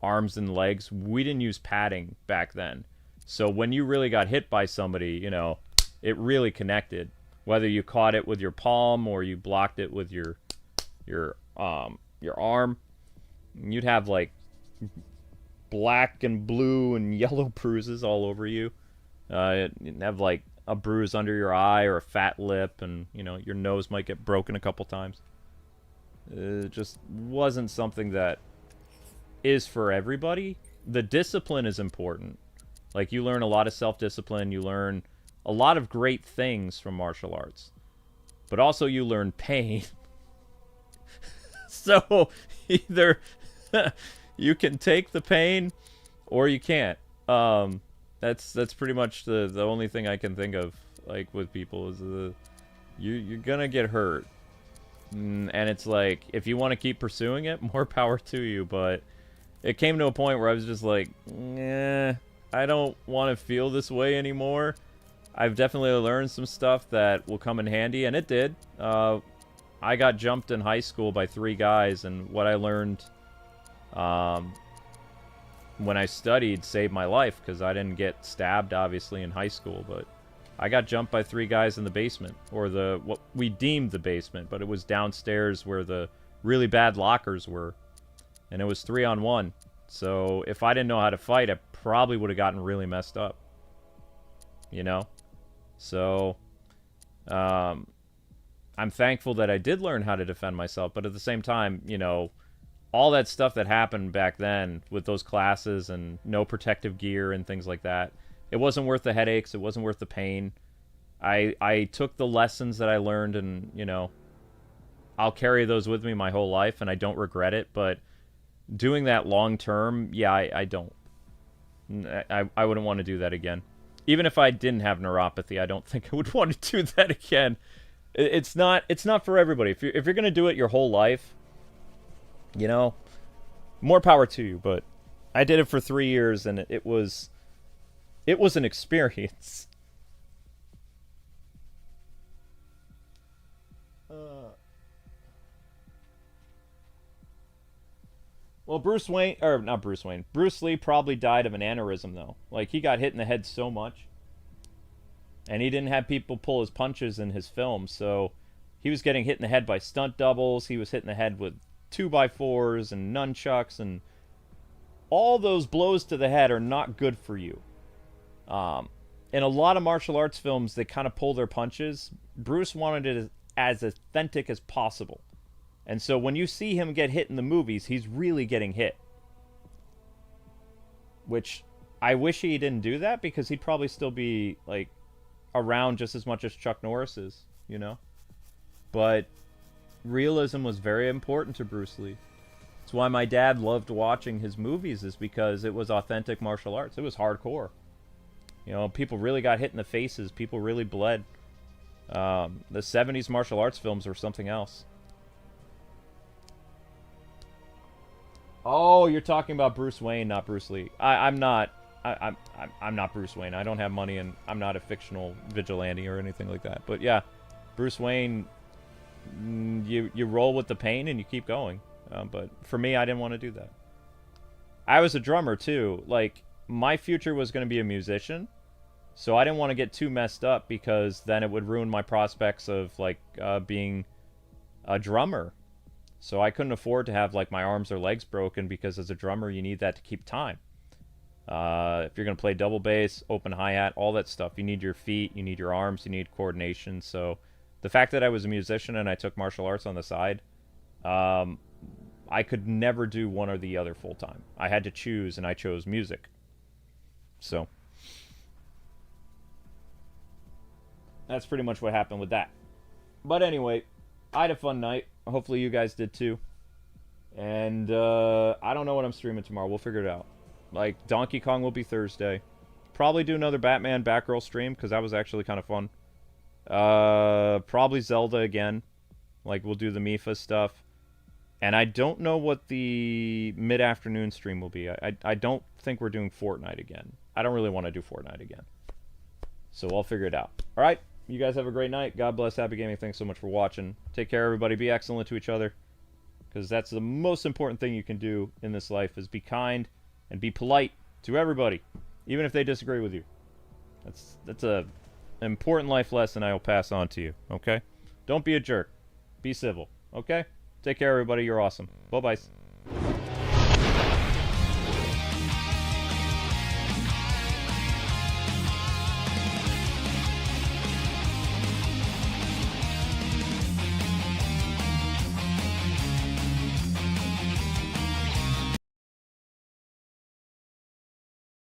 arms and legs. We didn't use padding back then. So when you really got hit by somebody, you know, it really connected. Whether you caught it with your palm or you blocked it with your arm, you'd have like black and blue and yellow bruises all over you. You'd have like a bruise under your eye or a fat lip, and you know your nose might get broken a couple times. It just wasn't something that is for everybody. The discipline is important. Like you learn a lot of self-discipline, you learn a lot of great things from martial arts, but also you learn pain. So either you can take the pain or you can't. That's pretty much the only thing I can think of, like with people, is you're gonna get hurt, and it's like if you want to keep pursuing it, more power to you. But it came to a point where I was just like, I don't want to feel this way anymore. I've definitely learned some stuff that will come in handy, and it did. I got jumped in high school by 3 guys, and what I learned when I studied saved my life, because I didn't get stabbed, obviously, in high school, but I got jumped by 3 guys in the basement, or what we deemed the basement, but it was downstairs where the really bad lockers were, and it was 3-on-1. So if I didn't know how to fight, I probably would have gotten really messed up, you know? So I'm thankful that I did learn how to defend myself, but at the same time, you know, all that stuff that happened back then with those classes and no protective gear and things like that, it wasn't worth the headaches, it wasn't worth the pain. I took the lessons that I learned, and, you know, I'll carry those with me my whole life, and I don't regret it, but doing that long term, yeah, I don't. I wouldn't want to do that again. Even if I didn't have neuropathy, I don't think I would want to do that again. It's not for everybody. If you're gonna do it your whole life, you know, more power to you. But I did it for 3 years, and it was an experience. Well, Bruce Lee probably died of an aneurysm, though. Like, he got hit in the head so much. And he didn't have people pull his punches in his films, so he was getting hit in the head by stunt doubles. He was hit in the head with 2x4s and nunchucks, and all those blows to the head are not good for you. In a lot of martial arts films, they kind of pull their punches. Bruce wanted it as authentic as possible. And so when you see him get hit in the movies, he's really getting hit. Which, I wish he didn't do that, because he'd probably still be, like, around just as much as Chuck Norris is, you know? But realism was very important to Bruce Lee. That's why my dad loved watching his movies, is because it was authentic martial arts. It was hardcore. You know, people really got hit in the faces. People really bled. The 70s martial arts films were something else. Oh, you're talking about Bruce Wayne, not Bruce Lee. I'm not I'm not Bruce Wayne. I don't have money, and I'm not a fictional vigilante or anything like that. But yeah, Bruce Wayne, you roll with the pain and you keep going. But for me, I didn't want to do that. I was a drummer too. Like, my future was going to be a musician, so I didn't want to get too messed up because then it would ruin my prospects of like being a drummer. So I couldn't afford to have like my arms or legs broken because as a drummer you need that to keep time. If you're going to play double bass, open hi-hat, all that stuff, you need your feet, you need your arms, you need coordination. So the fact that I was a musician and I took martial arts on the side, I could never do one or the other full time. I had to choose, and I chose music. So that's pretty much what happened with that. But anyway, I had a fun night. Hopefully you guys did too. And I don't know what I'm streaming tomorrow. We'll figure it out. Like, Donkey Kong will be Thursday. Probably do another Batman Batgirl stream, because that was actually kind of fun. Probably Zelda again. Like, we'll do the Mifa stuff. And I don't know what the mid-afternoon stream will be. I don't think we're doing Fortnite again. I don't really want to do Fortnite again. So I'll figure it out. Alright, you guys have a great night. God bless, happy gaming. Thanks so much for watching. Take care, everybody. Be excellent to each other. Because that's the most important thing you can do in this life, is be kind and be polite to everybody, even if they disagree with you. That's an important life lesson I will pass on to you, okay? Don't be a jerk. Be civil, okay? Take care, everybody. You're awesome. Bye-bye.